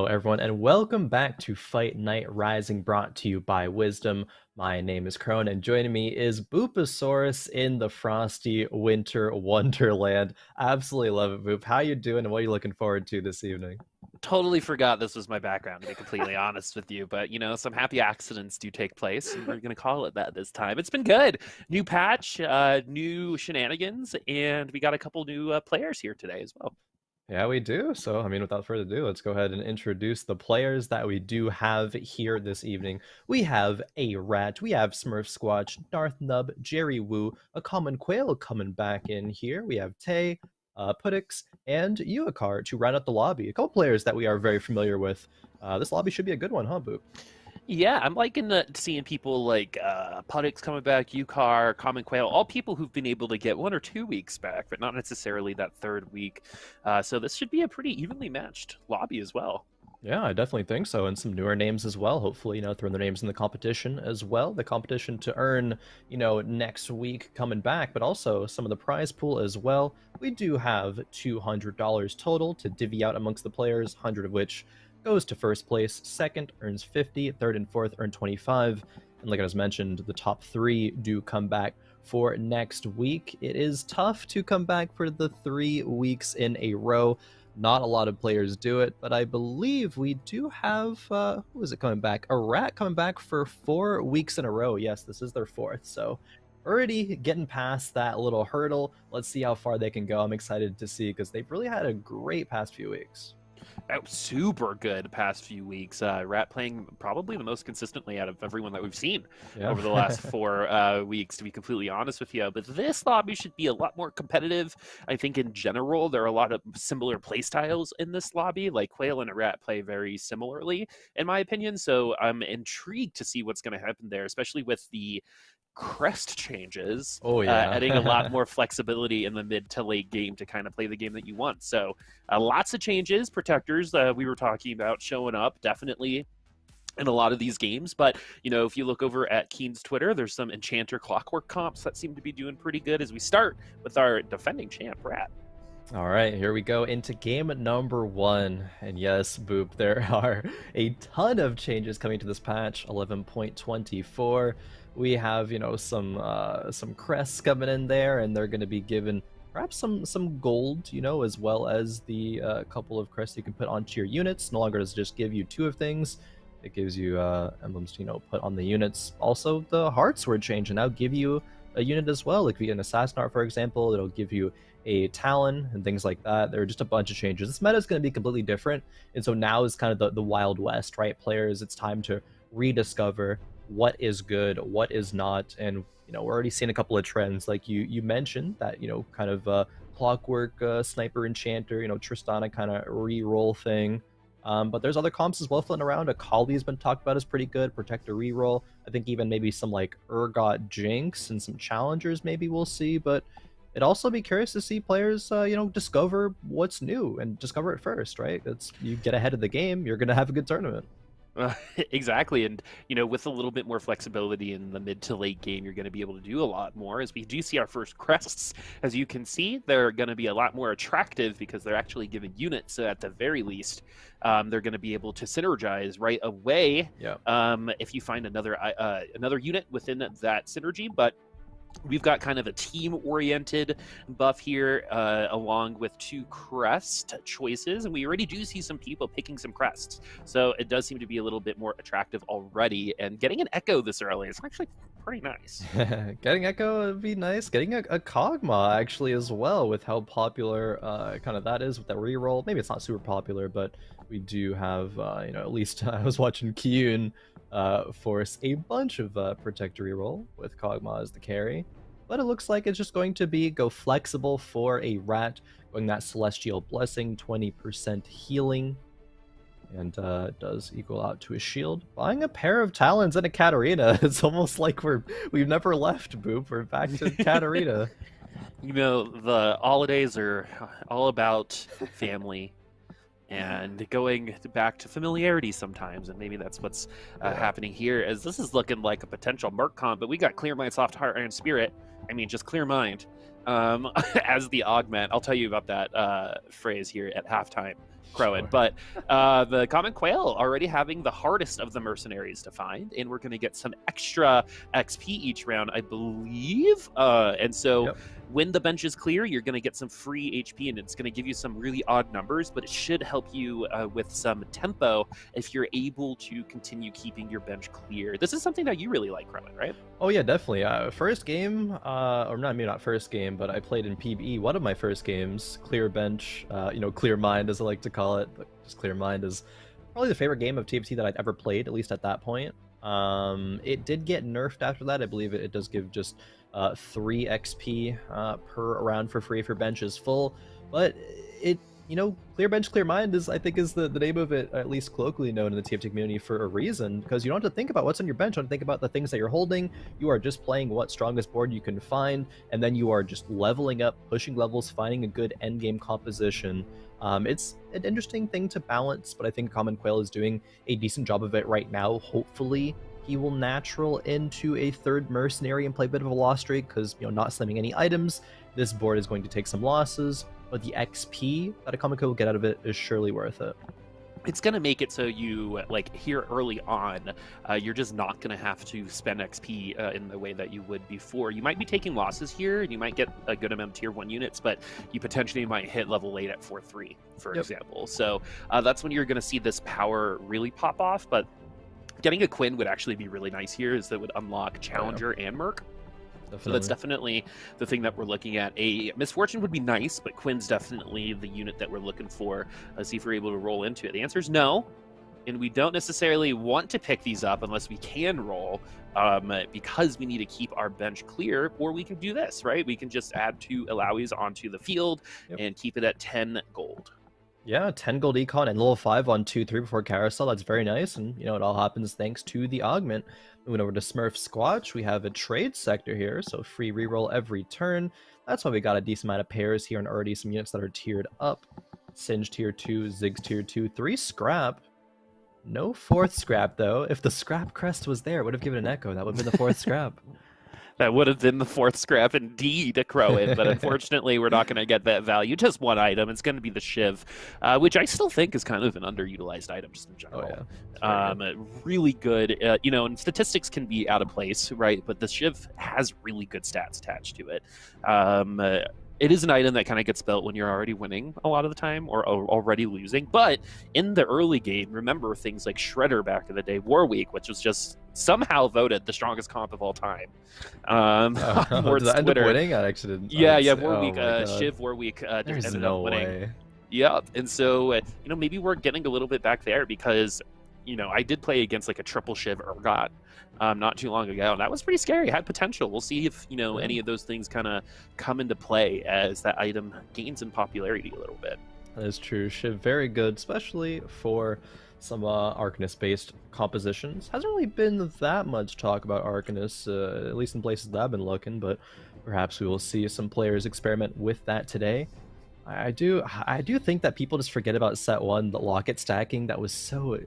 Hello, everyone, and welcome back to Fight Night Rising, brought to you by Wisdom. My name is Crone, and joining me is Booposaurus in the frosty winter wonderland. Absolutely love it, Boop. How you doing, and what are you looking forward to this evening? Totally forgot this was my background, to be completely honest with you. But, some happy accidents do take place, and we're going to call it that this time. It's been good. New patch, new shenanigans, and we got a couple new players here today as well. Yeah, we do. So, without further ado, let's go ahead and introduce the players that we do have here this evening. We have a Rat, we have Smurf Squatch, Darth Nub, Jerry Woo, a Common Quail coming back in here. We have Tay, Puddix, and Uakar to round out the lobby. A couple players that we are very familiar with. This lobby should be a good one, huh, Boop? Yeah, I'm liking seeing people like Puddix coming back, Yukar, Common Quail, all people who've been able to get 1 or 2 weeks back, but not necessarily that third week. So this should be a pretty evenly matched lobby as well. Yeah, I definitely think so, and some newer names as well. Hopefully, throwing their names in the competition as well. The competition to earn, next week coming back, but also some of the prize pool as well. We do have $200 total to divvy out amongst the players, 100 of which goes to first place. Second earns 50, third and fourth earn 25. And like I just mentioned, the top three do come back for next week. It is tough to come back for the 3 weeks in a row. Not a lot of players do it, but I believe we do have, who is it coming back? A Rat coming back for 4 weeks in a row. Yes, this is their fourth. So already getting past that little hurdle. Let's see how far they can go. I'm excited to see because they've really had a great past few weeks. Super good past few weeks. Rat playing probably the most consistently out of everyone that we've seen Yeah. over the last 4 weeks, to be completely honest with you. But this lobby should be a lot more competitive. I think in general, there are a lot of similar play styles in this lobby. Like Quail and a Rat play very similarly, in my opinion. So I'm intrigued to see what's going to happen there, especially with the crest changes, Oh yeah. adding a lot more flexibility in the mid to late game to kind of play the game that you want. So lots of changes. Protectors we were talking about showing up definitely in a lot of these games. But, if you look over at Keen's Twitter, there's some Enchanter Clockwork comps that seem to be doing pretty good as we start with our defending champ, Rat. All right, here we go into game number 1. And yes, Boop, there are a ton of changes coming to this patch, 11.24. We have, some crests coming in there, and they're going to be given perhaps some gold, as well as the couple of crests you can put onto your units. No longer does it just give you 2 of things. It gives you emblems to, put on the units. Also, the hearts were changed and now give you a unit as well. Like if you get an assassin art, for example, it'll give you a talon and things like that. There are just a bunch of changes. This meta is going to be completely different, and so now is kind of the Wild West, right? Players, it's time to rediscover what is good, what is not, and we're already seeing a couple of trends, like you mentioned that kind of clockwork sniper enchanter, Tristana kind of re-roll thing. But there's other comps as well floating around. Akali has been talked about as pretty good. Protector reroll. I think even maybe some like Urgot Jinx and some challengers maybe we'll see. But it'd also be curious to see players, discover what's new and discover it first, right? You get ahead of the game, you're gonna have a good tournament. Exactly. And, with a little bit more flexibility in the mid to late game, you're going to be able to do a lot more. As we do see our first crests, as you can see, they're going to be a lot more attractive because they're actually giving units. So at the very least, they're going to be able to synergize right away. Yeah. If you find another unit within that synergy. But we've got kind of a team-oriented buff here, along with 2 crest choices, and we already do see some people picking some crests. So it does seem to be a little bit more attractive already, and getting an Echo this early is actually pretty nice. Getting Echo would be nice. Getting a Kog'Maw actually as well, with how popular kind of that is with that reroll. Maybe it's not super popular, but we do have, at least I was watching Kyun force a bunch of Protector reroll with Kog'Maw as the carry. But it looks like it's just going to go flexible for a Rat, going that Celestial Blessing, 20% healing, and does equal out to a shield. Buying a pair of Talons and a Katarina. It's almost like we've never left, Boop. We're back to Katarina. The holidays are all about family and going back to familiarity sometimes, and maybe that's what's happening here, as this is looking like a potential Merc comp, but we got Clear Mind, Soft Heart, Iron Spirit. I mean, just Clear Mind. as the augment. I'll tell you about that phrase here at halftime, Crowan. Sure. But the common quail already having the hardest of the mercenaries to find, and we're going to get some extra XP each round, I believe. And so Yep. when the bench is clear, you're going to get some free HP, and it's going to give you some really odd numbers, but it should help you with some tempo if you're able to continue keeping your bench clear. This is something that you really like, Crowan, right? Oh yeah, definitely. First game, or not, maybe not first game, but I played in PBE. One of my first games, clear bench, clear mind as I like to call it, but just clear mind is probably the favorite game of TFT that I'd ever played, at least at that point. It did get nerfed after that. I believe it does give just 3 XP per round for free for benches full, but it clear bench clear mind is, I think, is the name of it, at least colloquially known in the TFT community, for a reason, because you don't have to think about what's on your bench. You don't think about the things that you're holding. You are just playing what strongest board you can find, and then you are just leveling up, pushing levels, finding a good end game composition. It's an interesting thing to balance, but I think Common Quail is doing a decent job of it right now. Hopefully he will natural into a third mercenary and play a bit of a loss streak, because not slamming any items, this board is going to take some losses, but the XP that a Common Quail will get out of it is surely worth it. It's going to make it so you, like, here early on, you're just not going to have to spend XP in the way that you would before. You might be taking losses here, and you might get a good amount of tier 1 units, but you potentially might hit level 8 at 4-3, for example. So that's when you're going to see this power really pop off, but getting a Quinn would actually be really nice here, as that would unlock Challenger and Merc. So that's definitely the thing that we're looking at. A Misfortune would be nice, but Quinn's definitely the unit that we're looking for. Let's see if we're able to roll into it. The answer is no, and we don't necessarily want to pick these up unless we can roll, because we need to keep our bench clear, or we can do this, right? We can just add 2 Alawies onto the field and keep it at 10 gold. Yeah, 10 gold econ and level 5 on 2-3 before carousel. That's very nice, and it all happens thanks to the augment. Moving over to Smurf Squatch, we have a trade sector here, so free reroll every turn. That's why we got a decent amount of pairs here and already some units that are tiered up. Singe tier 2, Ziggs tier 2, 3 scrap. No 4th scrap though. If the scrap crest was there, it would have given an echo. That would have been the 4th scrap. That would have been the 4th scrap indeed, Crowan, but unfortunately we're not going to get that value. Just one item. It's going to be the Shiv, which I still think is kind of an underutilized item just in general. Oh, yeah. Really good. And statistics can be out of place, right? But the Shiv has really good stats attached to it. It is an item that kind of gets built when you're already winning a lot of the time, or already losing. But in the early game, remember things like Shredder back in the day, War Week, which was just somehow voted the strongest comp of all time. Did I end up winning? I actually didn't. Yeah, War Week, Shiv War Week There's ended no up winning. way. Yeah, and so maybe we're getting a little bit back there, because I did play against like a triple Shiv Urgot not too long ago, and that was pretty scary. It had potential. We'll see if any of those things kind of come into play as that item gains in popularity a little bit. That is true. Shiv very good, especially for some Arcanist based compositions. Hasn't really been that much talk about Arcanist, at least in places that I've been looking, but perhaps we will see some players experiment with that today. I do think that people just forget about set 1, the locket stacking that was so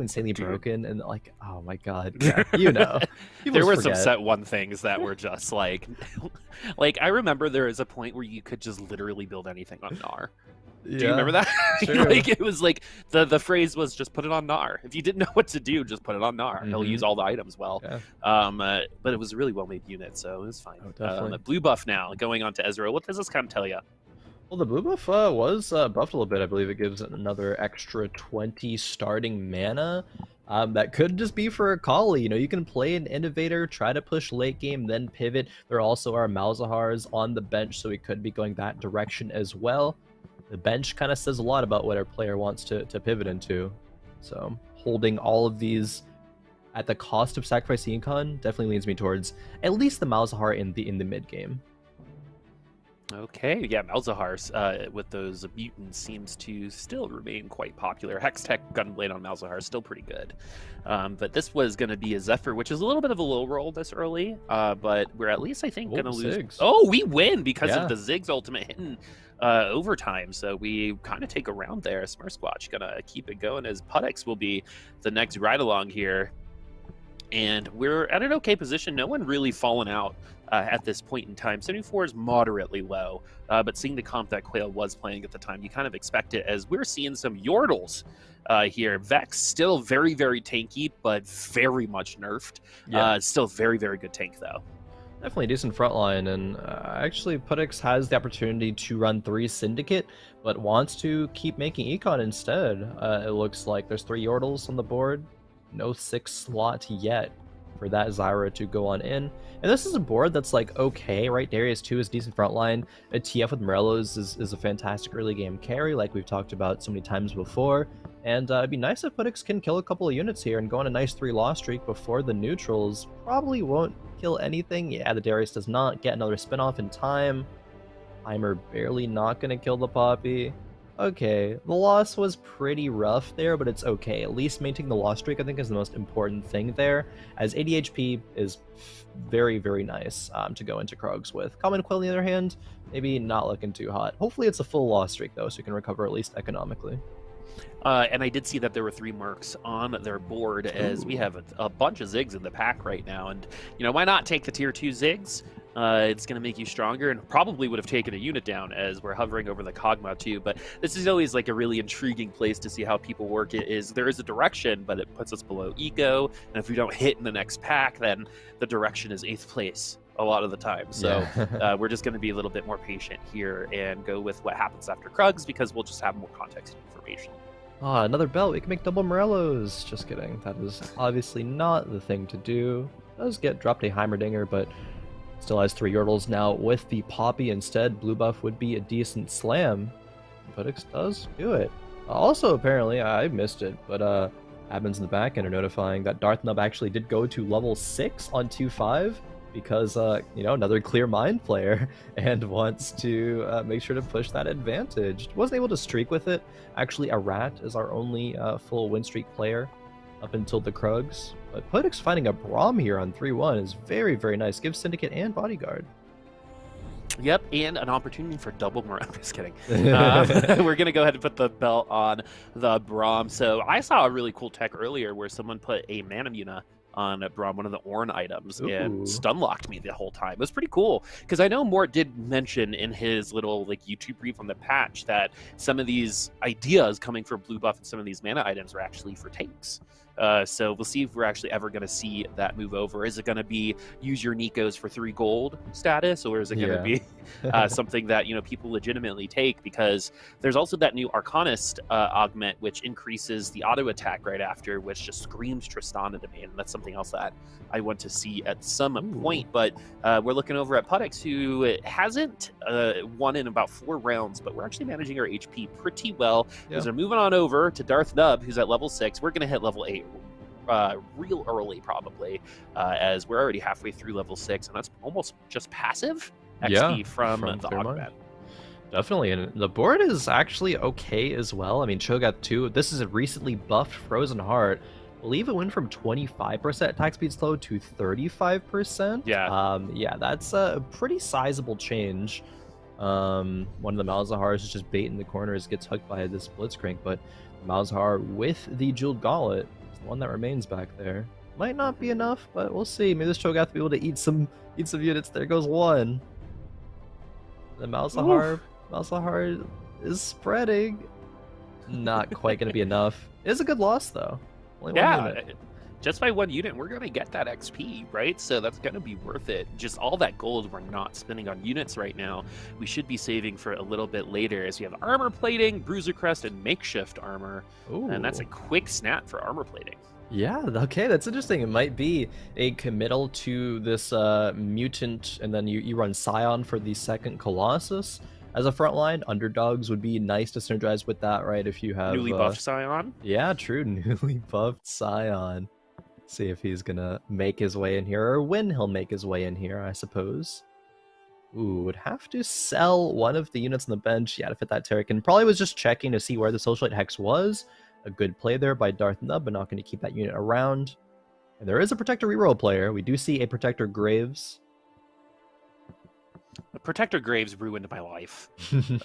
insanely broken, and like, oh my god, yeah, there were some set 1 things that were just like I remember there was a point where you could just literally build anything on Gnar. Do you remember that? Like, it was like the phrase was just put it on Gnar. If you didn't know what to do, just put it on Gnar. He'll use all the items well. But it was a really well made unit, so it was fine. Blue buff now going on to Ezreal. What does this kind of tell you? Well, the blue buff was buffed a little bit. I believe it gives another extra 20 starting mana. That could just be for a Kali. You can play an Innovator, try to push late game, then pivot. There also are Malzahars on the bench, so we could be going that direction as well. The bench kind of says a lot about what our player wants to pivot into. So holding all of these at the cost of sacrificing econ definitely leads me towards at least the Malzahar in the mid game. Okay, yeah, Malzahar with those mutants seems to still remain quite popular. Hextech Gunblade on Malzahar is still pretty good. But this was going to be a Zephyr, which is a little bit of a low roll this early, but we're at least, I think, going to lose. Ziggs. Oh, we win because of the Ziggs ultimate hitting overtime, so we kind of take a round there. Smurf Squatch going to keep it going, as Pudex will be the next ride-along here. And we're at an okay position. No one really fallen out at this point in time. 74 is moderately low, but seeing the comp that Quail was playing at the time, you kind of expect it, as we're seeing some Yordles here. Vex still very, very tanky, but very much nerfed. Yeah. Still very, very good tank, though. Definitely a decent front line, and actually Putix has the opportunity to run 3 Syndicate, but wants to keep making Econ instead. It looks like there's 3 Yordles on the board, no 6 slot yet for that Zyra to go on in. And this is a board that's like okay, right? Darius 2 is decent front line. A TF with Morelos is a fantastic early game carry, like we've talked about so many times before. And it'd be nice if Putix can kill a couple of units here and go on a nice 3 loss streak before the neutrals. Probably won't kill anything. Yeah, the Darius does not get another spin-off in time. Heimer barely not gonna kill the Poppy. Okay, the loss was pretty rough there, but it's okay. At least maintaining the loss streak, I think, is the most important thing there, as 80 HP is very, very nice to go into Krogs with. Common Quill, on the other hand, maybe not looking too hot. Hopefully it's a full loss streak, though, so you can recover at least economically. And I did see that there were 3 marks on their board, as we have a bunch of Ziggs in the pack right now. And, you know, why not take the tier 2 Ziggs? It's going to make you stronger, and probably would have taken a unit down, as we're hovering over the Kog'Maw too. But this is always like a really intriguing place to see how people work it. Is there is a direction, but it puts us below eco, and if we don't hit in the next pack, then the direction is 8th place a lot of the time. So Yeah. we're just going to be a little bit more patient here and go with what happens after Krugs, because we'll just have more context and information. Ah, another belt. We can make double Morellos. Just kidding. That is obviously not the thing to do. Does get dropped a Heimerdinger, but still has 3 Yordles now with the Poppy instead. Blue buff would be a decent slam. Putix does do it. Also, apparently, I missed it, but admins in the back end are notifying that Darth Nub actually did go to level 6 on 2-5 because, you know, another clear mind player and wants to make sure to push that advantage. Wasn't able to streak with it. Actually, a Rat is our only full win streak player up until the Krugs. But Putix finding a Braum here on 3-1 is very, very nice. Gives Syndicate and Bodyguard. Yep, and an opportunity for double I'm just kidding. We're going to go ahead and put the belt on the Braum. So I saw a really cool tech earlier where someone put a Manamuna on Braum, one of the Ornn items, and stun locked me the whole time. It was pretty cool, because I know Mort did mention in his little like YouTube brief on the patch that some of these ideas coming from blue buff and some of these mana items are actually for tanks. So we'll see if we're actually ever going to see that move over. Is it going to be use your Nikos for 3 gold status, or is it going to be something that, you know, people legitimately take? Because there's also that new Arcanist augment, which increases the auto attack right after, which just screams Tristana to me, and that's something else that I want to see at some point. But we're looking over at Putix, who hasn't won in about 4 rounds, but we're actually managing our HP pretty well. As we're moving on over to Darth Nub, who's at level 6. We're going to hit level 8 real early, probably, as we're already halfway through level 6, and that's almost just passive XP from the augment. Definitely, and the board is actually okay as well. I mean, Cho'Gath 2, this is a recently buffed Frozen Heart. I believe it went from 25% attack speed slow to 35%. Yeah, that's a pretty sizable change. One of the Malzahars is just bait in the corners, gets hooked by this Blitzcrank, but Malzahar with the Jeweled Gauntlet is the one that remains back there. Might not be enough, but we'll see. Maybe this Cho'Gath will be able to eat some units. There goes one. The Malzahar is spreading. Not quite going to be enough. It is a good loss, though. Only one unit. Just by 1 unit, we're going to get that XP, right? So that's going to be worth it. Just all that gold we're not spending on units right now, we should be saving for a little bit later, as we have armor plating, bruiser crest, and makeshift armor. Ooh. And that's a quick snap for armor plating. Yeah, okay, that's interesting. It might be a committal to this mutant, and then you run Scion for the second Colossus. As a frontline, underdogs would be nice to synergize with that, right? If you have newly buffed Scion. Yeah, true, newly buffed Scion. See if he's gonna make his way in here, or when he'll make his way in here, I suppose. Ooh, would have to sell one of the units on the bench, yeah, to fit that Terrican. Probably was just checking to see where the Socialite Hex was. A good play there by Darth Nub, but not going to keep that unit around. And there is a Protector reroll player. We do see a Protector Graves. Protector Graves ruined my life.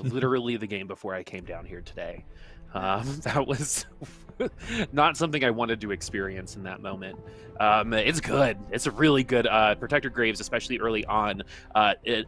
Literally the game before I came down here today. That was not something I wanted to experience in that moment. It's good. It's a really good Protector Graves, especially early on,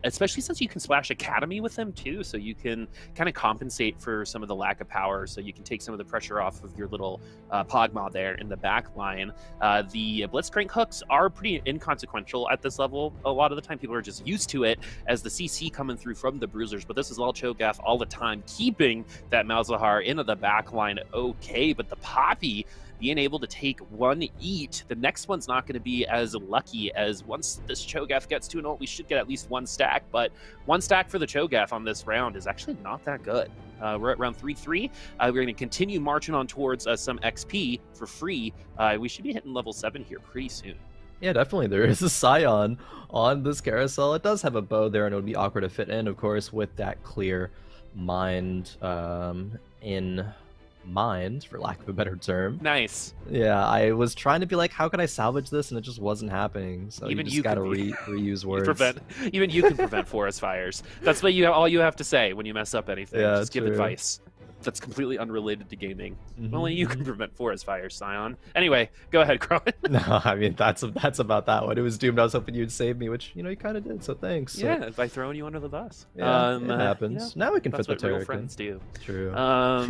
especially since you can splash Academy with them too, so you can kind of compensate for some of the lack of power, so you can take some of the pressure off of your little Pogma there in the back line. The Blitzcrank hooks are pretty inconsequential at this level. A lot of the time people are just used to it as the CC coming through from the Bruisers, but this is all Cho'Gath all the time, keeping that Malzahar into the back line okay, but the Poppy being able to take one eat, the next one's not going to be as lucky as once this Cho'Gath gets to an ult, we should get at least one stack, but one stack for the Cho'Gath on this round is actually not that good. We're at round 3-3. We're going to continue marching on towards some XP for free. We should be hitting level 7 here pretty soon. Yeah, definitely. There is a Scion on this carousel. It does have a bow there, and it would be awkward to fit in, of course, with that clear mind in mind, for lack of a better term. Nice. Yeah, I was trying to be like, how can I salvage this? And it just wasn't happening. So even you just gotta reuse words. Even you can prevent forest fires. That's what all you have to say when you mess up anything. Yeah, just give advice. That's completely unrelated to gaming. Only you can prevent forest fires, Scion. Anyway, go ahead, Quan. No, I mean that's about that one. It was doomed. I was hoping you'd save me, which you kind of did. So thanks. Yeah, by throwing you under the bus. Yeah, it happens. Now we can fit the That's what real turret. friends do. True. All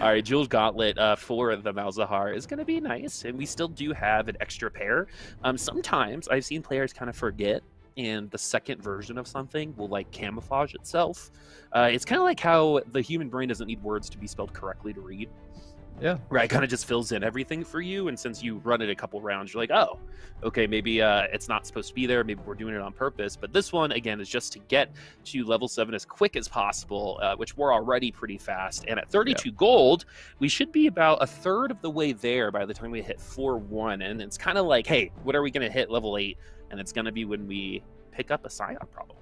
right, Jeweled Gauntlet for the Malzahar is going to be nice, and we still do have an extra pair. Sometimes I've seen players kind of forget, and the second version of something will like camouflage itself. It's kind of like how the human brain doesn't need words to be spelled correctly to read. Yeah. Right, kind of just fills in everything for you, and since you run it a couple rounds, you're like, oh, okay, maybe it's not supposed to be there, maybe we're doing it on purpose. But this one, again, is just to get to level 7 as quick as possible, which we're already pretty fast. And at 32 gold, we should be about a third of the way there by the time we hit 4-1. And it's kind of like, hey, what are we going to hit level 8? And it's going to be when we pick up a Scion, probably.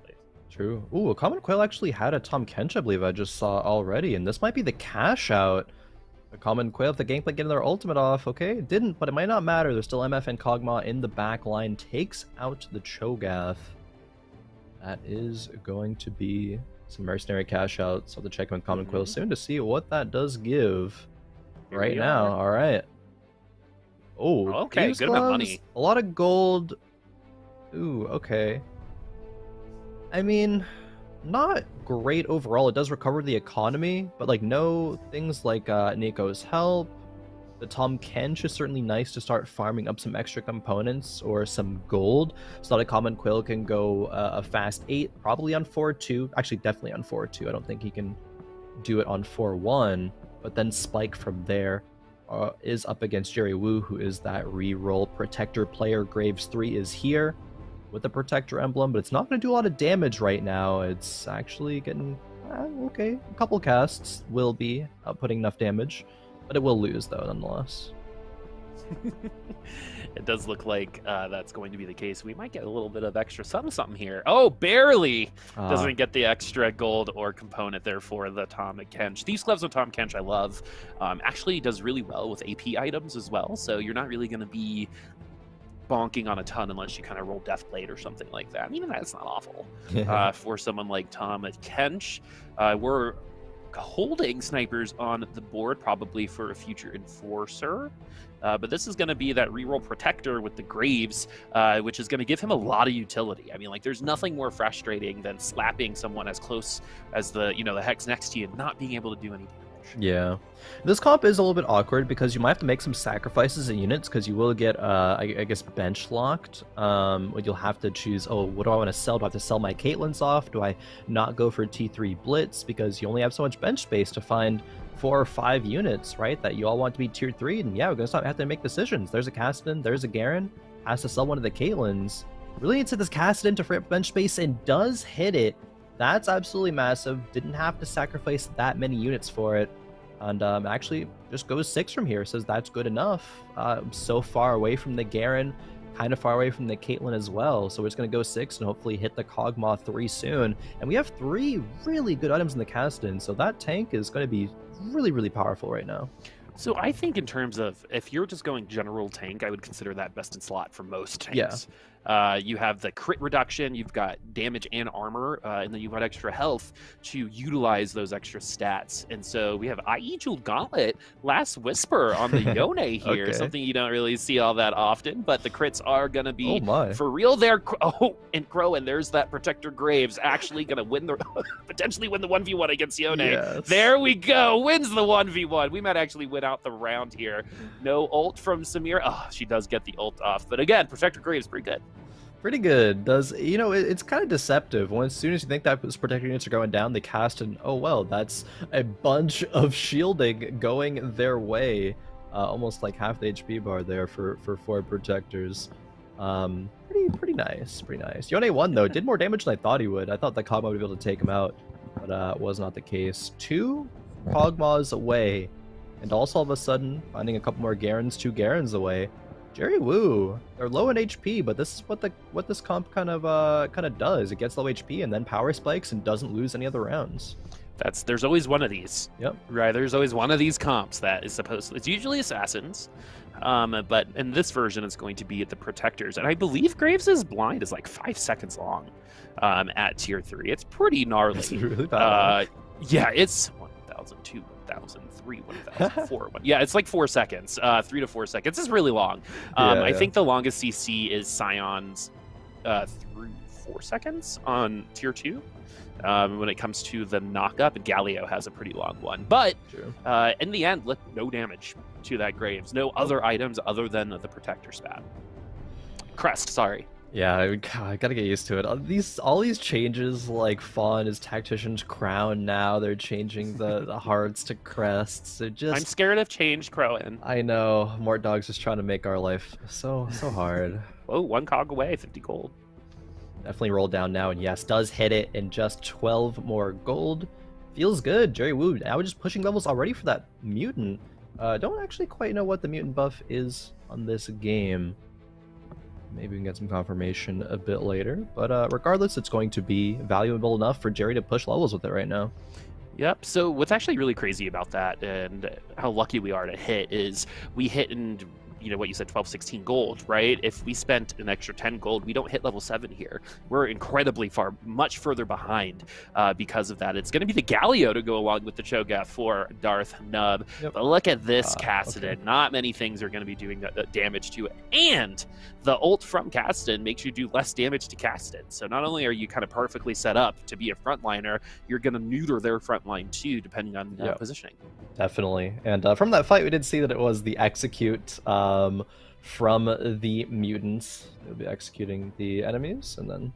True. Ooh, a Common Quail actually had a Tom Kench, I believe I just saw already, and this might be the cash out. A Common Quail, if the Gangplank getting their ultimate off, okay, it didn't, but it might not matter. There's still MF and Kog'Maw in the back line, takes out the Cho'Gath. That is going to be some mercenary cash out, so I'll have to check in with Common Quail soon to see what that does give. Right now, all right. Oh, okay, good amount of money. A lot of gold. Ooh, okay. I mean, not great overall. It does recover the economy, but like no things like Nico's help. The Tom Kench is certainly nice to start farming up some extra components or some gold, so that a Common Quail can go a fast 8, probably on 4-2. Actually, definitely on 4-2. I don't think he can do it on 4-1, but then Spike from there is up against Jerry Wu, who is that reroll protector player. Graves 3 is here with the protector emblem, but it's not going to do a lot of damage right now. It's actually getting okay. A couple casts will be putting enough damage, but it will lose though nonetheless. It does look like that's going to be the case. We might get a little bit of extra something here. Oh, barely doesn't get the extra gold or component there for the Tom Kench. Thieves Gloves with Tom Kench I love. Actually does really well with AP items as well, so you're not really going to be bonking on a ton unless you kind of roll Deathblade or something like that. Even that's not awful for someone like Tom Kench. We're holding snipers on the board probably for a future Enforcer, but this is going to be that reroll protector with the Graves, which is going to give him a lot of utility. I mean, like, there's nothing more frustrating than slapping someone as close as the hex next to you and not being able to do any damage. Yeah, this comp is a little bit awkward because you might have to make some sacrifices in units because you will get, I guess, bench locked. You'll have to choose, oh, what do I want to sell? Do I have to sell my Caitlyn's off? Do I not go for T3 Blitz because you only have so much bench space to find 4 or 5 units, right, that you all want to be tier 3? And yeah, we're going to have to make decisions. There's a Kassadin, there's a Garen, has to sell one of the Caitlyn's. Really needs to this Kassadin to free up bench space and does hit it. That's absolutely massive. Didn't have to sacrifice that many units for it. And actually just goes 6 from here. Says that's good enough. So far away from the Garen, kind of far away from the Caitlyn as well. So we're just going to go 6 and hopefully hit the Kog'Maw 3 soon. And we have 3 really good items in the Kassadin. So that tank is going to be really, really powerful right now. So I think in terms of, if you're just going general tank, I would consider that best in slot for most tanks. You have the crit reduction, you've got damage and armor, and then you've got extra health to utilize those extra stats. And so we have IE Jeweled Gauntlet, Last Whisper on the Yone here, Okay. something you don't really see all that often, but the crits are going to be Oh my. for real there. Oh, and Crow, and there's that Protector Graves actually going to win the potentially win the 1v1 against Yone. Yes. There we go, wins the 1v1. We might actually win out the round here. No ult from Samira. Oh, she does get the ult off, but again, Protector Graves pretty good. Pretty good. Does, you know, it's kind of deceptive. When as soon as you think that protector units are going down, they cast and oh well, that's a bunch of shielding going their way. Almost like half the HP bar there for 4 protectors. Pretty nice, pretty nice. Yone 1 though did more damage than I thought he would. I thought that Kog'Maw would be able to take him out, but was not the case. 2 Kog'Maws away, and also all of a sudden finding a couple more Garens, 2 Garens away. Jerry Woo, they're low in HP, but this is what this comp kind of does. It gets low HP and then power spikes and doesn't lose any other rounds. There's always one of these. Yep. Right. There's always one of these comps that is supposed to, it's usually assassins. But in this version, it's going to be the protectors. And I believe Graves' blind is like 5 seconds long at tier 3. It's pretty gnarly. It's really bad. Yeah, it's 1,002, 1,003, 1,004. Yeah, it's like 4 seconds. 3 to 4 seconds. It's really long. I think the longest CC is Scion's through 4 seconds on tier 2. When it comes to the knock-up, and Galio has a pretty long one. But in the end, no damage to that Graves. No other items other than the Protector spat. Crest, sorry. Yeah, I gotta get used to it. All these changes, like Fawn is Tactician's Crown now. They're changing the hearts to crests. It just... I'm scared of change, Crowan. I know. Mort Dog's just trying to make our life so hard. Whoa, 1 cog away, 50 gold. Definitely rolled down now, and yes, does hit it in just 12 more gold. Feels good. Jerry Woo now just pushing levels already for that mutant. Don't actually quite know what the mutant buff is on this game. Maybe we can get some confirmation a bit later. But regardless, it's going to be valuable enough for Jerry to push levels with it right now. Yep. So what's actually really crazy about that and how lucky we are to hit is we hit and what you said, 12, 16 gold, right? If we spent an extra 10 gold, we don't hit level 7 here. We're incredibly much further behind because of that. It's going to be the Galio to go along with the Cho'Gath for Darth Nub. Yep. But look at this Kassadin. Okay. Not many things are going to be doing damage to it. And the ult from Kassadin makes you do less damage to Kassadin. So not only are you kind of perfectly set up to be a frontliner, you're going to neuter their frontline too, depending on positioning. Definitely. And from that fight, we did see that it was the execute from the mutants. They'll be executing the enemies, and then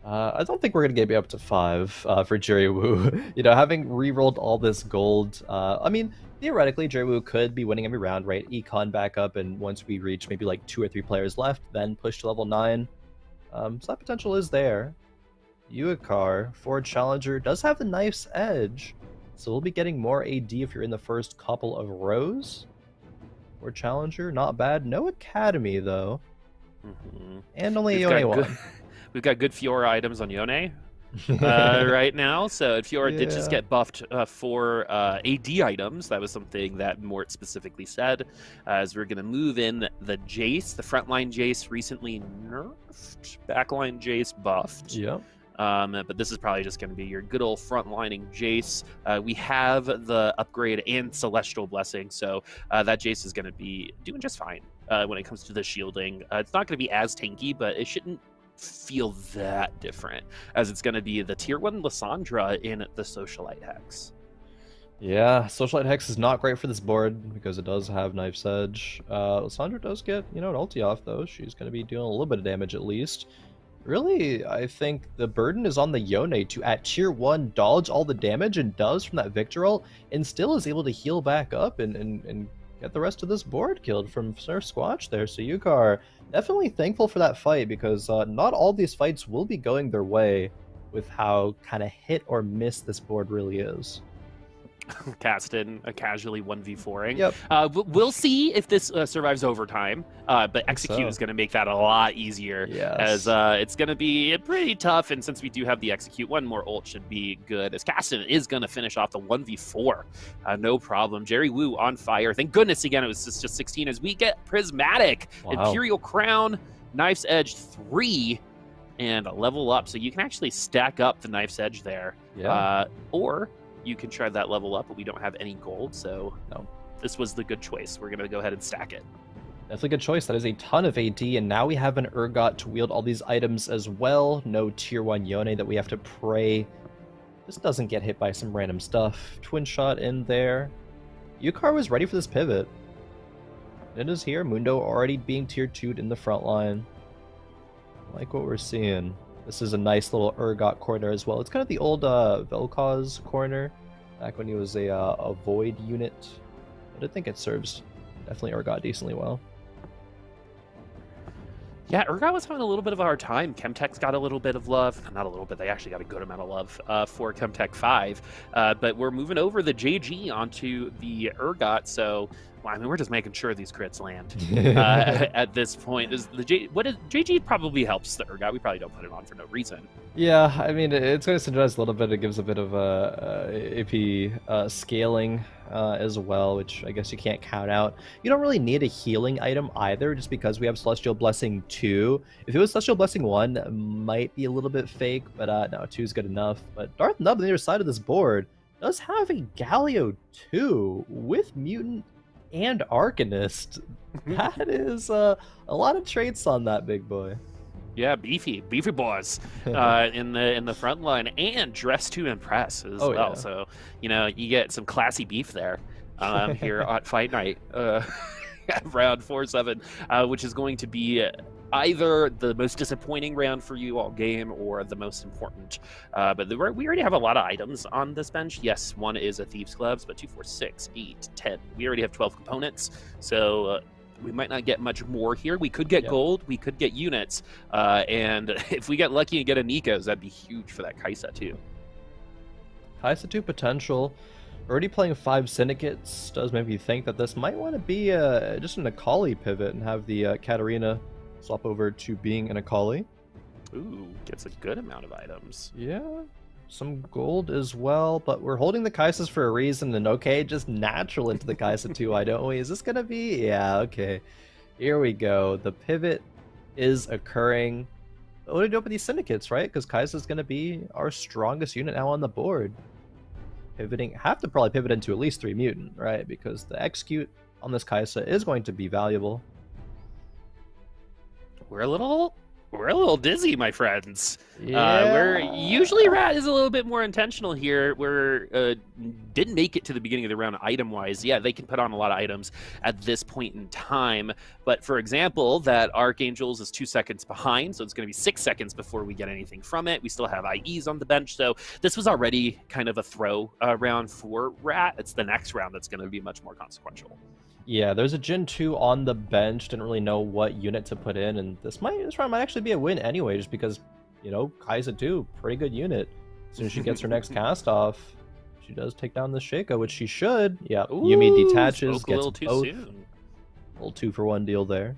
I don't think we're gonna get up to 5 for Jerry Woo. Having re-rolled all this gold, I mean, theoretically, Jerry Woo could be winning every round, right? Econ back up, and once we reach maybe like 2 or 3 players left, then push to level 9. So that potential is there. Uakar, Ford Challenger, does have the knife's edge, so we'll be getting more AD if you're in the first couple of rows. Or Challenger, not bad. No Academy, though. And only Yone 1. We've got good Fiora items on Yone right now. So Fiora did just get buffed for AD items. That was something that Mort specifically said. As we're going to move in the Jace. The frontline Jace recently nerfed. Backline Jace buffed. Yep. But this is probably just going to be your good old frontlining Jace. We have the upgrade and Celestial Blessing, so that Jace is going to be doing just fine when it comes to the shielding. It's not going to be as tanky, but it shouldn't feel that different, as it's going to be the tier 1 Lissandra in the Socialite Hex. Yeah, Socialite Hex is not great for this board because it does have Knife's Edge. Lissandra does get, an ulti off, though. She's going to be doing a little bit of damage at least. Really, I think the burden is on the Yone to, at tier 1, dodge all the damage and does from that Victor ult, and still is able to heal back up and get the rest of this board killed from Surf Squatch there. So Yukar, definitely thankful for that fight, because not all these fights will be going their way with how kind of hit or miss this board really is. Kassadin casually 1v4ing. Yep. We'll see if this survives overtime, but Execute is going to make that a lot easier, as it's going to be pretty tough, and since we do have the Execute, one more ult should be good, as Kassadin is going to finish off the 1v4. No problem. Jerry Woo on fire. Thank goodness, again, it was just 16 as we get Prismatic. Imperial Crown. Knife's Edge 3 and level up. So you can actually stack up the Knife's Edge there. Yeah. Or you can try that level up, but we don't have any gold. So No. this was the good choice. We're going to go ahead and stack it. Definitely a good choice. That is a ton of AD, and now we have an Urgot to wield all these items as well. No tier 1 Yone that we have to pray just doesn't get hit by some random stuff. Twin shot in there. Yukar was ready for this pivot. It is here. Mundo already being tier 2'd in the front line. I like what we're seeing. This is a nice little Urgot corner as well. It's kind of the old Vel'Koz corner, back when he was a Void unit. But I think it serves definitely Urgot decently well. Yeah, Urgot was having a little bit of a hard time. Chemtech's got a little bit of love. Not a little bit, they actually got a good amount of love for Chemtech 5. But we're moving over the JG onto the Urgot, so well, I mean, we're just making sure these crits land at this point. JG probably helps the Urgot. We probably don't put it on for no reason. Yeah, I mean, it's going to synergize a little bit. It gives a bit of AP scaling as well, which I guess you can't count out. You don't really need a healing item either, just because we have Celestial Blessing 2. If it was Celestial Blessing 1, might be a little bit fake, but no, 2 is good enough. But Darth Nub on the other side of this board does have a Galio 2 with Mutant and Arcanist. That is a lot of traits on that big boy. Yeah, beefy boys in the front line, and dressed to impress as well. Yeah. So you know, you get some classy beef there here at Fight Night round 4-7, which is going to be either the most disappointing round for you all game or the most important. But we already have a lot of items on this bench. Yes, one is a Thieves' Gloves, but 2, 4, 6, 8, 10. We already have 12 components, so we might not get much more here. We could get gold, we could get units, and if we get lucky and get a Nikos, that'd be huge for that Kaisa too. Kaisa 2 potential. Already playing 5 Syndicates does make me think that this might want to be just an Akali pivot and have the Katarina swap over to being an Akali. Ooh, gets a good amount of items. Yeah, some gold as well, but we're holding the Kaisas for a reason, and okay, just natural into the Kaisa 2, don't we? Is this gonna be? Yeah, okay. Here we go. The pivot is occurring. What do we do with these Syndicates, right? Because Kaisa is gonna be our strongest unit now on the board. Pivoting, have to probably pivot into at least 3 Mutant, right? Because the execute on this Kaisa is going to be valuable. We're a little dizzy, my friends. Yeah. We're usually Rat is a little bit more intentional here. We're didn't make it to the beginning of the round item wise. Yeah, they can put on a lot of items at this point in time. But for example, that Archangels is 2 seconds behind, so it's going to be 6 seconds before we get anything from it. We still have IEs on the bench, so this was already kind of a throw round for Rat. It's the next round that's going to be much more consequential. Yeah, there's a Jin 2 on the bench. Didn't really know what unit to put in, and this round might actually be a win anyway, just because, you know, Kaisa 2, pretty good unit. As soon as she gets her next cast off, she does take down the Sheikah, which she should. Yeah, Yuumi detaches, gets both. Soon. Little 2-for-1 deal there.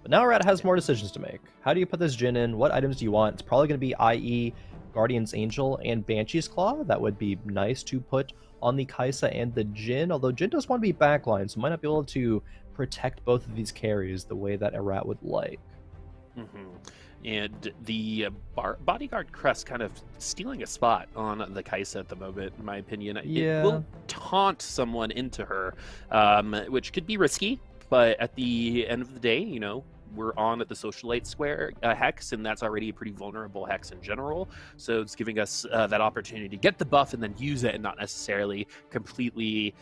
But now Rat has more decisions to make. How do you put this Jin in? What items do you want? It's probably going to be IE, Guardian's Angel, and Banshee's Claw. That would be nice to put on the Kaisa and the Jin, although Jin does want to be backline, so might not be able to protect both of these carries the way that a Rat would like. And the Bodyguard Crest kind of stealing a spot on the Kaisa at the moment, in my opinion. Yeah. It will taunt someone into her, which could be risky, but at the end of the day, you know, we're on at the Socialite Square hex, and that's already a pretty vulnerable hex in general. So it's giving us that opportunity to get the buff and then use it, and not necessarily completely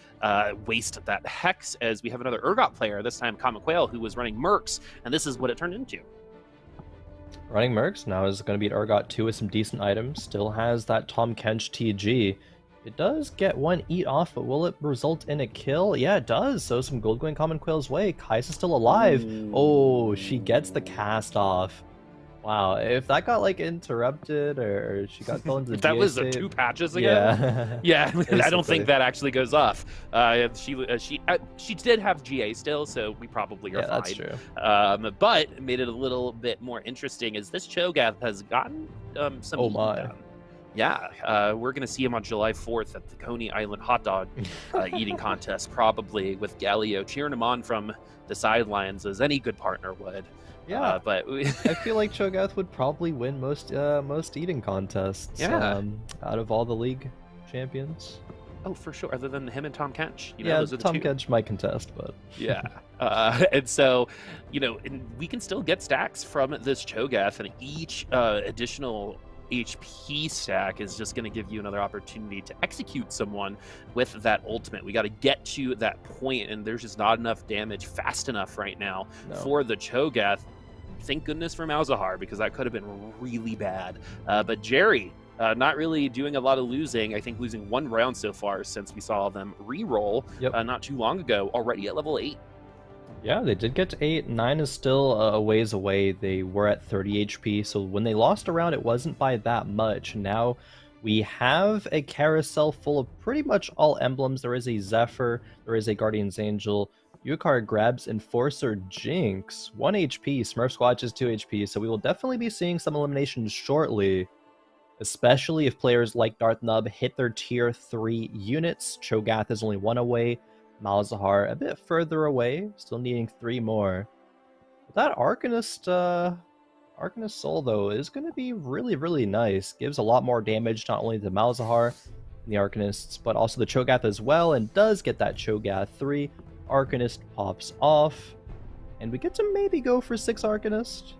waste that hex. As we have another Urgot player, this time Common Quail, who was running Mercs, and this is what it turned into. Running Mercs now is going to be an Urgot 2 with some decent items. Still has that Tom Kench TG. It does get 1 eat off, but will it result in a kill? Yeah, it does. So some gold going Common Quail's way. Kaisa's still alive. Oh, she gets the cast off. Wow, if that got like interrupted or she got fell into the that was the 2 patches ago. Yeah, I don't think that actually goes off. She did have GA still, so we probably are fine. That's true. But made it a little bit more interesting as this Cho'Gath has gotten some. Oh my. Down. Yeah, we're going to see him on July 4th at the Coney Island hot dog eating contest, probably with Galio cheering him on from the sidelines, as any good partner would. Yeah, But I feel like Cho'Gath would probably win most eating contests yeah. out of all the league champions. Oh, for sure. Other than him and Tom Kench, Yeah, those are the Tom two. Kench might contest, but Yeah. And so, and we can still get stacks from this Cho'Gath, and each additional HP stack is just going to give you another opportunity to execute someone with that ultimate. We got to get to that point, and there's just not enough damage fast enough right now for the Cho'Gath. Thank goodness for Malzahar, because that could have been really bad. But Jerry, not really doing a lot of losing. I think losing one round so far since we saw them re-roll not too long ago, already at level 8. Yeah, they did get to 8. 9 is still a ways away. They were at 30 HP, so when they lost a round, it wasn't by that much. Now we have a carousel full of pretty much all emblems. There is a Zephyr, there is a Guardian's Angel. Yukar grabs Enforcer Jinx, 1 HP. Smurf Squatch is 2 HP, so we will definitely be seeing some eliminations shortly, especially if players like Darth Nub hit their tier 3 units. Cho'Gath is only 1 away. Malzahar a bit further away, still needing 3 more. But that Arcanist Soul, though, is going to be really, really nice. Gives a lot more damage, not only to Malzahar and the Arcanists, but also the Cho'Gath as well, and does get that Cho'Gath 3. Arcanist pops off, and we get to maybe go for 6 Arcanist?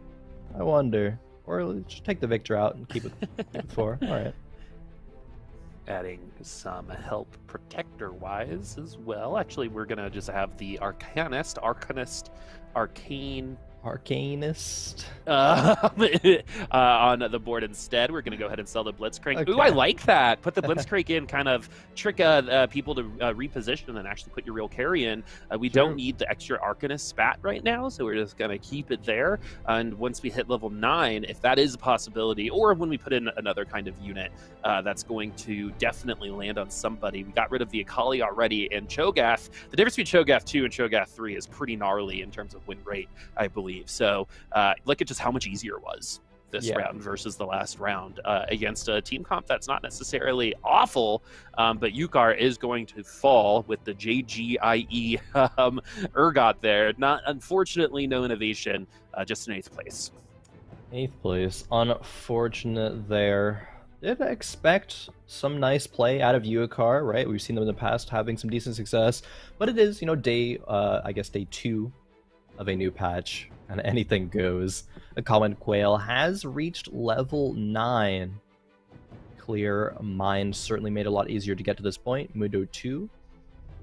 I wonder. Or just take the Victor out and keep it 4. Alright. Adding some help protector-wise as well. Actually, we're going to just have the Arcanist, Arcane... Arcanist. On the board instead. We're going to go ahead and sell the Blitzcrank. Okay. Ooh, I like that. Put the Blitzcrank in, kind of trick people to reposition and actually put your real carry in. We don't need the extra Arcanist spat right now, so we're just going to keep it there. And once we hit level 9, if that is a possibility, or when we put in another kind of unit that's going to definitely land on somebody. We got rid of the Akali already, and Cho'Gath. The difference between Cho'Gath 2 and Cho'Gath 3 is pretty gnarly in terms of win rate, I believe. So look at just how much easier it was this round versus the last round against a team comp that's not necessarily awful, but Yukar is going to fall with the JGIE Urgot there. Not, unfortunately, no innovation, just in 8th place. 8th place. Unfortunate there. Did expect some nice play out of Yukar, right? We've seen them in the past having some decent success, but it is, day 2 of a new patch, and anything goes. A common Quail has reached level 9. Clear Mind certainly made it a lot easier to get to this point. Mudo 2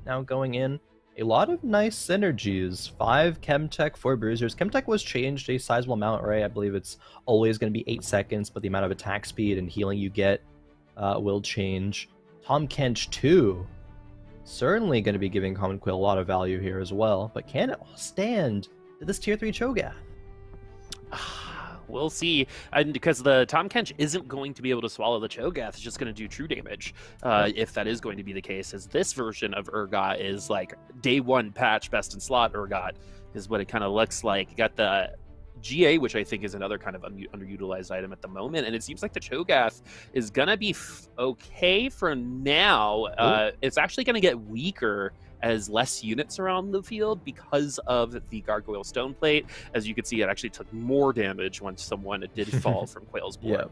now going in. A lot of nice synergies. 5 Chemtech, 4 Bruisers. Chemtech was changed a sizable amount, right? I believe it's always going to be 8 seconds, but the amount of attack speed and healing you get will change. Tom Kench 2. Certainly going to be giving Common Quail a lot of value here as well, but can it stand to this tier 3 Cho'Gath? We'll see, and because the Tom Kench isn't going to be able to swallow the Cho'Gath, it's just going to do true damage, if that is going to be the case, as this version of Urgot is like day 1 patch best in slot Urgot is what it kind of looks like. You got the GA, which I think is another kind of underutilized item at the moment, and it seems like the Cho'Gath is gonna be okay for now. It's actually gonna get weaker as less units are on the field because of the Gargoyle Stone Plate. As you can see, it actually took more damage when someone did fall from Quail's board. Yeah,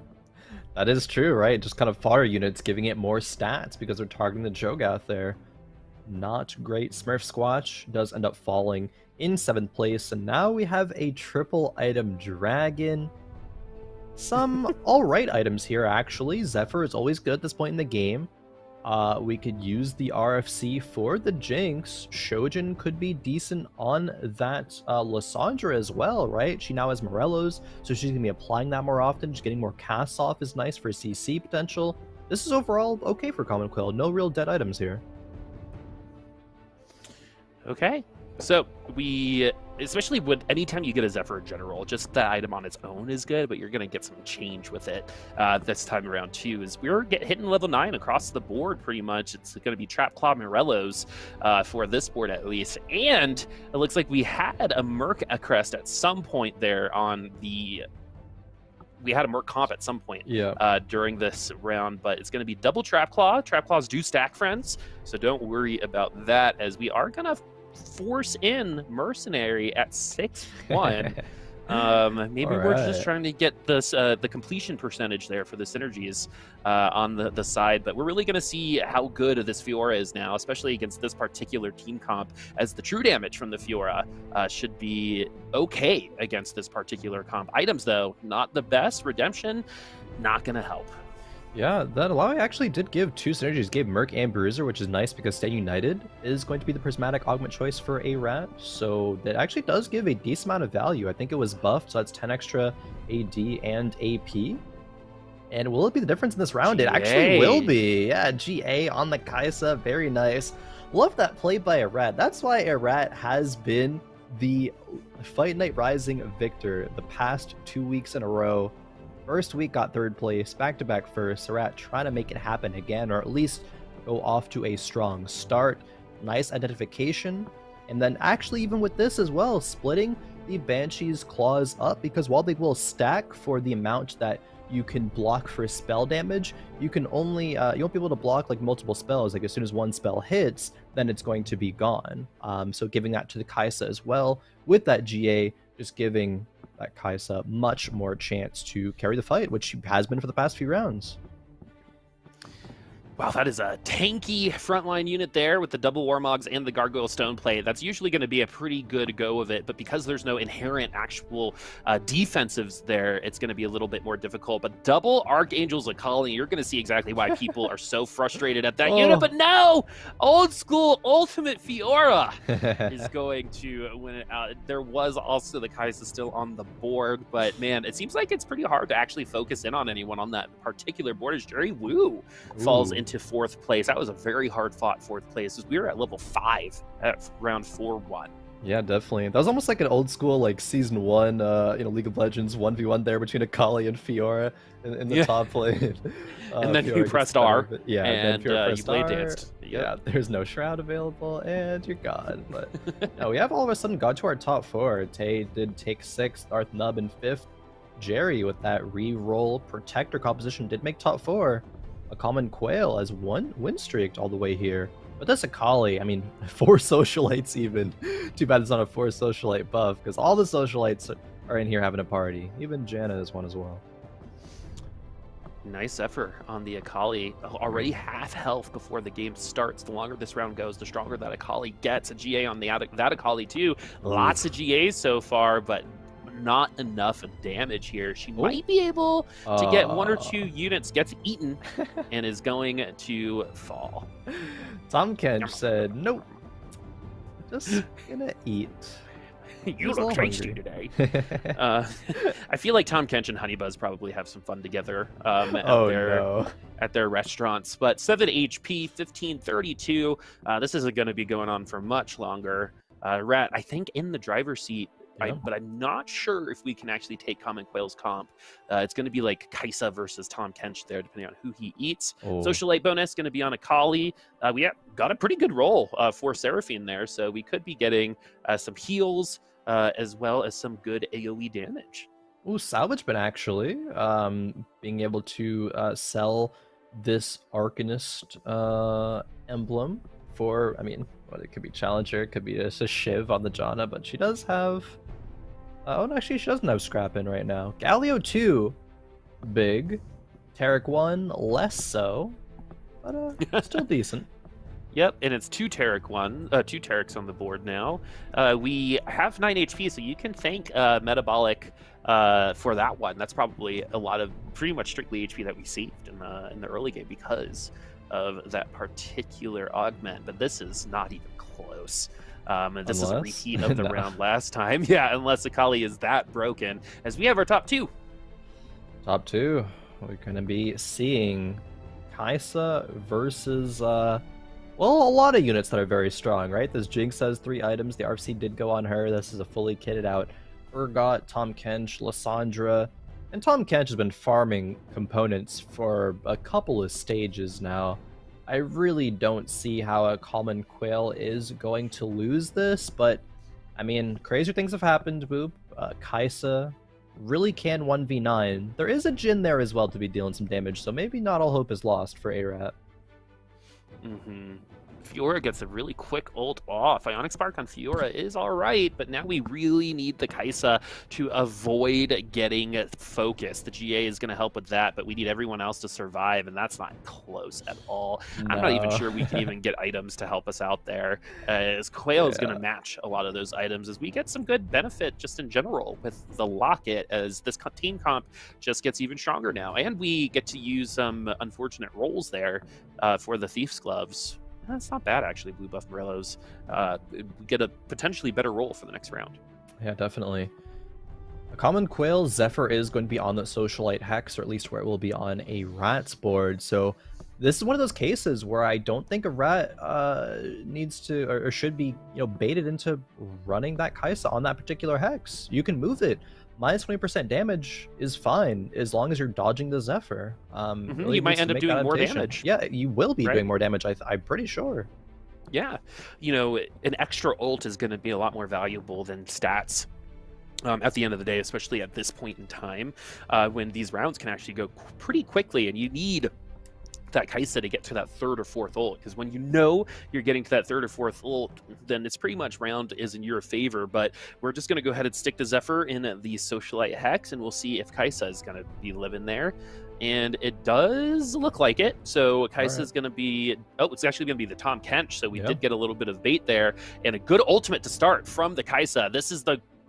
that is true, right? Just kind of fodder units giving it more stats because they're targeting the Cho'Gath there. Not great. Smurf Squatch does end up falling in 7th place, and now we have a triple item dragon. Some alright items here, actually. Zephyr is always good at this point in the game. We could use the RFC for the Jinx. Shojin could be decent on that Lysandra as well, right? She now has Morello's, so she's going to be applying that more often. Just getting more casts off is nice for CC potential. This is overall okay for Common Quail. No real dead items here. Okay. So we, especially when anytime you get a Zephyr in general, just that item on its own is good, but you're going to get some change with it this time around too. Is we're hitting level 9 across the board pretty much. It's going to be Trap Claw Morello's for this board at least, and it looks like we had a Merc crest at some point there on the. We had a Merc comp at some point during this round, but it's going to be double Trap Claw. Trap Claws do stack, friends, so don't worry about that, as we are going to force in Mercenary at 6-1. Maybe All we're just right. trying to get this the completion percentage there for the synergies on the side, but we're really going to see how good this Fiora is now, especially against this particular team comp, as the true damage from the Fiora should be okay against this particular comp. Items, though, not the best. Redemption, not going to help. Yeah, that Alawi actually did give 2 synergies. Gave Merc and Bruiser, which is nice because Stay United is going to be the prismatic augment choice for a rat. So that actually does give a decent amount of value. I think it was buffed, so that's 10 extra AD and AP. And will it be the difference in this round? GA. It actually will be. Yeah, GA on the Kaisa. Very nice. Love that play by a rat. That's why a rat has been the Fight Night Rising victor the past 2 weeks in a row. First week got 3rd place, back-to-back first. Rat trying to make it happen again, or at least go off to a strong start. Nice identification. And then actually even with this as well, splitting the Banshee's claws up, because while they will stack for the amount that you can block for spell damage, you can only, you won't be able to block like multiple spells. Like as soon as one spell hits, then it's going to be gone. So giving that to the Kaisa as well, with that GA, just giving that Kaisa much more chance to carry the fight, which she has been for the past few rounds. Wow, that is a tanky frontline unit there with the double Warmogs and the Gargoyle Stone Plate. That's usually going to be a pretty good go of it, but because there's no inherent actual defensives there, it's going to be a little bit more difficult. But double Archangel's Akali, you're going to see exactly why people are so frustrated at that unit. But no! Old school Ultimate Fiora is going to win it out. There was also the Kaisa still on the board, but man, it seems like it's pretty hard to actually focus in on anyone on that particular board as Jerry Wu falls into 4th place. That was a very hard fought 4th place, as we were at level 5 at round 4-1. Yeah, definitely. That was almost like an old school, like season 1, League of Legends 1v1 there between Akali and Fiora in the top lane. And then Fiora you pressed R. Yeah, and then you blade danced. Yep. Yeah, there's no shroud available, and you're gone. But no, we have all of a sudden got to our top 4. Tay did take 6th, Darth Nub in 5th. Jerry with that re-roll protector composition did make top 4. A common Quail as 1 win streaked all the way here. But this Akali, I mean, 4 socialites even. Too bad it's not a 4 socialite buff, because all the socialites are in here having a party. Even Janna is one as well. Nice effort on the Akali. Already half health before the game starts. The longer this round goes, the stronger that Akali gets. A GA on that Akali too. Lots of GAs so far, but not enough damage here. She might be able to get 1 or 2 units, gets eaten, and is going to fall. Tom Kench said, nope. Just gonna eat. You look tasty today. I feel like Tom Kench and Honeybuzz probably have some fun together at their restaurants. But 7 HP, 1532. This isn't going to be going on for much longer. Rat, I think, in the driver's seat. Yeah. But I'm not sure if we can actually take Common Quail's comp. It's going to be like Kaisa versus Tom Kench there, depending on who he eats. Socialite bonus going to be on Akali. We got a pretty good roll for Seraphine there, so we could be getting some heals as well as some good AoE damage. Ooh, Salvage Bin actually being able to sell this Arcanist emblem for, I mean, it could be Challenger, it could be just a Shiv on the Janna, but she does have... oh, no, actually, she doesn't have Scrap in right now. Galio 2, big. Tarek 1, less so, but still decent. Yep, and it's 2 Tareks on the board now. We have 9 HP, so you can thank Metabolic for that one. That's probably a lot of pretty much strictly HP that we saved in the early game because of that particular augment, but this is not even close. This is a repeat of the round last time. Yeah, unless Akali is that broken. As we have our top 2. Top 2. We're going to be seeing Kaisa versus, well, a lot of units that are very strong, right? This Jinx has 3 items. The RFC did go on her. This is a fully kitted out Urgot, Tom Kench, Lysandra. And Tom Kench has been farming components for a couple of stages now. I really don't see how a Common Quail is going to lose this, but, I mean, crazier things have happened, Boop. Kaisa really can 1v9. There is a Jhin there as well to be dealing some damage, so maybe not all hope is lost for A-Rat. Mm-hmm. Fiora gets a really quick ult off. Ionic Spark on Fiora is all right, but now we really need the Kai'Sa to avoid getting focused. The GA is going to help with that, but we need everyone else to survive, and that's not close at all. I'm not even No. sure we can even get items to help us out there, as Quail is going to match a lot of those items, as we get some good benefit just in general with the Locket, as this team comp just gets even stronger now, and we get to use some unfortunate rolls there for the Thief's Gloves. That's not bad, actually, Blue Buff Morello's. We get a potentially better role for the next round. Yeah, definitely. A common Quail, Zephyr is going to be on the Socialite Hex, or at least where it will be on a Rat's board. So this is one of those cases where I don't think a Rat needs to or should be, baited into running that Kai'Sa on that particular Hex. You can move it. Minus 20% damage is fine as long as you're dodging the Zephyr. Really you might needs end to up make doing that more adaptation. damage. Yeah, you will be right? doing more damage, I'm pretty sure. Yeah. An extra ult is going to be a lot more valuable than stats. At the end of the day, especially at this point in time, when these rounds can actually go pretty quickly, and you need that Kai'Sa to get to that third or fourth ult, because when you're getting to that third or fourth ult, then it's pretty much round is in your favor. But we're just going to go ahead and stick to Zephyr in the Socialite Hex, and we'll see if Kai'Sa is going to be living there. And it does look like it. So Kai'Sa is going to be... Oh, it's actually going to be the Tom Kench, so we did get a little bit of bait there. And a good ultimate to start from the Kai'Sa. This is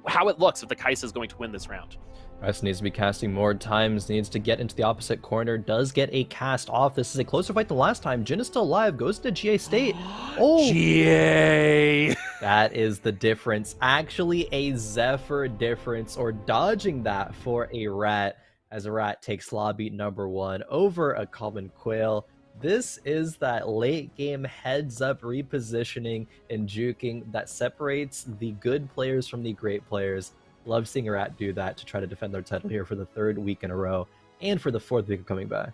how it looks if the Kai'Sa is going to win this round. Rice needs to be casting more times, needs to get into the opposite corner, does get a cast off. This is a closer fight than last time. Jhin is still alive, goes to GA state. Oh! GA! That is the difference. Actually a Zephyr difference, or dodging that for a Rat, as a Rat takes lobby number 1 over a common Quail. This is that late game heads up repositioning and juking that separates the good players from the great players. Love seeing a Rat do that to try to defend their title here for the 3rd week in a row and for the 4th week of coming back.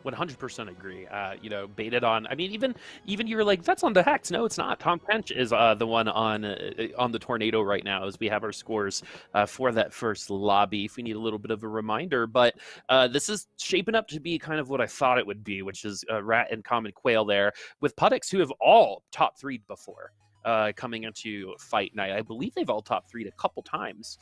100% agree. Baited on. I mean, even you were like, that's on the Hex. No, it's not. Tom Pench is the one on the Tornado right now, as we have our scores for that first lobby. If we need a little bit of a reminder, but this is shaping up to be kind of what I thought it would be, which is Rat and Common Quail there with Puddicks, who have all top 3'd before. Coming into fight night. I believe they've all top 3'd a couple times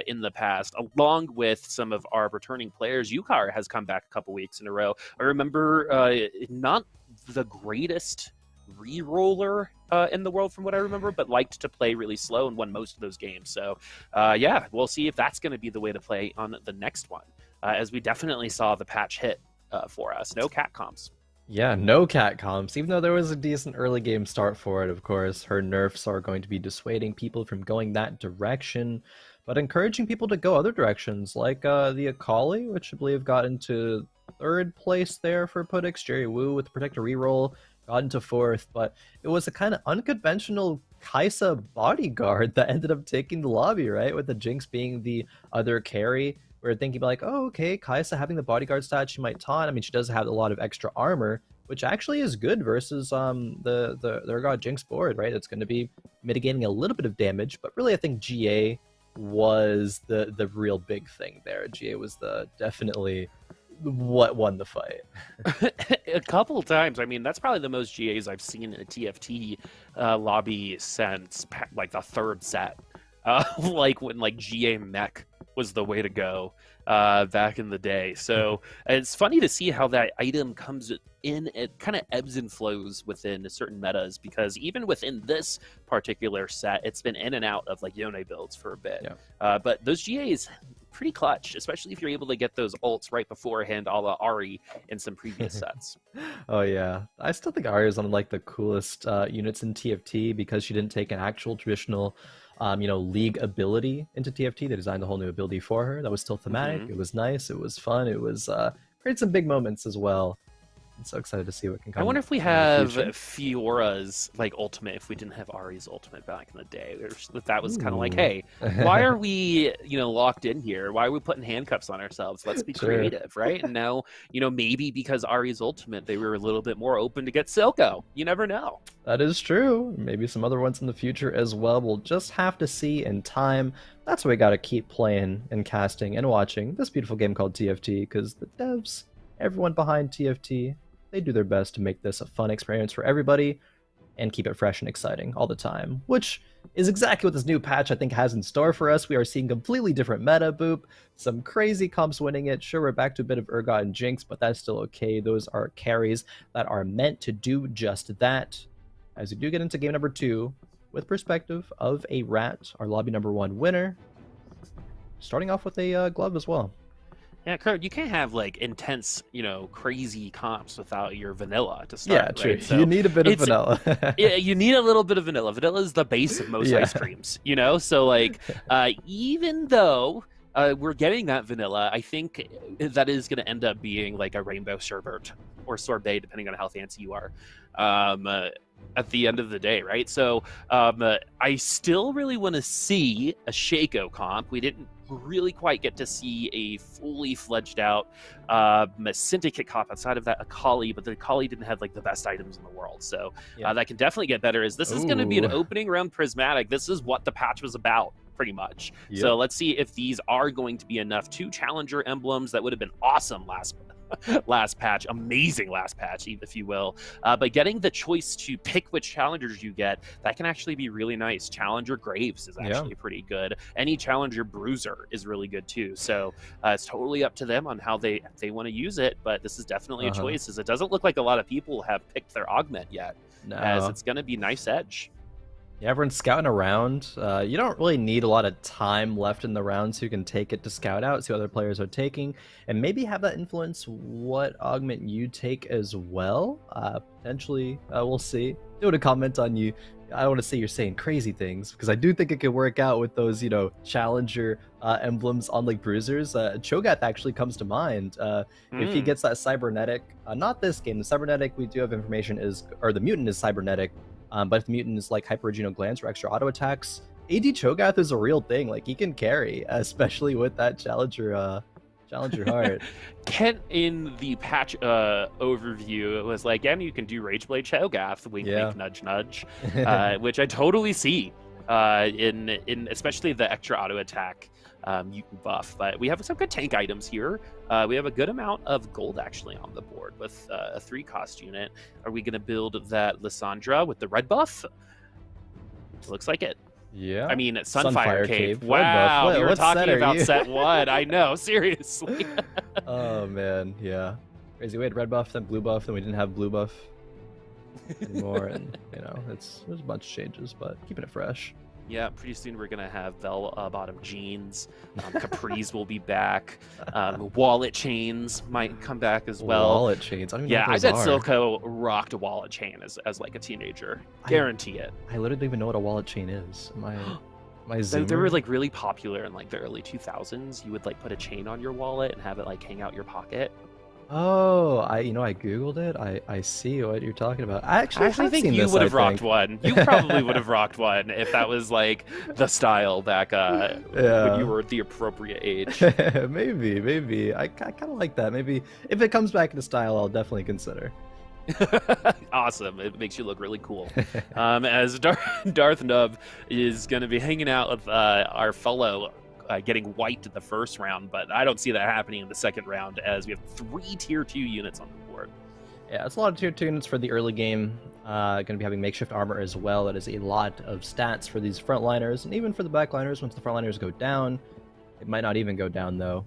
in the past, along with some of our returning players. Yukar has come back a couple weeks in a row. I remember not the greatest re-roller in the world from what I remember, but liked to play really slow and won most of those games. So yeah, we'll see if that's going to be the way to play on the next one, as we definitely saw the patch hit for us. No cat comps. Yeah, no cat comps, even though there was a decent early game start for it, of course. Her nerfs are going to be dissuading people from going that direction, but encouraging people to go other directions, like the Akali, which I believe got into 3rd place there for Puddicks. Jerry Wu with the Protector reroll got into 4th, but it was a kind of unconventional Kai'Sa bodyguard that ended up taking the lobby, right? With the Jinx being the other carry. We're thinking like, oh, okay, Kai'Sa having the bodyguard stat, she might taunt. I mean, she does have a lot of extra armor, which actually is good versus the God Jinx board, right? It's going to be mitigating a little bit of damage, but really I think GA was the real big thing there. GA was definitely what won the fight. A couple times. I mean, that's probably the most GAs I've seen in a TFT lobby since like the 3rd set. Like when GA mech was the way to go back in the day. So it's funny to see how that item comes in. It kind of ebbs and flows within certain metas, because even within this particular set, it's been in and out of Yone builds for a bit. Yeah. But those GAs, pretty clutch, especially if you're able to get those ults right beforehand, a la Ahri in some previous sets. Oh yeah, I still think Ahri is one of the coolest units in TFT, because she didn't take an actual traditional league ability into TFT. They designed a whole new ability for her that was still thematic. It was nice, it was fun, it was created some big moments as well. I'm so excited to see what can come. I wonder if we have Fiora's ultimate, if we didn't have Ahri's ultimate back in the day. That was kind of like, hey, why are we locked in here? Why are we putting handcuffs on ourselves? Let's be creative, right? And now maybe because Ahri's ultimate, they were a little bit more open to get Silco. You never know. That is true. Maybe some other ones in the future as well. We'll just have to see in time. That's why we got to keep playing and casting and watching this beautiful game called TFT, because the devs, everyone behind TFT, they do their best to make this a fun experience for everybody and keep it fresh and exciting all the time, which is exactly what this new patch I think has in store for us. We are seeing completely different meta, Boop. Some crazy comps winning it. Sure, we're back to a bit of Urgot and Jinx, but that's still okay. Those are carries that are meant to do just that. As we do get into game number 2, with perspective of a Rat, our lobby number 1 winner, starting off with a glove as well. Yeah, Kurt, you can't have like intense, crazy comps without your vanilla to start. Yeah, true. Right? So you need a bit of vanilla. yeah, you need a little bit of vanilla. Vanilla is the base of most ice creams, So like, even though we're getting that vanilla, I think that is going to end up being like a rainbow sherbet or sorbet, depending on how fancy you are. At the end of the day, right? So I still really want to see a Shaco comp. We didn't really quite get to see a fully fledged out Syndicate comp outside of that Akali, but the Akali didn't have like the best items in the world. So that can definitely get better. As this is going to be an opening round prismatic. This is what the patch was about, pretty much. Yep. So let's see if these are going to be enough. 2 challenger emblems that would have been awesome last patch, amazing last patch, if you will. But getting the choice to pick which challengers you get, that can actually be really nice. Challenger Graves is actually pretty good. Any Challenger Bruiser is really good too. So it's totally up to them on how they want to use it. But this is definitely a choice, as it doesn't look like a lot of people have picked their augment yet, as it's going to be nice edge. Yeah, everyone's scouting around. You don't really need a lot of time left in the round, so you can take it to scout out, see what other players are taking, and maybe have that influence what augment you take as well. Potentially, we'll see. Do want to comment on you. I don't want to say you're saying crazy things, because I do think it could work out with those, challenger emblems on like bruisers. Cho'Gath actually comes to mind. If he gets that cybernetic, not this game, the cybernetic we do have information is, or the mutant is cybernetic. But if the mutant is like Hypergenial Glance or extra auto attacks, AD Cho'Gath is a real thing. Like, he can carry, especially with that Challenger heart. Kent in the patch overview, it was like, and you can do Rageblade Cho'Gath, wink, wink, nudge, nudge, which I totally see in especially the extra auto attack mutant buff. But we have some good tank items here. We have a good amount of gold actually on the board with a 3-cost unit. Are we going to build that Lissandra with the red buff? Looks like it. Yeah. I mean, Sunfire Cave. Wow, we were talking about set 1. I know, seriously. Oh, man, yeah. Crazy. We had red buff, then blue buff, then we didn't have blue buff anymore. And, there's a bunch of changes, but keeping it fresh. Yeah, pretty soon we're going to have bell-bottom jeans. Capris will be back. Wallet chains might come back as well. Wallet chains? I don't even know what I bet those Silco rocked a wallet chain as like a teenager. Guarantee it. I literally don't even know what a wallet chain is. They were like really popular in like the early 2000s. You would like put a chain on your wallet and have it like hang out your pocket. Oh, I googled it. I see what you're talking about. I actually think you would have rocked one. You probably would have rocked one if that was like the style back when you were at the appropriate age. maybe. I kind of like that. Maybe if it comes back into style, I'll definitely consider. Awesome. It makes you look really cool. As Darth Nub is going to be hanging out with our fellow getting wiped in the first round, but I don't see that happening in the second round, as we have 3 tier 2 units on the board. Yeah, it's a lot of tier 2 units for the early game. Going to be having makeshift armor as well. That is a lot of stats for these frontliners, and even for the backliners. Once the frontliners go down, it might not even go down though.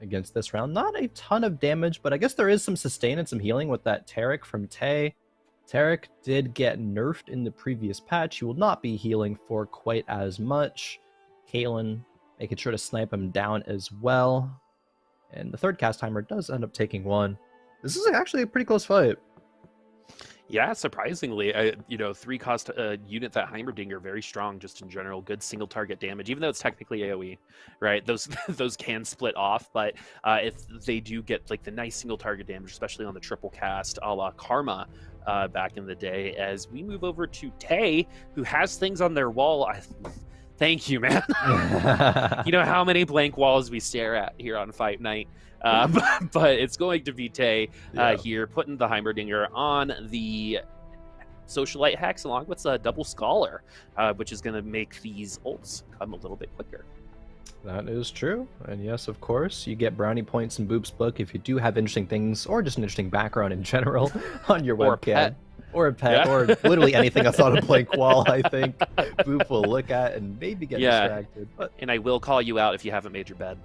Against this round, not a ton of damage, but I guess there is some sustain and some healing with that Taric from Tay. Taric did get nerfed in the previous patch. He will not be healing for quite as much. Caitlyn making sure to snipe him down as well. And the third cast timer does end up taking 1. This is actually a pretty close fight. Yeah, surprisingly, 3-cost unit, that Heimerdinger, very strong just in general. Good single target damage, even though it's technically AoE, right? Those can split off, but if they do get like the nice single target damage, especially on the triple cast a la Karma back in the day. As we move over to Tay, who has things on their wall. Thank you, man. You know how many blank walls we stare at here on Fight Night. But it's going to be Tay here, putting the Heimerdinger on the Socialite Hex along with a double Scholar, which is going to make these ults come a little bit quicker. That is true. And yes, of course, you get brownie points in Boop's book if you do have interesting things or just an interesting background in general on your Or a webcam. pet. Or a pet, Yeah. or literally anything I thought of playing Qual, I think Boop will look at and maybe get Yeah. distracted. But And I will call you out if you haven't made your bed.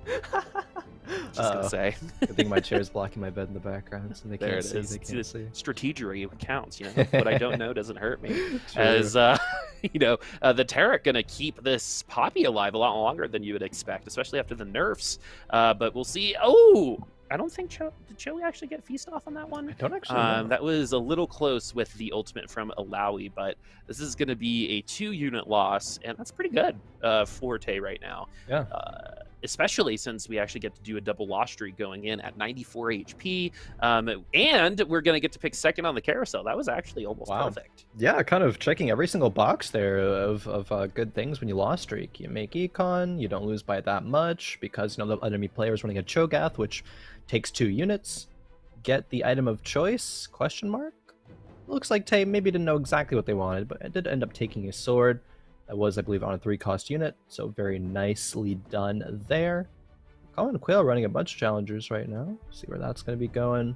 Just gonna say. Good thing my chair's blocking my bed in the background, so they There can't it see. is. They can't see. Strategery counts, you know. What I don't know doesn't hurt me. True. As you know, the Taric gonna keep this Poppy alive a lot longer than you would expect, especially after the nerfs. But we'll see. Oh, I don't think did Joey actually get feast off on that one. I don't actually know. That was a little close with the ultimate from Alawi, but this is going to be a 2-unit loss, and that's pretty good for Tay right now. Yeah. Especially since we actually get to do a double loss streak going in at 94 HP, and we're going to get to pick second on the carousel. That was actually almost perfect. Yeah, kind of checking every single box there of good things when you lost streak. You make econ, you don't lose by that much because you know the enemy player is running a Cho'Gath, which takes 2 units. Get the item of choice? Question mark. Looks like Tay maybe didn't know exactly what they wanted, but it did end up taking a sword. That was, I believe, on a 3-cost unit, so very nicely done there. Colin Quail running a bunch of challengers right now. See where that's going to be going.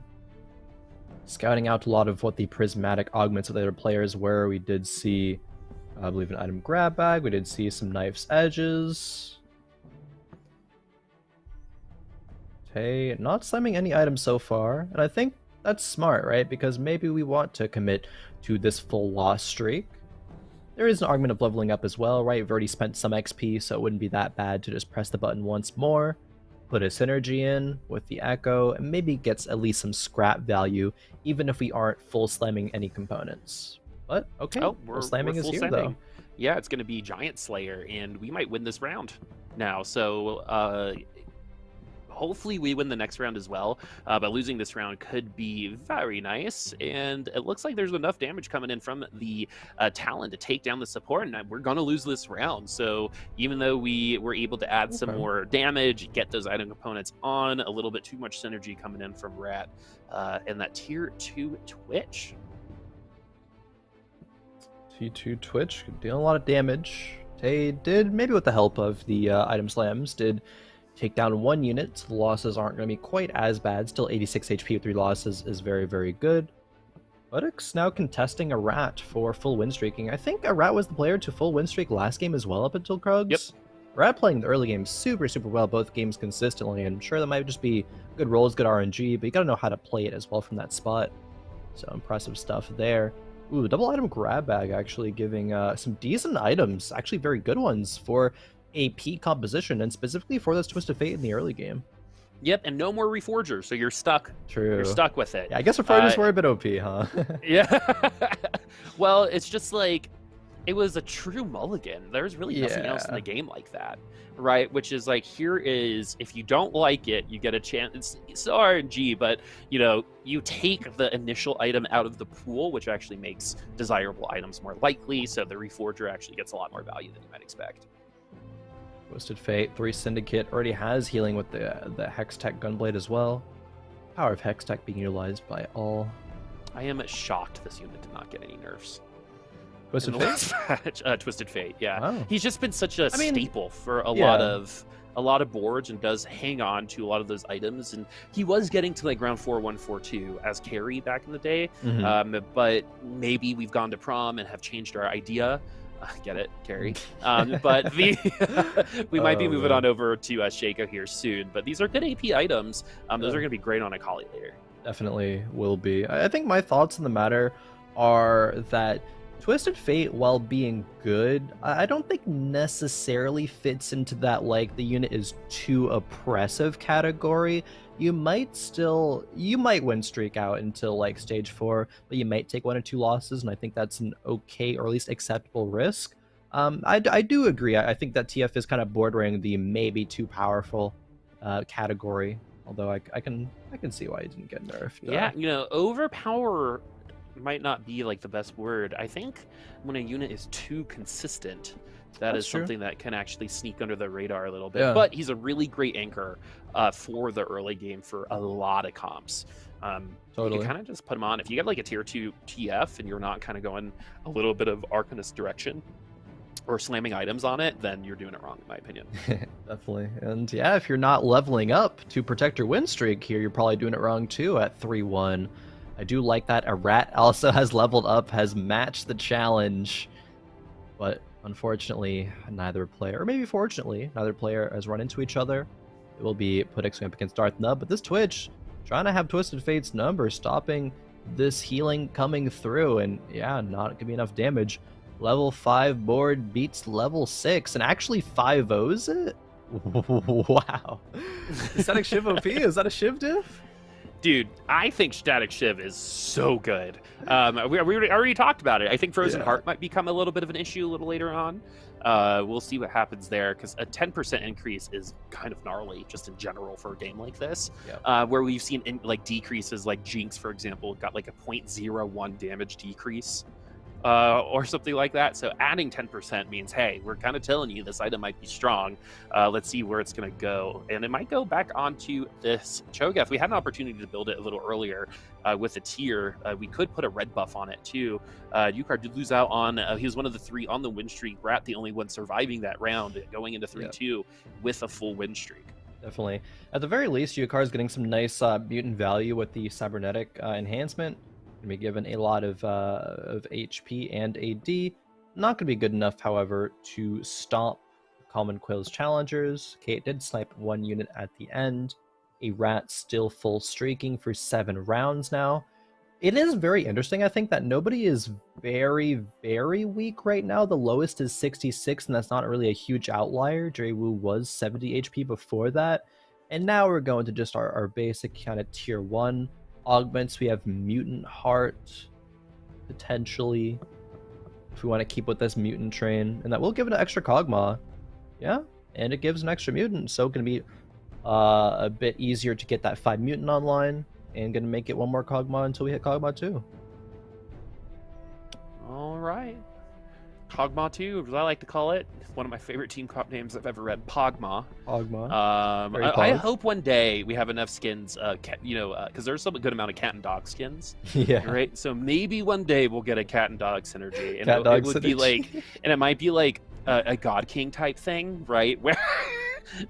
Scouting out a lot of what the prismatic augments of the other players were. We did see, I believe, an item grab bag. We did see some knife's edges. Tay not slamming any items so far, and I think that's smart, right? Because maybe we want to commit to this full loss streak. There is an argument of leveling up as well, right? We've already spent some XP, so it wouldn't be that bad to just press the button once more, put a synergy in with the Echo, and maybe gets at least some scrap value, even if we aren't full slamming any components. But, okay, we're slamming is full here, sending. though. Yeah, it's going to be Giant Slayer, and we might win this round now. So, hopefully we win the next round as well, but losing this round could be very nice, and it looks like there's enough damage coming in from the Talon to take down the support, and we're going to lose this round. So even though we were able to add some more damage, get those item components on, a little bit too much synergy coming in from Rat, and that tier 2 Twitch. T2 Twitch, dealing a lot of damage. Tay did, maybe with the help of the item slams, did take down 1 unit. The losses aren't going to be quite as bad. Still 86 HP with 3 losses is very, very good. Buttocks now contesting a Rat for full win streaking. I think a Rat was the player to full win streak last game as well up until Krugs. Yep. Rat playing the early game super, super well, both games consistently, and sure that might just be good rolls, good RNG, but you got to know how to play it as well from that spot. So impressive stuff there. Ooh, double item grab bag actually giving some decent items, actually very good ones for AP composition, and specifically for this Twisted Fate in the early game. Yep, and no more Reforger, so you're stuck. True. You're stuck with it. Yeah, I guess Reforgers were a bit OP, huh? Yeah. Well, it's just like, it was a true mulligan. There's really nothing else in the game like that, right? Which is like, here is, if you don't like it, you get a chance. It's RNG, but, you know, you take the initial item out of the pool, which actually makes desirable items more likely, so the Reforger actually gets a lot more value than you might expect. Twisted Fate 3 Syndicate already has healing with the Hextech Gunblade as well. Power of Hextech being utilized by all. I am shocked this unit did not get any nerfs. Twisted in the Fate? last match. Twisted Fate, yeah. Wow. He's just been such a staple for a lot of boards, and does hang on to a lot of those items. And he was getting to like round 4, 1, 4, 2 as carry back in the day. But maybe we've gone to prom and have changed our idea. Get it, Carrie? But we might be moving on over to Shaco here soon. But these are good AP items. Those are going to be great on Akali later. Definitely will be. I think my thoughts on the matter are that Twisted Fate, while being good, I don't think necessarily fits into that, like, the unit is too oppressive category. You might win streak out until, like, stage 4, but you might take 1 or 2 losses, and I think that's an okay, or at least acceptable risk. I do agree. I think that TF is kind of bordering the maybe too powerful category, although I can see why he didn't get nerfed. Yeah, you know, overpower might not be like the best word. I think when a unit is too consistent, that's something that can actually sneak under the radar a little bit. Yeah. But he's a really great anchor for the early game for a lot of comps. Totally. You can kind of just put him on. If you get like a tier 2 TF and you're not kind of going a little bit of Arcanist direction or slamming items on it, then you're doing it wrong, in my opinion. Definitely. And yeah, if you're not leveling up to protect your win streak here, you're probably doing it wrong too at 3-1. I do like that. A rat also has leveled up, has matched the challenge. But unfortunately, neither player, or maybe fortunately, neither player has run into each other. It will be Putix up against Darth Nub, but this Twitch trying to have Twisted Fate's number, stopping this healing coming through, and yeah, not gonna be enough damage. Level 5 board beats level 6, and actually 5-0s it? Wow. Static Shiv OP? Is that a Shiv diff? Dude, I think Static Shiv is so good. We already talked about it. I think Frozen Heart might become a little bit of an issue a little later on. We'll see what happens there, because a 10% increase is kind of gnarly just in general for a game like this. Where we've seen like decreases, like Jinx, for example, got like a 0.01 damage decrease. Or something like that. So adding 10% means, hey, we're kind of telling you this item might be strong. Let's see where it's going to go. And it might go back onto this Cho'Gath. We had an opportunity to build it a little earlier with a tier. We could put a red buff on it too. Yukar did lose out on, he was one of the 3 on the win streak. Rat, the only one surviving that round, going into 3-2 with a full win streak. Definitely. At the very least, Yukar is getting some nice mutant value with the cybernetic enhancement. Gonna be given a lot of HP and AD. Not gonna be good enough, however, to stop Common Quill's challengers. Kate did snipe 1 unit at the end. A rat still full streaking for 7 rounds now. It is very interesting, I think, that nobody is very, very weak right now. The lowest is 66, and that's not really a huge outlier. Jaywu was 70 HP before that. And now we're going to just our basic kind of tier 1 augments. We have Mutant Heart, potentially, if we want to keep with this mutant train, and that will give it an extra Kog'Maw. Yeah, and it gives an extra mutant, so going to be a bit easier to get that 5 mutant online, and going to make it 1 more Kog'Maw until we hit Kog'Maw 2. All right. Kog'Maw 2, as I like to call it. One of my favorite team comp names I've ever read, Pog'Maw. Pog'Maw. I hope one day we have enough skins, because there's some good amount of cat and dog skins. Yeah. Right? So maybe one day we'll get a cat and dog synergy. And it would be like, and it might be like a God King type thing, right? Where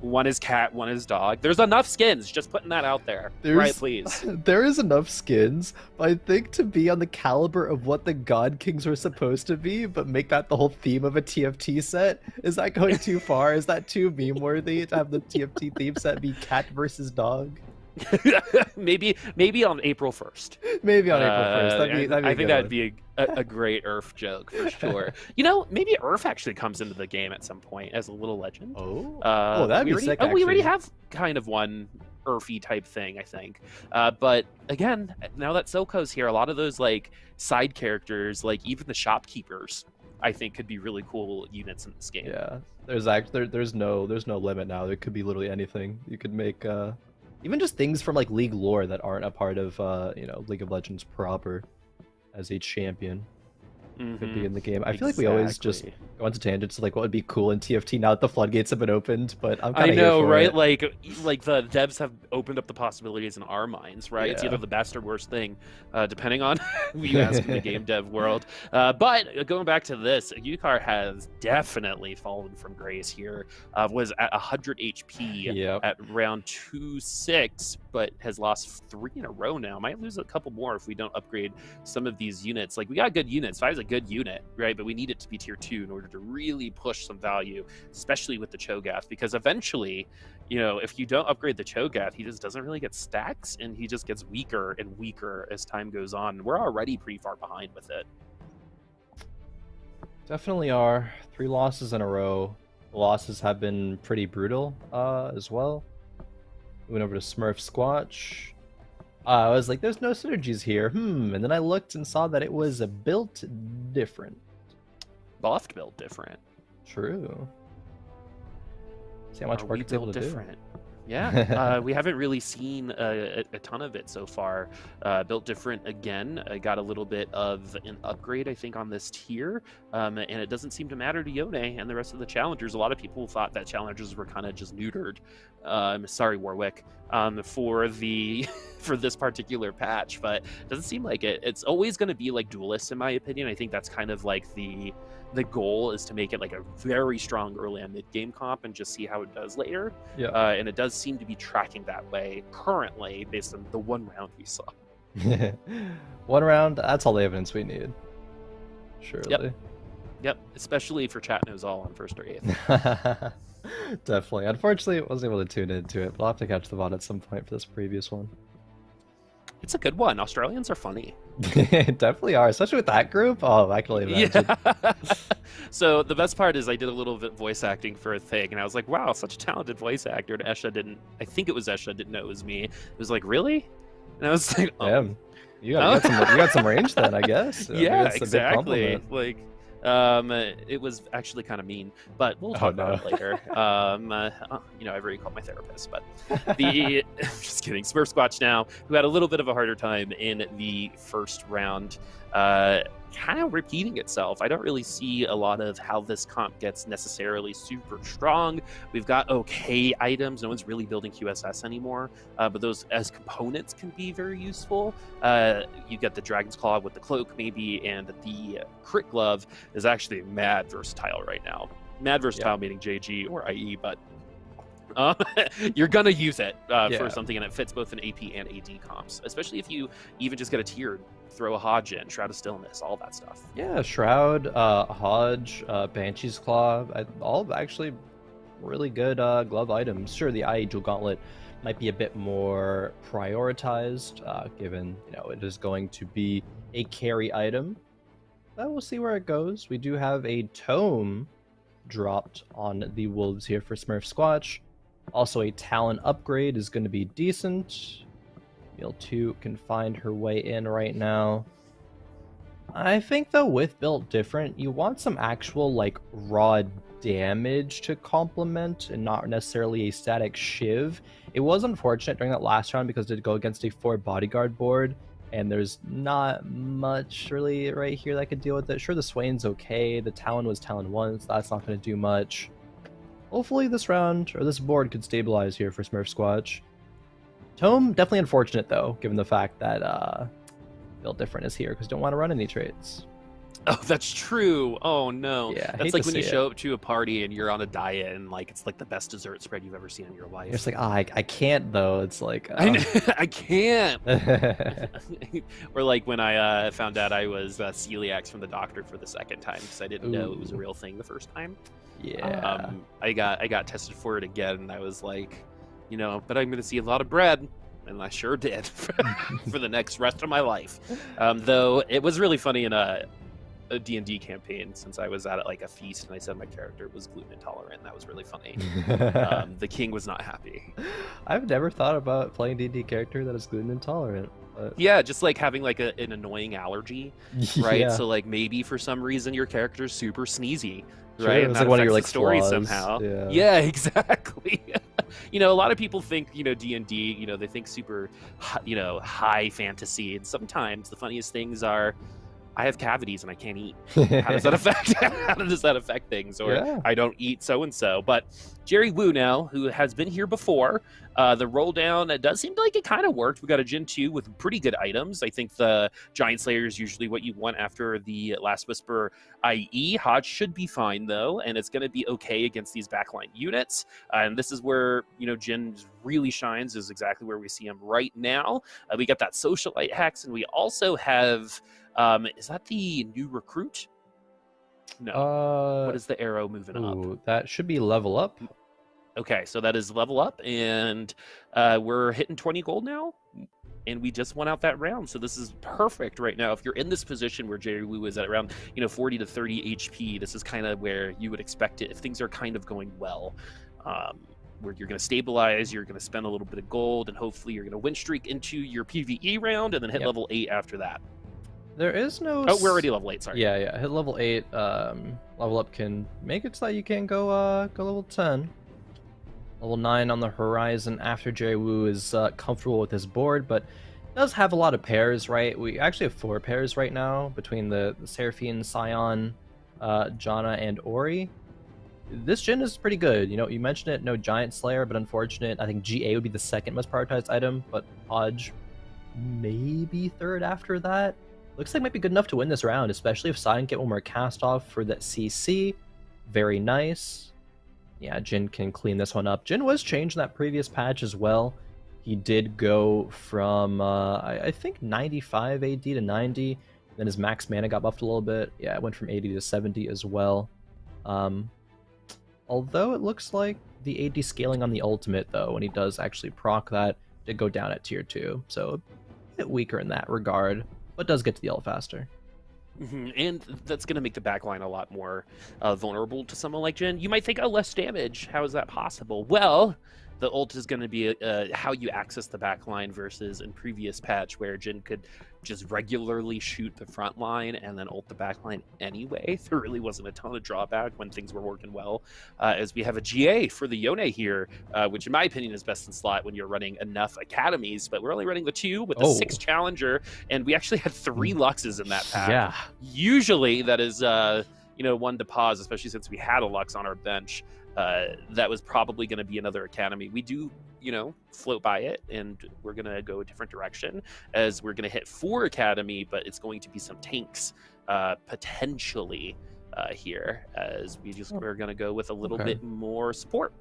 one is cat, one is dog. There's enough skins. Just putting that out there. Right, please. There is enough skins, but I think to be on the caliber of what the God Kings were supposed to be, but make that the whole theme of a TFT set, is that going too far? Is that too meme-worthy to have the TFT theme set be cat versus dog? maybe on April 1st. Maybe on April 1st. I think that'd be a great Earth joke for sure. Maybe Earth actually comes into the game at some point as a little legend. That'd be sick. We already have kind of one Earthy type thing, I think. But again, now that Silco's here, a lot of those like side characters, like even the shopkeepers, I think could be really cool units in this game. Yeah, there's no limit now. There could be literally anything. You could make even just things from like League lore that aren't a part of League of Legends proper as a champion could be in the game. I feel like we always just go into tangents of like what would be cool in TFT now that the floodgates have been opened, but I'm kind of here for right? it. Like the devs have opened up the possibilities in our minds, right? It's either the best or worst thing, depending on who you ask in the game dev world. But going back to this, Yukar has definitely fallen from grace here. Was at 100 HP at round 2-6, but has lost 3 in a row now. Might lose a couple more if we don't upgrade some of these units. Like, we got good units. 5 is a good unit, right? But we need it to be tier 2 in order to really push some value, especially with the Cho'Gath, because eventually, if you don't upgrade the Cho'Gath, he just doesn't really get stacks, and he just gets weaker and weaker as time goes on. We're already pretty far behind with it. Definitely are. 3 losses in a row. The losses have been pretty brutal as well. We went over to Smurf Squatch. I was like, there's no synergies here. And then I looked and saw that it was built different. Buffed built different. True. See how much work it's able to do. Yeah, we haven't really seen a ton of it so far. Built different again. I got a little bit of an upgrade, I think, on this tier, and it doesn't seem to matter to Yone and the rest of the challengers. A lot of people thought that challengers were kind of just neutered. Sorry, Warwick, for the for this particular patch, but it doesn't seem like it. It's always going to be like duelists, in my opinion. I think that's kind of like the goal, is to make it like a very strong early and mid game comp and just see how it does later. Yeah. And it does seem to be tracking that way currently based on the one round we saw. 1 round, that's all the evidence we need. Surely. Yep, especially for Chat Knows All on first or 8th. Definitely. Unfortunately, I wasn't able to tune into it, but I'll have to catch the VOD at some point for this previous one. It's a good one. Australians are funny. Definitely are, especially with that group. Oh, I can only imagine. Yeah. So the best part is I did a little bit voice acting for a thing, and I was like, wow, such a talented voice actor. And Esha didn't, I think it was Esha, didn't know it was me. It was like, really? And I was like, oh. Damn. You got some range then, I guess. Yeah, that's exactly. Like, it was actually kind of mean, but we'll talk about it later. You know, I've already called my therapist, but the just kidding. Smurf Squatch now, who had a little bit of a harder time in the first round, kind of repeating itself. I don't really see a lot of how this comp gets necessarily super strong. We've got okay items. No one's really building QSS anymore, but those as components can be very useful. You get the Dragon's Claw with the cloak maybe, and the crit glove is actually mad versatile right now. Mad versatile meaning JG or IE, but you're gonna use it for something, and it fits both in AP and AD comps, especially if you even just get a tiered, throw a Hodge in, Shroud of Stillness, all that stuff. Yeah, Shroud, Hodge, Banshee's Claw, all actually really good glove items. Sure, the IE Jewel Gauntlet might be a bit more prioritized, given, you know, it is going to be a carry item. But we'll see where it goes. We do have a Tome dropped on the Wolves here for Smurf Squatch. Also, a Talon upgrade is going to be decent. Meal 2 can find her way in right now. I think, though, with built different, you want some actual, like, raw damage to complement and not necessarily a static shiv. It was unfortunate during that last round because it did go against a 4 bodyguard board, and there's not much really right here that could deal with it. Sure, the Swain's okay. The Talon was Talon 1, so that's not going to do much. Hopefully this round, or this board, could stabilize here for Smurf Squatch. Tome, definitely unfortunate, though, given the fact that Build Different is here, because don't want to run any traits. Oh, that's true. Oh, no. Yeah, that's like when you show up to a party and you're on a diet and, like, it's like the best dessert spread you've ever seen in your life. It's like, I can't, though. It's like... I can't. Or like when I found out I was celiac from the doctor for the second time because I didn't know it was a real thing the first time. Yeah. I got tested for it again, and I was like, you know, but I'm going to see a lot of bread. And I sure did for the next rest of my life. Though it was really funny in a D&D campaign, since I was at like a feast and I said my character was gluten intolerant. That was really funny. The king was not happy. I've never thought about playing D&D character that is gluten intolerant. But... yeah, just like having like an annoying allergy, right? Yeah. So like maybe for some reason your character's super sneezy, sure, right? It's and like that one of your affects like the story flaws. somehow. Yeah, exactly. You know, a lot of people think, you know, D&D, you know, they think super, you know, high fantasy, and sometimes the funniest things are, I have cavities and I can't eat. How does that affect? How does that affect things? Or I don't eat so and so. But Jerry Wu now, who has been here before, the roll down, it does seem like it kind of worked. We got a Gen 2 with pretty good items. I think the Giant Slayer is usually what you want after the Last Whisper IE. Hodge should be fine though, and it's going to be okay against these backline units. And this is where, you know, Jin really shines. Is exactly where we see him right now. We got that Socialite Hex, and we also have. Is that the new recruit? No. What is the arrow moving up? That should be level up. Okay, so that is level up, and we're hitting 20 gold now, and we just went out that round. So this is perfect right now. If you're in this position where Jerry Wu is at around, you know, 40 to 30 HP, this is kind of where you would expect it if things are kind of going well. Where you're going to stabilize, you're going to spend a little bit of gold, and hopefully you're going to win streak into your PvE round, and then hit level 8 after that. There is no... oh, we're already level 8, sorry. Yeah, hit level 8. Level up can make it so that you can go level 10. Level 9 on the horizon after Jerry Wu is comfortable with his board, but does have a lot of pairs, right? We actually have 4 pairs right now between the Seraphine, Scion, Janna, and Ori. This gen is pretty good. You know, you mentioned it, no Giant Slayer, but unfortunate. I think GA would be the second most prioritized item, but Hodge maybe third after that. Looks like might be good enough to win this round, especially if Sai can get one more cast off for that CC. Very nice. Yeah, Jin can clean this one up. Jin was changed in that previous patch as well. He did go from, I think, 95 AD to 90. Then his max mana got buffed a little bit. Yeah, it went from 80 to 70 as well. Although it looks like the AD scaling on the ultimate, though, when he does actually proc that, did go down at tier 2. So a bit weaker in that regard, but does get to the ult faster. And that's going to make the backline a lot more vulnerable to someone like Jin. You might think, oh, less damage. How is that possible? Well, the ult is going to be how you access the backline versus in previous patch where Jin could just regularly shoot the front line and then ult the backline anyway. There really wasn't a ton of drawback when things were working well. As we have a GA for the Yone here, which in my opinion is best in slot when you're running enough academies, but we're only running the 2 with the 6 challenger, and we actually had 3 Luxes in that pack. Yeah. Usually that is one to pause, especially since we had a Lux on our bench. That was probably going to be another academy. We do, float by it, and we're going to go a different direction as we're going to hit 4 academy, but it's going to be some tanks potentially here as we're going to go with a little bit more support.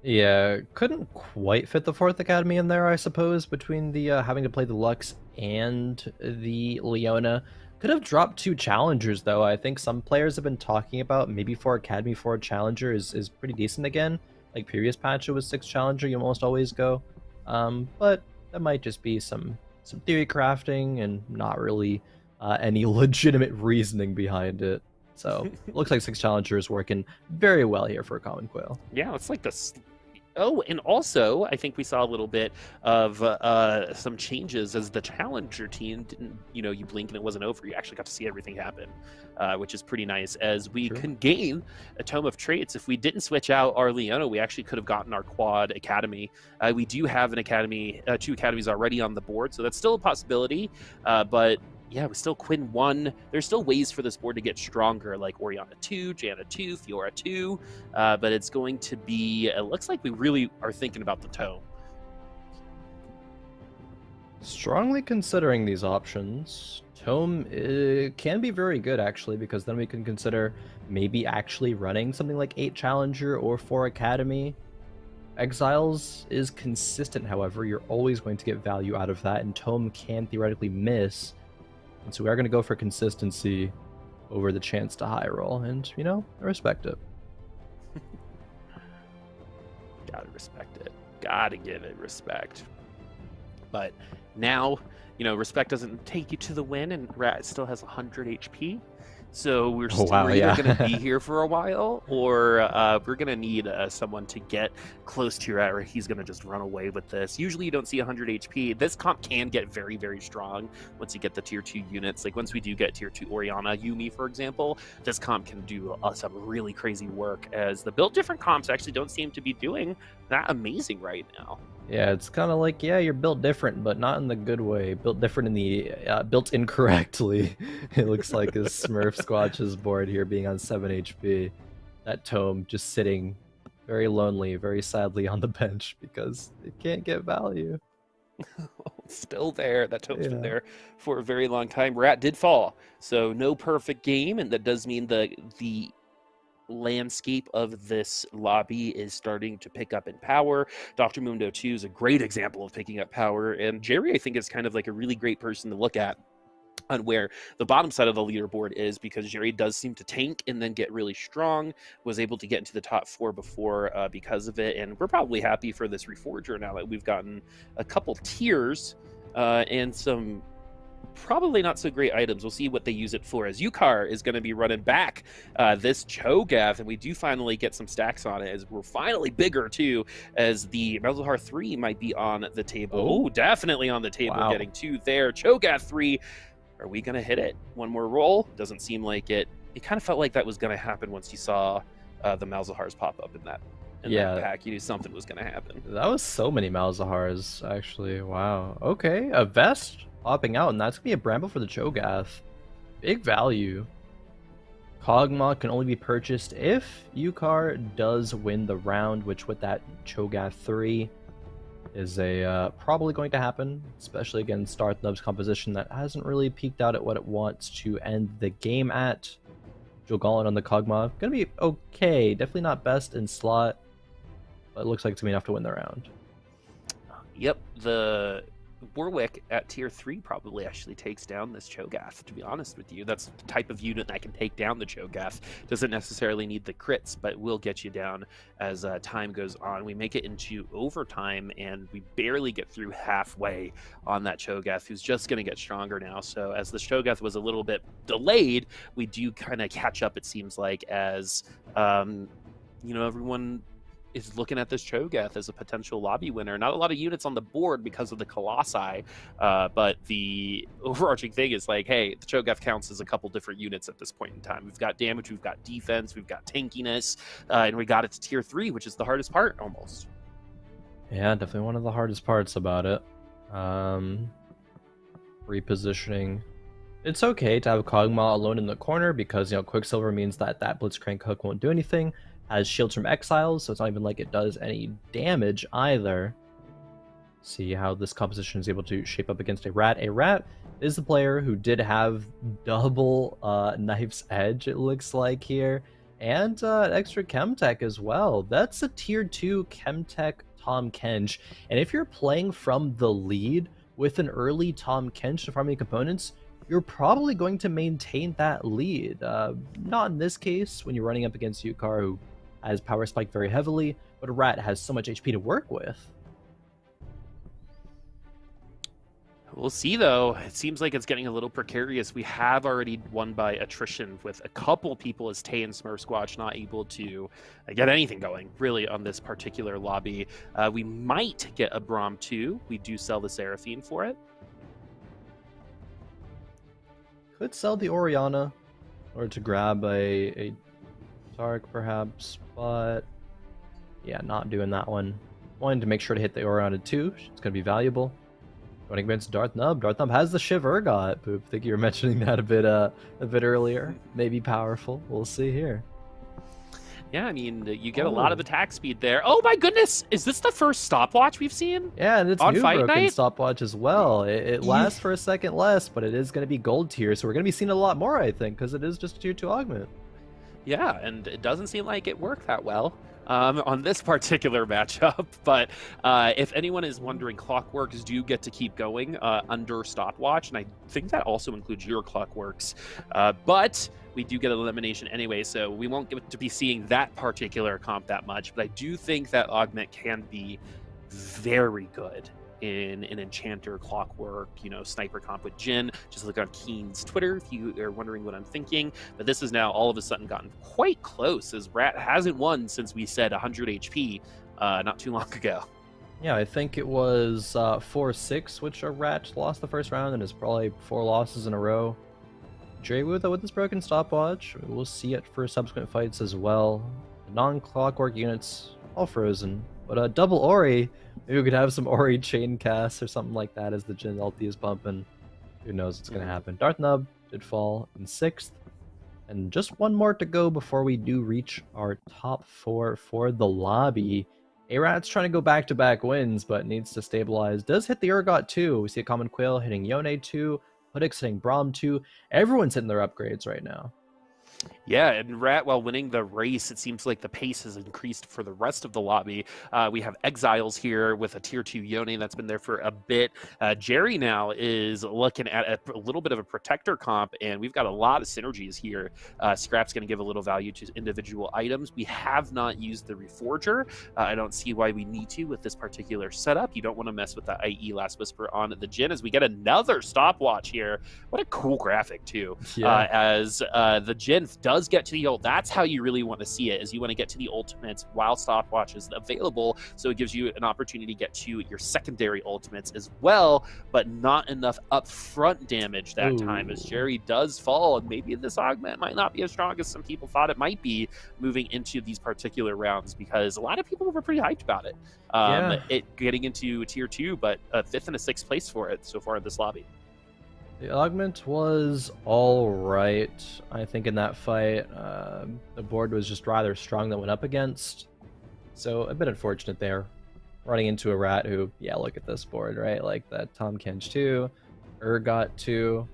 Yeah, couldn't quite fit the 4th academy in there, I suppose, between the having to play the Lux and the Leona. Could have dropped 2 challengers, though. I think some players have been talking about maybe 4 academy, 4 challenger is pretty decent again. Like previous patch, it was 6 challenger, you almost always go. But that might just be some theory crafting and not really any legitimate reasoning behind it. So it looks like 6 challenger is working very well here for a common quail. Yeah, it's like this. Oh, and also, I think we saw a little bit of some changes as the challenger team didn't, you blink and it wasn't over. You actually got to see everything happen, which is pretty nice. As we can gain a Tome of Traits. If we didn't switch out our Leona, we actually could have gotten our quad academy. We do have an academy, 2 academies already on the board, so that's still a possibility. But yeah, we still Quinn 1. There's still ways for this board to get stronger, like Orianna 2, Janna 2, Fiora 2, but it's going to be, it looks like we really are thinking about the Tome. Strongly considering these options. Tome can be very good, actually, because then we can consider maybe actually running something like 8 Challenger or 4 Academy. Exiles is consistent, however. You're always going to get value out of that, and Tome can theoretically miss. And so we are going to go for consistency over the chance to high roll, and, I respect it. Gotta respect it. Gotta give it respect. But now, respect doesn't take you to the win, and Rat still has 100 HP. So we're still either going to be here for a while, or we're going to need someone to get close to Rat, or he's going to just run away with this. Usually you don't see 100 HP. This comp can get very, very strong once you get the tier 2 units. Like once we do get tier 2 Orianna, Yuumi, for example, this comp can do some really crazy work, as the built different comps actually don't seem to be doing that amazing right now. Yeah, it's kind of like, you're built different, but not in the good way. Built different in the, built incorrectly. It looks like his Smurf Squatch's board here being on 7 HP. That Tome just sitting very lonely, very sadly on the bench because it can't get value. Still there. That Tome's been there for a very long time. Rat did fall, so no perfect game, and that does mean the landscape of this lobby is starting to pick up in power. Dr. Mundo 2 is a great example of picking up power, and Jerry, I think, is kind of like a really great person to look at on where the bottom side of the leaderboard is, because Jerry does seem to tank and then get really strong, was able to get into the top 4 before because of it, and we're probably happy for this Reforger now that we've gotten a couple tiers and some probably not so great items. We'll see what they use it for, as Yukar is going to be running back this Cho'Gath, and we do finally get some stacks on it, as we're finally bigger too, as the Malzahar 3 might be on the table. Oh, definitely on the table. Wow. Getting 2 there. Cho'Gath 3, are we going to hit it? One more roll? Doesn't seem like it. It kind of felt like that was going to happen once you saw the Malzahars pop up in that pack. You knew something was going to happen. That was so many Malzahars, actually. Wow. Okay, a vest popping out, and that's gonna be a Bramble for the Cho'Gath. Big value. Kog'Maw can only be purchased if Yukar does win the round, which with that Cho'Gath 3, is a probably going to happen, especially against Darth Nub's composition that hasn't really peaked out at what it wants to end the game at. Jolgalin on the Kog'Maw, gonna be okay, definitely not best in slot, but it looks like it's gonna be enough to win the round. Yep, the Warwick at tier 3 probably actually takes down this Cho'Gath, to be honest with you. That's the type of unit that can take down the Cho'Gath. Doesn't necessarily need the crits, but will get you down as time goes on. We make it into overtime, and we barely get through halfway on that Cho'Gath, who's just going to get stronger now. So as the Cho'Gath was a little bit delayed, we do kind of catch up, it seems like, as, everyone is looking at this Cho'Gath as a potential lobby winner. Not a lot of units on the board because of the Colossi, but the overarching thing is like, hey, the Cho'Gath counts as a couple different units at this point in time. We've got damage, we've got defense, we've got tankiness, and we got it to tier 3, which is the hardest part almost. Yeah, definitely one of the hardest parts about it. Repositioning. It's okay to have Kog'Maw alone in the corner because, Quicksilver means that Blitzcrank hook won't do anything. Has shields from exiles, so it's not even like it does any damage either. See how this composition is able to shape up against a Rat. A Rat is the player who did have double Knife's Edge, it looks like here, and extra Chemtech as well. That's a tier 2 Chemtech Tahm Kench, and if you're playing from the lead with an early Tahm Kench to farming components, you're probably going to maintain that lead. Not in this case, when you're running up against Yukar, who has power spiked very heavily, but a Rat has so much HP to work with. We'll see, though. It seems like it's getting a little precarious. We have already won by attrition with a couple people as Tay and Smurfsquatch not able to get anything going, really, on this particular lobby. We might get a Braum 2. We do sell the Seraphine for it. Could sell the Orianna, or to grab a Tark, perhaps, but yeah, not doing that one. Wanting to make sure to hit the Orianna too. It's going to be valuable. Going against Darth Nub. Darth Nub has the Shiv Urgot. Poop. I think you were mentioning that a bit earlier. Maybe powerful. We'll see here. Yeah, I mean, you get a lot of attack speed there. Oh my goodness! Is this the first stopwatch we've seen? Yeah, and it's on new Fight broken Night? stopwatch as well. It lasts for a second less, but it is going to be gold tier, so we're going to be seeing a lot more, I think, because it is just a tier 2 augment. Yeah, and it doesn't seem like it worked that well on this particular matchup. But if anyone is wondering, Clockworks do get to keep going under stopwatch, and I think that also includes your Clockworks. But we do get an elimination anyway, so we won't get to be seeing that particular comp that much. But I do think that augment can be very good in an Enchanter, Clockwork, Sniper comp with Jhin. Just look on Keen's Twitter if you are wondering what I'm thinking. But this has now all of a sudden gotten quite close, as Rat hasn't won since we said 100 HP not too long ago. Yeah, I think it was 4-6, which a Rat lost the first round, and it's probably 4 losses in a row. Jaywu, though, with this broken stopwatch, we'll see it for subsequent fights as well. The non-Clockwork units, all frozen. But a double Ori, maybe we could have some Ori chain casts or something like that as the Jhin ulti is bumping. Who knows what's going to happen. Darth Nub did fall in 6th. And just one more to go before we do reach our top 4 for the lobby. A-Rat's trying to go back-to-back wins, but needs to stabilize. Does hit the Urgot too. We see a Common Quail hitting Yone 2, Hoodix hitting Braum 2. Everyone's hitting their upgrades right now. Yeah, and Rat, while winning the race, it seems like the pace has increased for the rest of the lobby. We have Exiles here with a tier 2 Yone that's been there for a bit. Jerry now is looking at a little bit of a Protector comp, and we've got a lot of synergies here. Scrap's going to give a little value to individual items. We have not used the Reforger. I don't see why we need to with this particular setup. You don't want to mess with the IE Last Whisper on the Jhin as we get another stopwatch here. What a cool graphic, too. Yeah. As the Jhin does get to the ult. That's how you really want to see it, is you want to get to the ultimates while stopwatch is available, so it gives you an opportunity to get to your secondary ultimates as well, but not enough upfront damage that time, as Jerry does fall, and maybe this augment might not be as strong as some people thought it might be moving into these particular rounds, because a lot of people were pretty hyped about it. It getting into tier 2, but a 5th and a 6th place for it so far in this lobby. The augment was alright, I think, in that fight. The board was just rather strong that went up against, so a bit unfortunate there. running into a rat who, yeah, look at this board, right? Like that Tahm Kench 2, Urgot 2.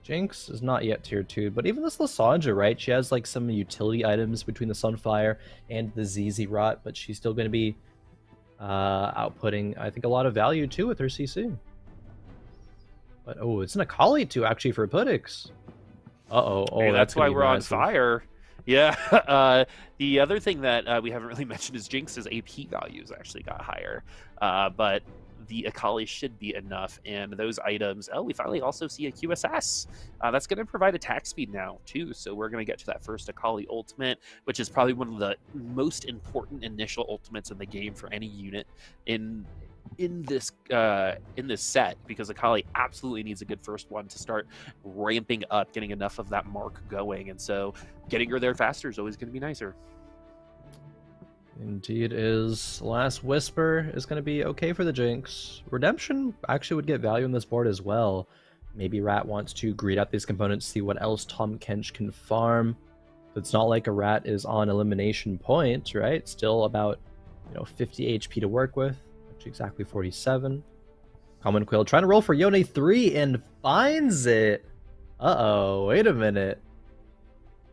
Jinx is not yet tier 2, but even this Lysandra, right? She has like some utility items between the Sunfire and the ZZ Rot, but she's still going to be outputting, I think, a lot of value too with her CC. But oh, it's an Akali too, actually, for Puddix. Uh-oh. Oh, Hey, that's that's why we're massive. on fire. Yeah. The other thing that we haven't really mentioned is Jinx's AP values actually got higher. But the Akali should be enough. And those items, oh, we finally also see a QSS. That's going to provide attack speed now, too. So we're going to get to that first Akali ultimate, which is probably one of the most important initial ultimates in the game for any unit in this set, because Akali absolutely needs a good first one to start ramping up, getting enough of that mark going, and so getting her there faster is always going to be nicer. Indeed is. Last Whisper is going to be okay for the Jinx. Redemption actually would get value in this board as well. Maybe Rat wants to greed out these components, see what else Tahm Kench can farm. It's not like a Rat is on elimination point, right? Still about 50 HP to work with. Exactly 47. Common Quail trying to roll for Yone 3 and finds it. Uh-oh, wait a minute.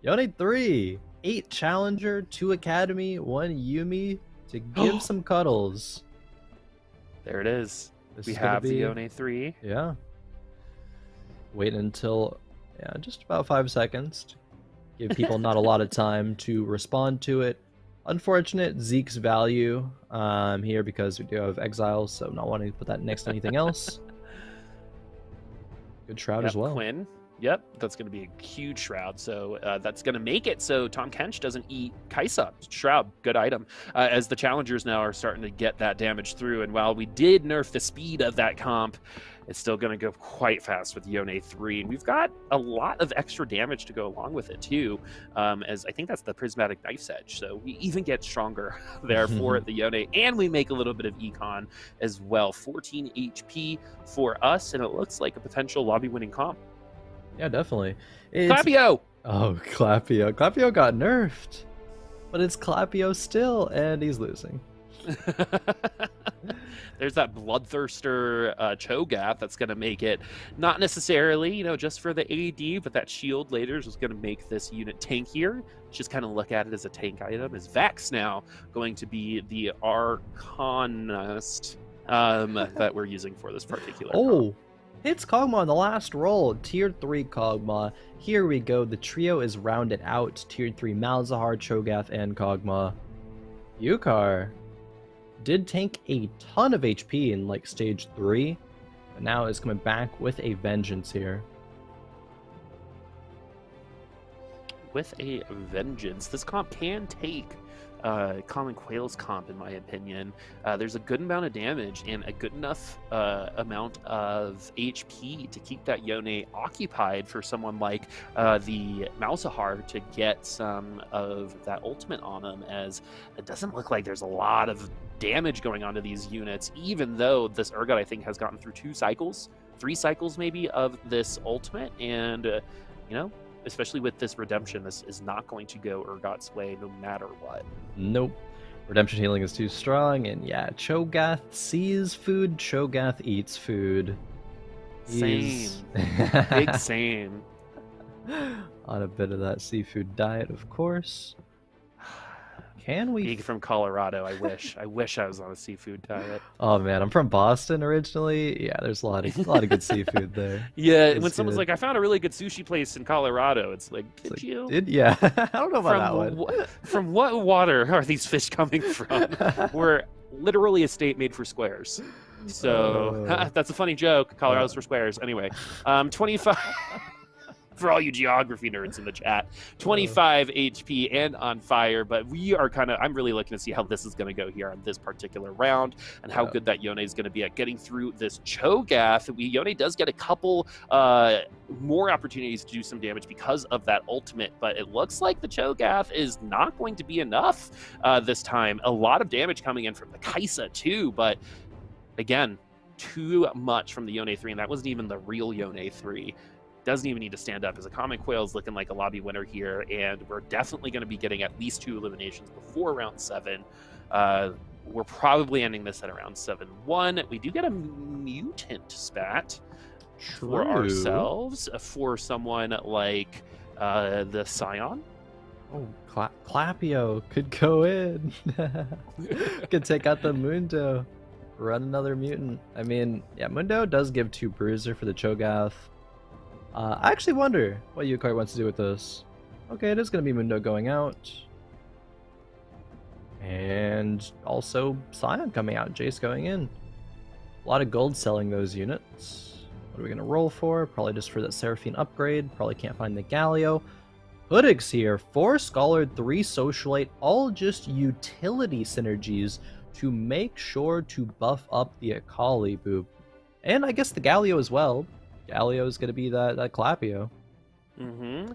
Yone 3, 8 Challenger, 2 Academy, 1 Yuumi to give some cuddles. There it is. We This have be, the Yone 3. Yeah. Wait until, just about 5 seconds. To give people not a lot of time to respond to it. Unfortunate Zeke's value here because we do have Exiles, so not wanting to put that next to anything else. Good Shroud as well. Quinn. Yep, that's going to be a huge Shroud. So that's going to make it so Tahm Kench doesn't eat Kaisa. Shroud, good item. As the challengers now are starting to get that damage through. And while we did nerf the speed of that comp, it's still going to go quite fast with Yone 3. And we've got a lot of extra damage to go along with it, too, as I think that's the Prismatic Knife's Edge. So we even get stronger there for the Yone. And we make a little bit of econ as well. 14 HP for us, and it looks like a potential lobby-winning comp. Yeah, definitely. Clapio! Oh, Clapio. Clapio got nerfed. But it's Clapio still, and he's losing. There's that Bloodthirster Cho'Gath that's going to make it not necessarily, just for the AD, but that shield later is going to make this unit tankier. Just kind of look at it as a tank item. Is Vex now going to be the Arcanist that we're using for this particular comp? Hits Kog'Maw on the last roll. Tier 3 Kog'Maw. Here we go. The trio is rounded out. Tier 3 Malzahar, Cho'Gath, and Kog'Maw. Yukar did tank a ton of HP in like stage 3, but now is coming back with a vengeance here. With a vengeance. This comp can take Common Quail's comp, in my opinion. There's a good amount of damage and a good enough amount of HP to keep that Yone occupied for someone like the Malzahar to get some of that ultimate on him, as it doesn't look like there's a lot of damage going on to these units, even though this Urgot, I think, has gotten through 3 cycles maybe of this ultimate, and especially with this redemption, this is not going to go Urgot's way no matter what. Nope. Redemption healing is too strong, and yeah, Cho'Gath sees food, Cho'Gath eats food. Same. Big same. On a bit of that seafood diet, of course. Can we? Being from Colorado, I wish I was on a seafood diet. Oh man, I'm from Boston originally. Yeah, there's a lot of good seafood there. Yeah, when someone's like, I found a really good sushi place in Colorado, it's like, did you? Yeah, I don't know about that one. From what water are these fish coming from? We're literally a state made for squares. So that's a funny joke. Colorado's for squares. Anyway, 25. For all you geography nerds in the chat, 25 HP and on fire, but we are I'm really looking to see how this is going to go here on this particular round, and how good that Yone is going to be at getting through this Cho'Gath. Yone does get a couple more opportunities to do some damage because of that ultimate, but it looks like the Cho'Gath is not going to be enough this time. A lot of damage coming in from the Kaisa too, but again, too much from the Yone 3, and that wasn't even the real Yone 3. Doesn't even need to stand up, as a Common Quail is looking like a lobby winner here, and we're definitely going to be getting at least 2 eliminations before round 7. we're probably ending this at around 7-1. We do get a mutant spat for True. ourselves, for someone like the Scion. Oh, Clapio could go in. Could take out the Mundo. Run another mutant. I mean, yeah, Mundo does give 2 Bruiser for the Cho'Gath. I actually wonder what Yukari wants to do with this. Okay, it is going to be Mundo going out. And also Scion coming out, Jace going in. A lot of gold selling those units. What are we going to roll for? Probably just for that Seraphine upgrade. Probably can't find the Galio. Hoodix here, 4 Scholard, 3 Socialite, all just utility synergies to make sure to buff up the Akali, Boop. And I guess the Galio as well. Galio is going to be that Clapio. Mm-hmm.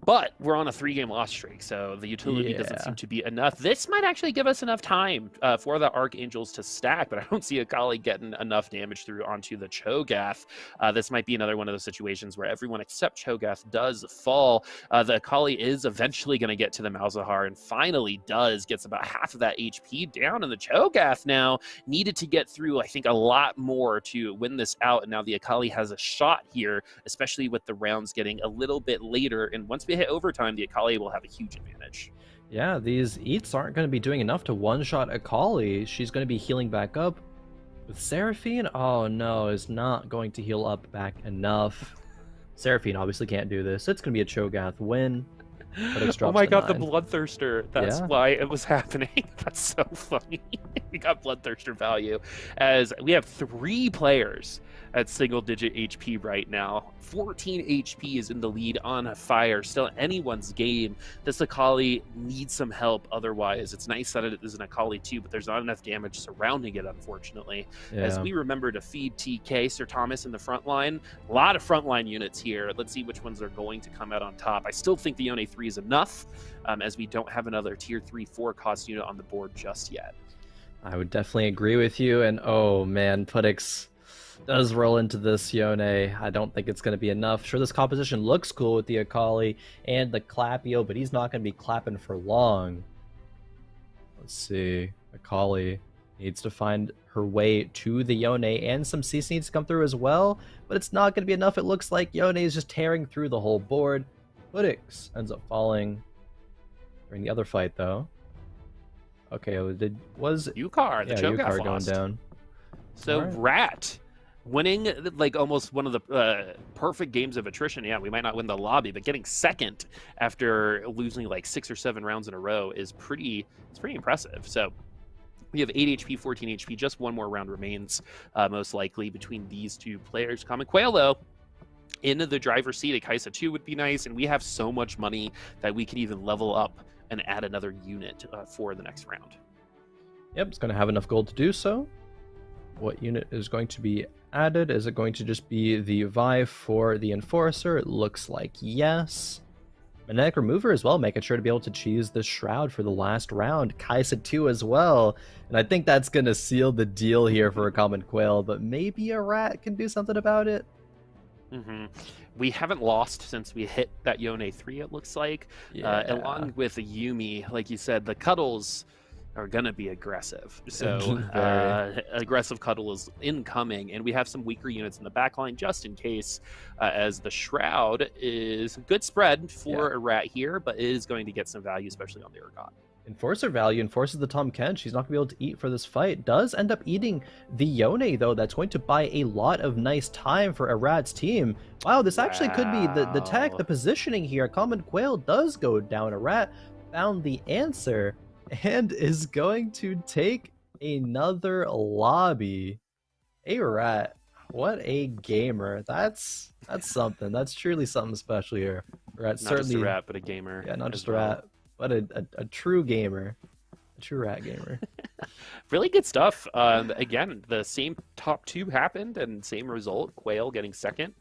But we're on a 3-game loss streak, so the utility doesn't seem to be enough. This might actually give us enough time for the Archangels to stack, but I don't see Akali getting enough damage through onto the Cho'Gath. This might be another one of those situations where everyone except Cho'Gath does fall. The Akali is eventually going to get to the Malzahar, and finally gets about half of that HP down, and the Cho'Gath now needed to get through, I think, a lot more to win this out, and now the Akali has a shot here, especially with the rounds getting a little bit later, and once we hit overtime, the Akali will have a huge advantage. Yeah, these eats aren't going to be doing enough to one-shot Akali. She's going to be healing back up. With Seraphine, oh no, is not going to heal up back enough. Seraphine obviously can't do this. It's going to be a Cho'Gath win. Oh my god, the Bloodthirster. That's why it was happening. That's so funny. We got Bloodthirster value as we have 3 players at single-digit HP right now. 14 HP is in the lead on fire. Still anyone's game. This Akali needs some help otherwise. It's nice that it is an Akali too, but there's not enough damage surrounding it, unfortunately. Yeah. As we remember to feed TK, Sir Thomas in the front line. A lot of frontline units here. Let's see which ones are going to come out on top. I still think the Yone 3 is enough, as we don't have another tier 3-4 cost unit on the board just yet. I would definitely agree with you, and oh man, Putix does roll into this Yone. I don't think it's going to be enough. Sure, this composition looks cool with the Akali and the Clapio, but he's not going to be clapping for long. Let's see. Akali needs to find her way to the Yone, and some CC needs to come through as well, but it's not going to be enough. It looks like Yone is just tearing through the whole board. Putix ends up falling during the other fight, though. Okay, was Yukar, the Cho'Gath going down. So right. Rat winning like almost one of the perfect games of attrition. Yeah, we might not win the lobby, but getting second after losing like 6 or 7 rounds in a row is pretty impressive. So we have 8 HP, 14 HP, just one more round remains, most likely, between these 2 players. Common Quail, though, in the driver's seat. A Kaisa 2 would be nice, and we have so much money that we can even level up and add another unit for the next round. Yep, it's going to have enough gold to do so. What unit is going to be added? Is it going to just be the Vive for the Enforcer? It looks like yes. Magnetic Remover as well, making sure to be able to choose the Shroud for the last round. Kaisa 2 as well. And I think that's going to seal the deal here for a Common Quail, but maybe a Rat can do something about it. Mm-hmm. We haven't lost since we hit that Yone 3, it looks like. Yeah. Along with Yuumi, like you said, the Cuddles are going to be aggressive. So aggressive Cuddle is incoming, and we have some weaker units in the backline just in case, as the Shroud is a good spread for a Rat here, but it is going to get some value, especially on the Urgot. Enforcer value, enforces the Tahm Kench. She's not going to be able to eat for this fight. Does end up eating the Yone, though. That's going to buy a lot of nice time for Arad's team. Wow, this actually could be the tech, the positioning here. Common Quail does go down. Arad found the answer and is going to take another lobby. Arad, what a gamer. That's something. That's truly something special here. Not just a rat, but a gamer. Yeah, not just a rat. But a true gamer. A true Rat gamer. Really good stuff. Again, the same top 2 happened and same result. Quail getting second,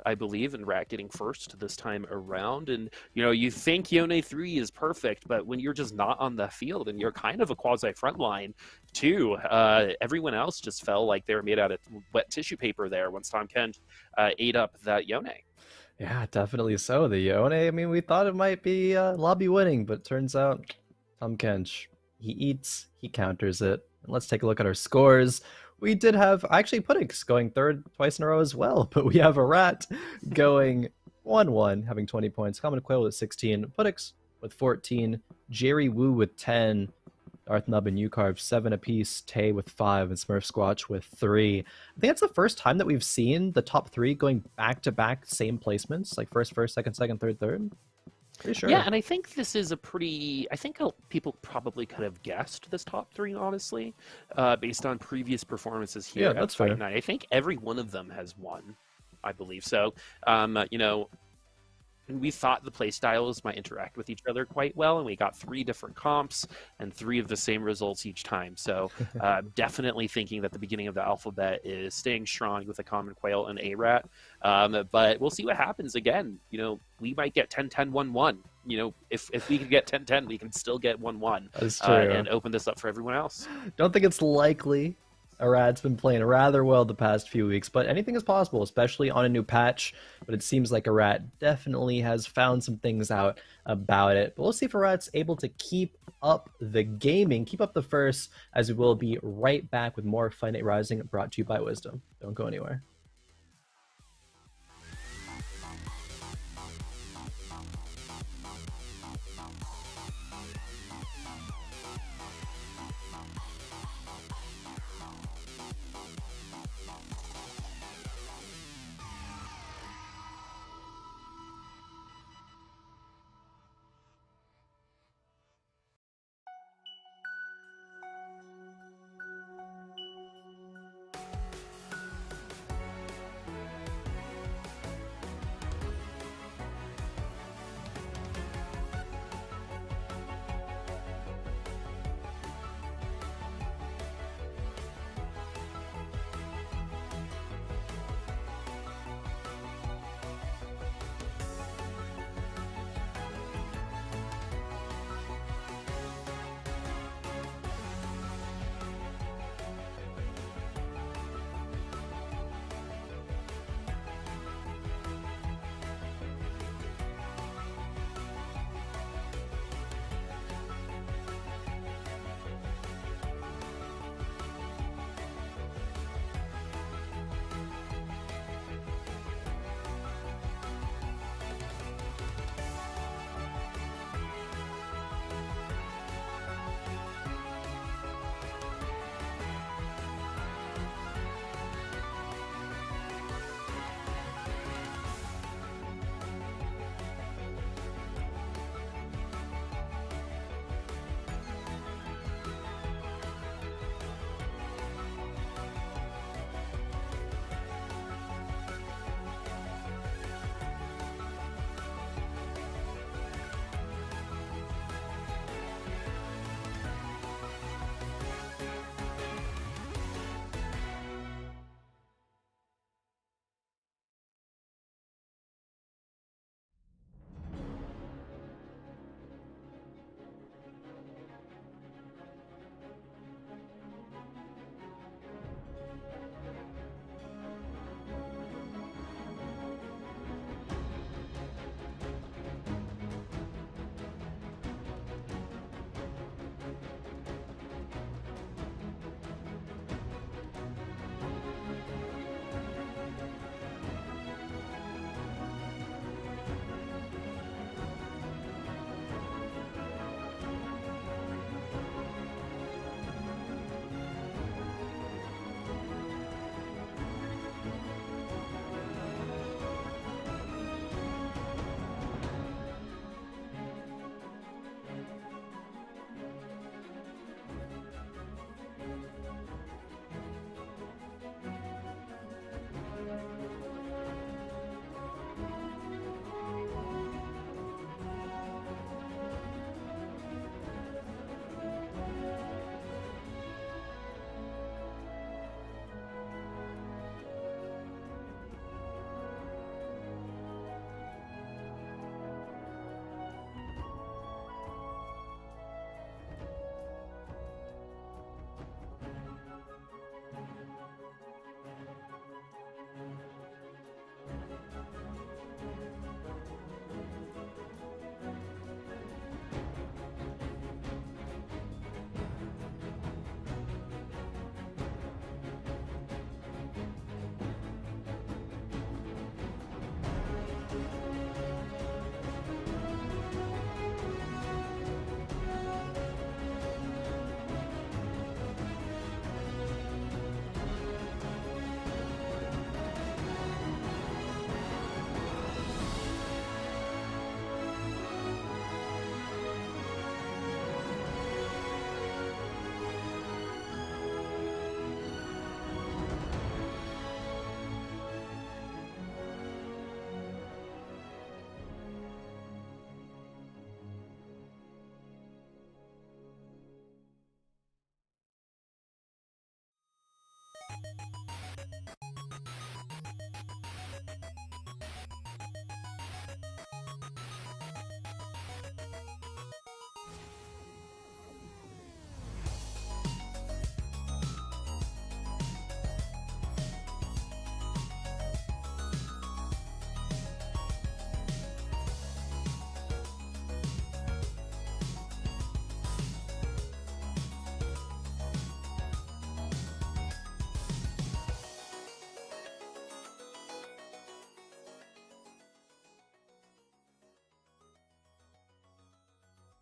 I believe, and Rat getting first this time around. And, you know, you think Yone 3 is perfect, but when you're just not on the field and you're kind of a quasi-frontline too, everyone else just felt like they were made out of wet tissue paper there once Tahm Kench ate up that Yone. Yeah, definitely so. The Yone, I mean, we thought it might be lobby winning, but turns out Tahm Kench he eats, he counters it. And let's take a look at our scores. We did have actually Puddix going third twice in a row as well, but we have a rat going 1-1, having 20 points. Common Quail with 16, Puddix with 14, Jerry Woo with 10, Darth Nub and Ucarve 7 apiece, Tay with 5, and Smurf Squatch with 3. I think that's the first time that we've seen the top 3 going back to back same placements, like first, second, second, third, third. Pretty sure. Yeah, and I think this is a pretty. I think people probably could have guessed this top three, honestly, based on previous performances here Yeah, at that's Fight fair. Night. I think every one of them has won, I believe. So, you know, we thought the play styles might interact with each other quite well, and we got 3 different comps and 3 of the same results each time. So definitely thinking that the beginning of the alphabet is staying strong with a Common Quail and a rat. But we'll see what happens. Again, you know, we might get 10-10-1-1. You know, if we can get 10-10, we can still get 1-1 That's true. and open this up for everyone else. Don't think it's likely. Arad's been playing rather well the past few weeks, but anything is possible, especially on a new patch. But it seems like Arad definitely has found some things out about it. But we'll see if Arad's able to keep up the gaming, keep up the first, as we will be right back with more Fight Night Rising brought to you by Wisdom. Don't go anywhere.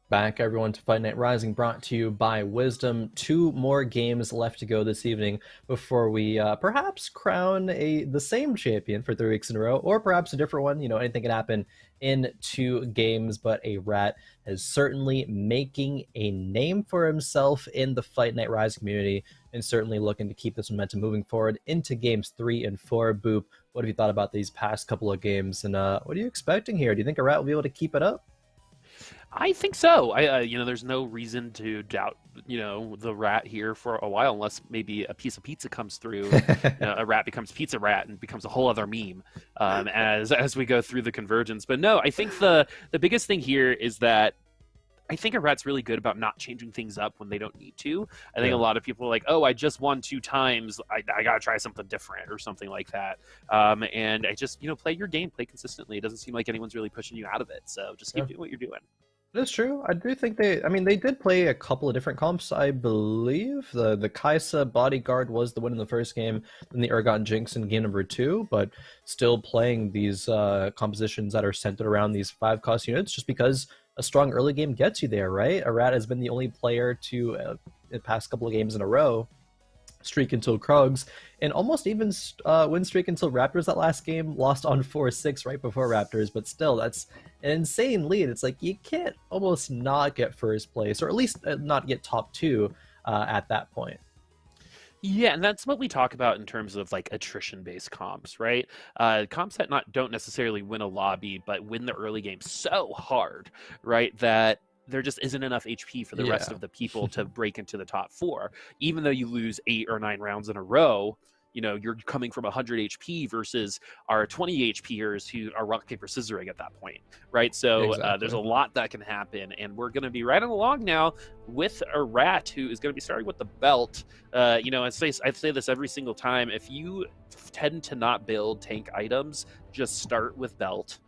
Back everyone to Fight Night Rising, brought to you by Wisdom. Two more games left to go this evening before we perhaps crown the same champion for 3 weeks in a row, or perhaps a different one. Anything can happen in 2 games, but a rat is certainly making a name for himself in the Fight Night Rising community, and certainly looking to keep this momentum moving forward into games 3 and 4. Boop, what have you thought about these past couple of games, and what are you expecting here? Do you think a rat will be able to keep it up? I think so. There's no reason to doubt, the rat here for a while, unless maybe a piece of pizza comes through, and, a rat becomes pizza rat and becomes a whole other meme as we go through the convergence. But no, I think the biggest thing here is that I think a rat's really good about not changing things up when they don't need to. I think a lot of people are like, oh, I just won 2 times. I got to try something different or something like that. And I just, play your game, play consistently. It doesn't seem like anyone's really pushing you out of it. So just keep doing what you're doing. That's true. I do think they did play a couple of different comps, I believe. The Kaisa Bodyguard was the win in the first game, then the Urgot Jinx in game number 2, but still playing these compositions that are centered around these 5-cost units just because a strong early game gets you there, right? A rat has been the only player to, the past couple of games in a row, streak until Krugs, and almost even win streak until Raptors. That last game lost on 4-6 right before Raptors, but still, that's an insane lead. It's like you can't almost not get first place, or at least not get top 2 at that point. Yeah, and that's what we talk about in terms of like attrition-based comps, right? Comps that don't necessarily win a lobby, but win the early game so hard, right? That there just isn't enough HP for the rest of the people to break into the top 4. Even though you lose 8 or 9 rounds in a row, you're coming from 100 HP versus our 20 HPers who are rock, paper, scissoring at that point, right? So Exactly. there's a lot that can happen, and we're going to be right along now with a rat who is going to be starting with the belt. I say this every single time. If you tend to not build tank items, just start with belt.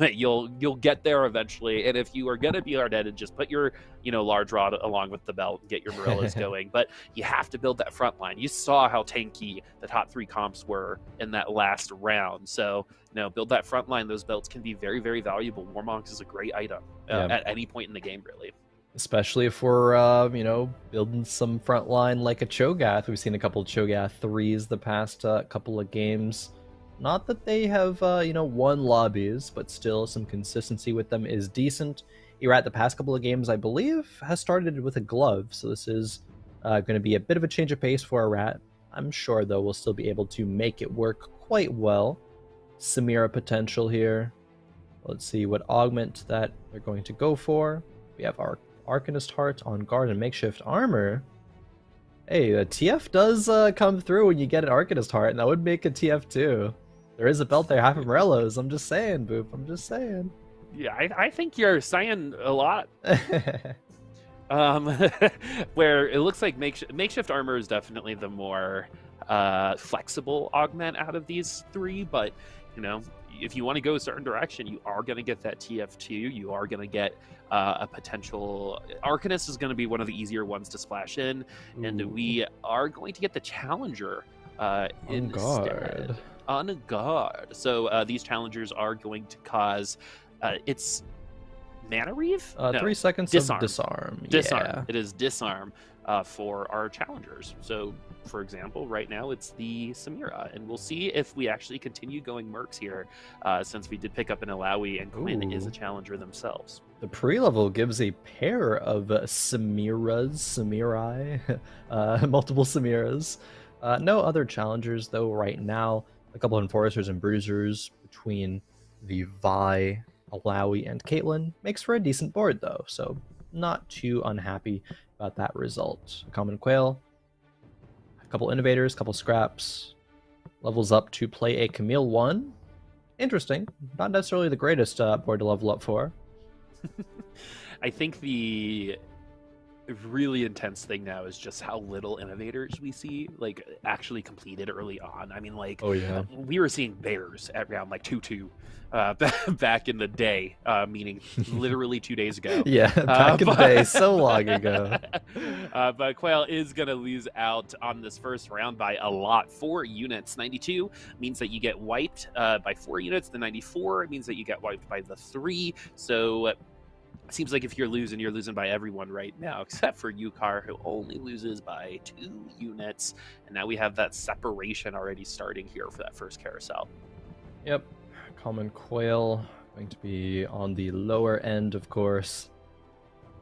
You'll get there eventually, and if you are going to be hard-headed, just put your large rod along with the belt and get your Morillas going. But you have to build that front line. You saw how tanky the top 3 comps were in that last round, so build that front line. Those belts can be very, very valuable. Warmonks is a great item at any point in the game, really. Especially if we're, building some front line like a Cho'Gath. We've seen a couple of Cho'Gath 3s the past couple of games. Not that they have, won lobbies, but still some consistency with them is decent. Erat the past couple of games, I believe, has started with a glove, so this is going to be a bit of a change of pace for Erat. I'm sure, though, we'll still be able to make it work quite well. Samira potential here. Let's see what augment that they're going to go for. We have our Arcanist Heart on guard and makeshift armor. Hey, a TF does come through when you get an Arcanist Heart, and that would make a TF too. There is a belt there, half of Morello's. I'm just saying, Boop. I'm just saying. Yeah, I think you're saying a lot. Where it looks like makeshift armor is definitely the more flexible augment out of these 3, but if you want to go a certain direction, you are going to get that TF2. You are going to get a potential Arcanist is going to be one of the easier ones to splash in. Ooh. And we are going to get the Challenger instead. On guard. So these Challengers are going to cause it's Mana Reave? 3 seconds of disarm. Disarm. Yeah. It is disarm for our Challengers. So, for example, right now it's the Samira, and we'll see if we actually continue going Mercs here, since we did pick up an Alawi, and Quinn is a Challenger themselves. The pre-level gives a pair of Samirai, multiple Samiras. No other Challengers, though, right now. A couple of Enforcers and Bruisers between the Vi, Alawi, and Caitlyn. Makes for a decent board, though, so not too unhappy about that result. A Common Quail, a couple Innovators, a couple Scraps, levels up to play a Camille 1. Interesting. Not necessarily the greatest board to level up for. I think the really intense thing now is just how little Innovators we see actually completed early on. I mean, we were seeing bears at round 2-2 back in the day, meaning literally 2 days ago. Yeah, back in the day, so long ago. But Quail is going to lose out on this first round by a lot. 4 units. 92 means that you get wiped by 4 units. The 94 means that you get wiped by the 3. So Seems like if you're losing by everyone right now, except for Yukar, who only loses by 2 units. And now we have that separation already starting here for that first carousel. Yep, Common Quail going to be on the lower end, of course.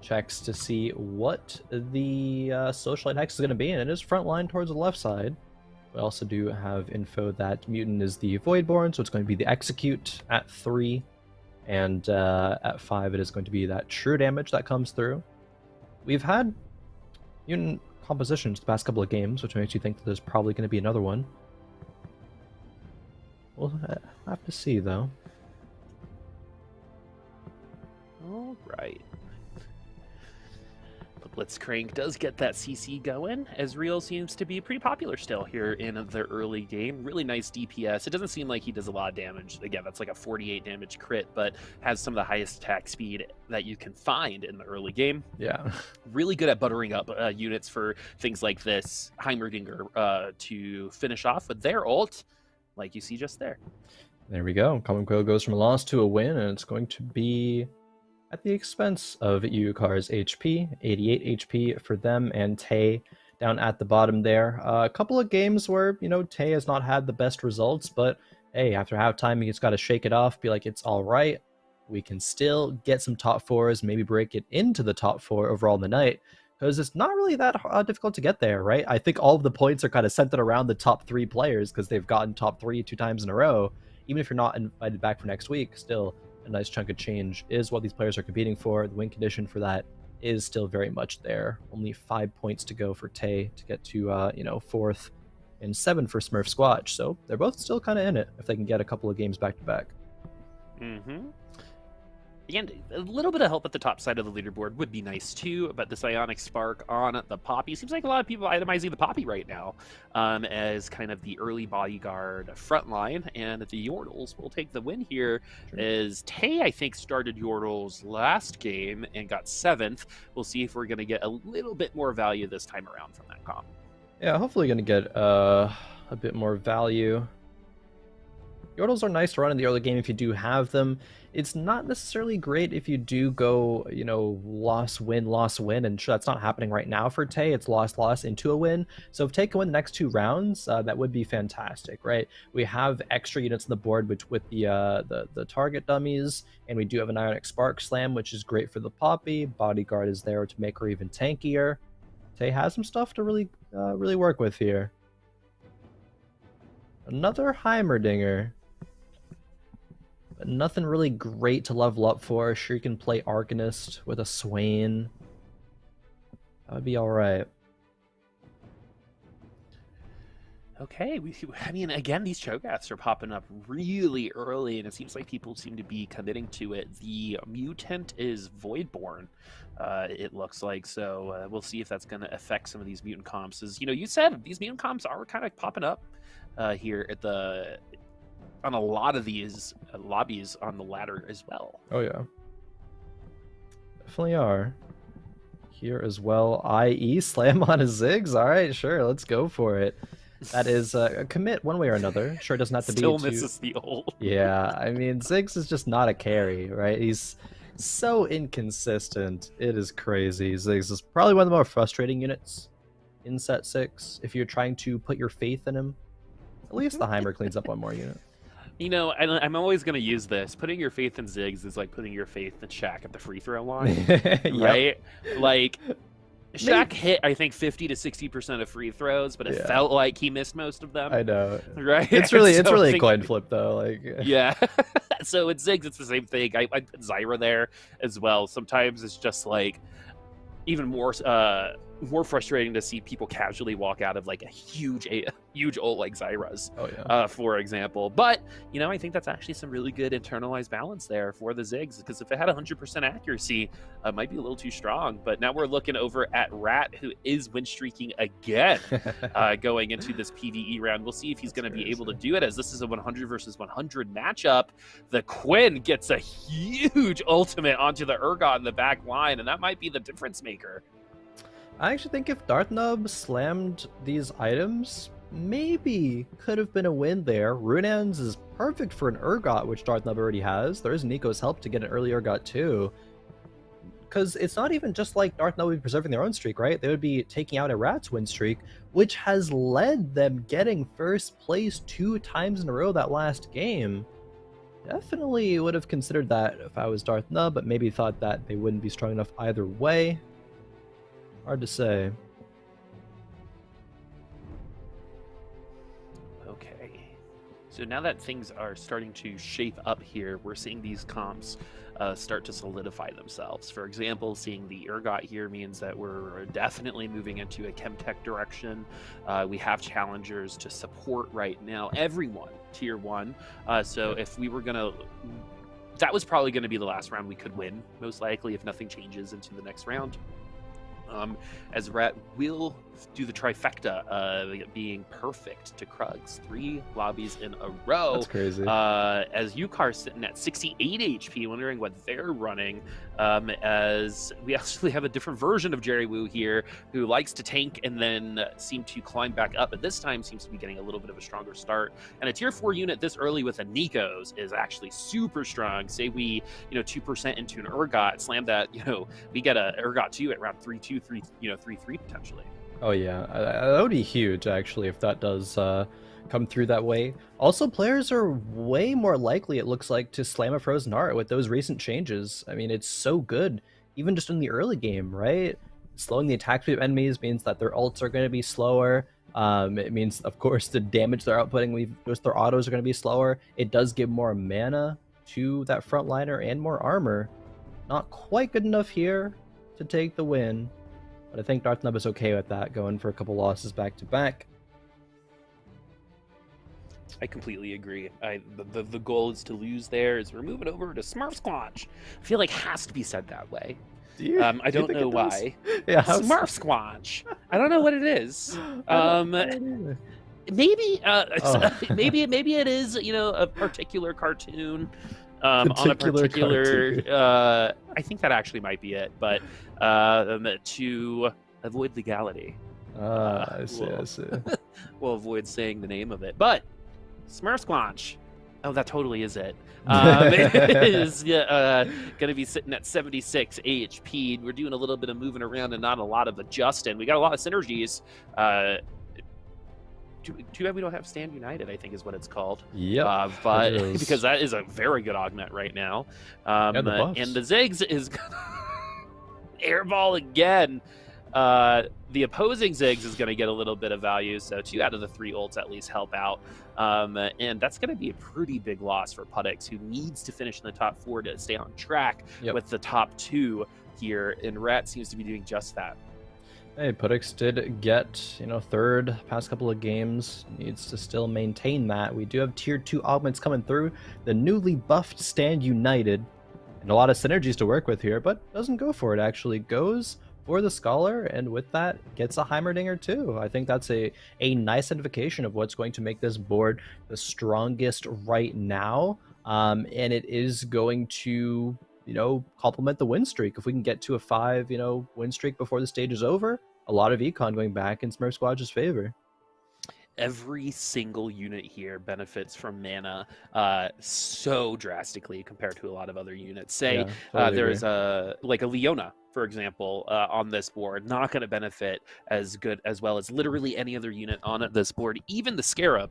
Checks to see what the Socialite Hex is going to be, and it is front line towards the left side. We also do have info that Mutant is the Voidborn, so it's going to be the Execute at 3. And at 5, it is going to be that true damage that comes through. We've had mutant compositions the past couple of games, which makes you think that there's probably going to be another one. We'll have to see, though. All right. The Blitzcrank does get that CC going. Ezreal seems to be pretty popular still here in the early game. Really nice DPS. It doesn't seem like he does a lot of damage. Again, that's like a 48 damage crit, but has some of the highest attack speed that you can find in the early game. Yeah. Really good at buttering up units for things like this Heimerdinger to finish off with their ult, like you see just there. There we go. Common Quail goes from a loss to a win, and it's going to be at the expense of Yukar's HP, 88 HP for them, and Tay down at the bottom there. A couple of games where, Tay has not had the best results, but hey, after halftime, he's got to shake it off, be like, it's all right. We can still get some top 4s, maybe break it into the top 4 overall in the night, because it's not really that difficult to get there, right? I think all of the points are kind of centered around the top 3 players, because they've gotten top 3 2 times in a row. Even if you're not invited back for next week, still a nice chunk of change is what these players are competing for. The win condition for that is still very much there. Only 5 points to go for Tay to get to 4th, and 7 for Smurf Squatch. So they're both still kind of in it if they can get a couple of games back to back. Again, a little bit of help at the top side of the leaderboard would be nice too, but this Ionic Spark on the Poppy, seems like a lot of people itemizing the Poppy right now as kind of the early bodyguard frontline, and the Yordles will take the win here. Sure. As Tay, I think, started Yordles last game and got 7th. We'll see if we're going to get a little bit more value this time around from that comp. Yeah, hopefully going to get a bit more value. Yordles are nice to run in the early game if you do have them. It's not necessarily great if you do go, loss, win, and sure, that's not happening right now for Tay. It's loss into a win. So if Tay can win the next 2 rounds, that would be fantastic, right? We have extra units on the board with the target dummies, and we do have an Ionic Spark Slam, which is great for the Poppy. Bodyguard is there to make her even tankier. Tay has some stuff to really work with here. Another Heimerdinger. But nothing really great to level up for. Sure, you can play Arcanist with a Swain. That would be alright. Okay, I mean, again, these Cho'Gaths are popping up really early, and it seems like people seem to be committing to it. The Mutant is Voidborn, it looks like, so we'll see if that's going to affect some of these Mutant comps. As you said, these Mutant comps are kind of popping up here at on a lot of these lobbies on the ladder as well. Oh yeah, definitely are. Here as well, IE slam on a Ziggs. All right, sure, let's go for it. That is a commit one way or another. Sure, it doesn't have to be. Still misses the ult. Yeah, I mean, Ziggs is just not a carry, right? He's so inconsistent. It is crazy. Ziggs is probably one of the more frustrating units in set 6 if you're trying to put your faith in him. At least the Heimer cleans up one more unit. I'm always going to use this. Putting your faith in Ziggs is like putting your faith in Shaq at the free throw line, right? Like, Shaq hit, I think, 50 to 60% of free throws, but it felt like he missed most of them. I know, right? It's really a coin flip, though. Like, yeah. So with Ziggs, it's the same thing. I put Zyra there as well. Sometimes it's just like even more frustrating to see people casually walk out of like a huge ult like Zyra's, for example. But I think that's actually some really good internalized balance there for the Ziggs, because if it had 100% accuracy, it might be a little too strong. But now we're looking over at Rat, who is win streaking again going into this PvE round. We'll see if he's going to be able to do it, as this is a 100 versus 100 matchup. The Quinn gets a huge ultimate onto the Urgot in the back line, and that might be the difference maker. I actually think if Darthnub slammed these items, maybe could have been a win there. Runeans is perfect for an Urgot, which Darthnub already has. There is Nico's help to get an early Urgot too. because it's not even just like Darth Nova would be preserving their own streak, right? They would be taking out a Rat's win streak, which has led them getting first place 2 times in a row that last game. Definitely would have considered that if I was Darth Nub, but maybe thought that they wouldn't be strong enough either way. Hard to say. Okay. So now that things are starting to shape up here, we're seeing these comps start to solidify themselves. For example, seeing the Urgot here means that we're definitely moving into a Chemtech direction. We have challengers to support right now. Everyone, tier 1. So if we were going to... That was probably going to be the last round we could win, most likely, if nothing changes into the next round. As Rat will do the trifecta, being perfect to Krugs. 3 lobbies in a row. That's crazy. As Yukar sitting at 68 HP, wondering what they're running. As we actually have a different version of Jerry Wu here, who likes to tank and then seem to climb back up, but this time seems to be getting a little bit of a stronger start. And a tier 4 unit this early with a Nikos is actually super strong. Say we, 2% into an Urgot, slam that, we get a Urgot 2 at round 3-2, 3-3 potentially. Oh yeah, that would be huge actually if that does come through that way. Also, players are way more likely, it looks like, to slam a Frozen Heart with those recent changes. I mean, it's so good, even just in the early game, right? Slowing the attack speed of enemies means that their ults are going to be slower. It means, of course, the damage they're outputting, their autos are going to be slower. It does give more mana to that frontliner and more armor. Not quite good enough here to take the win. But I think Darth Nub is okay with that, going for a couple losses back to back. I completely agree. The goal is to lose there. As we're moving over to Smurf Squanch. I feel like has to be said that way. I don't know why. Yeah, Smurf Squanch. I don't know what it is. Maybe maybe it is, a particular cartoon. On a particular I think that actually might be it, but to avoid legality, I see. we'll avoid saying the name of it, but Smurf Squanch, oh, that totally is it. It is gonna be sitting at 76 HP. We're doing a little bit of moving around and not a lot of adjusting. We got a lot of synergies. Too bad we don't have Stand United, I think is what it's called. Yeah, but because that is a very good augment right now. And the Ziggs is airball again. The opposing Ziggs is going to get a little bit of value, so 2 out of the 3 ults at least help out. And that's going to be a pretty big loss for Puttix, who needs to finish in the top 4 to stay on track with the top 2 here, and Rat seems to be doing just that. Hey, Puttix did get, 3rd past couple of games. Needs to still maintain that. We do have tier 2 augments coming through. The newly buffed Stand United. And a lot of synergies to work with here, but doesn't go for it, actually. Goes for the Scholar, and with that, gets a Heimerdinger too. I think that's a nice identification of what's going to make this board the strongest right now. And it is going to, complement the win streak. If we can get to a 5, win streak before the stage is over, a lot of econ going back in Smurf Squad's favor. Every single unit here benefits from mana so drastically compared to a lot of other units. Say there's a Leona, for example, on this board, not going to benefit as well as literally any other unit on this board, even the Scarab.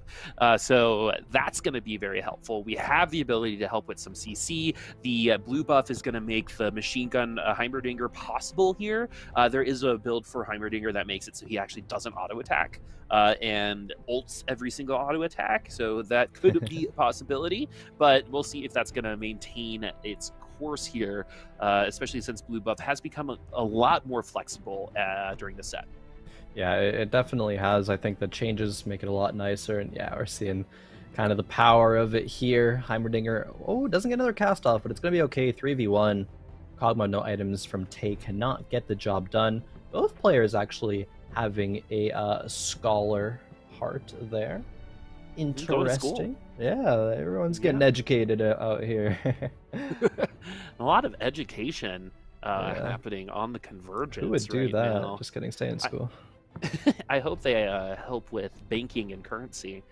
So that's going to be very helpful. We have the ability to help with some CC. The blue buff is going to make the machine gun Heimerdinger possible here. There is a build for Heimerdinger that makes it so he actually doesn't auto attack and ults every single auto attack. So that could be a possibility, but we'll see if that's going to maintain its course here, especially since blue buff has become a lot more flexible during the set. Yeah, it definitely has. I think the changes make it a lot nicer, and yeah, we're seeing kind of the power of it here. Heimerdinger, doesn't get another cast off, but it's going to be okay. 3v1. Kog'Maw, no items from Tay, cannot get the job done. Both players actually having a Scholar heart there. Interesting. Yeah, everyone's getting educated out here. A lot of education happening on the Convergence. Who would do that? Now. Just kidding, stay in school. I hope they help with banking and currency.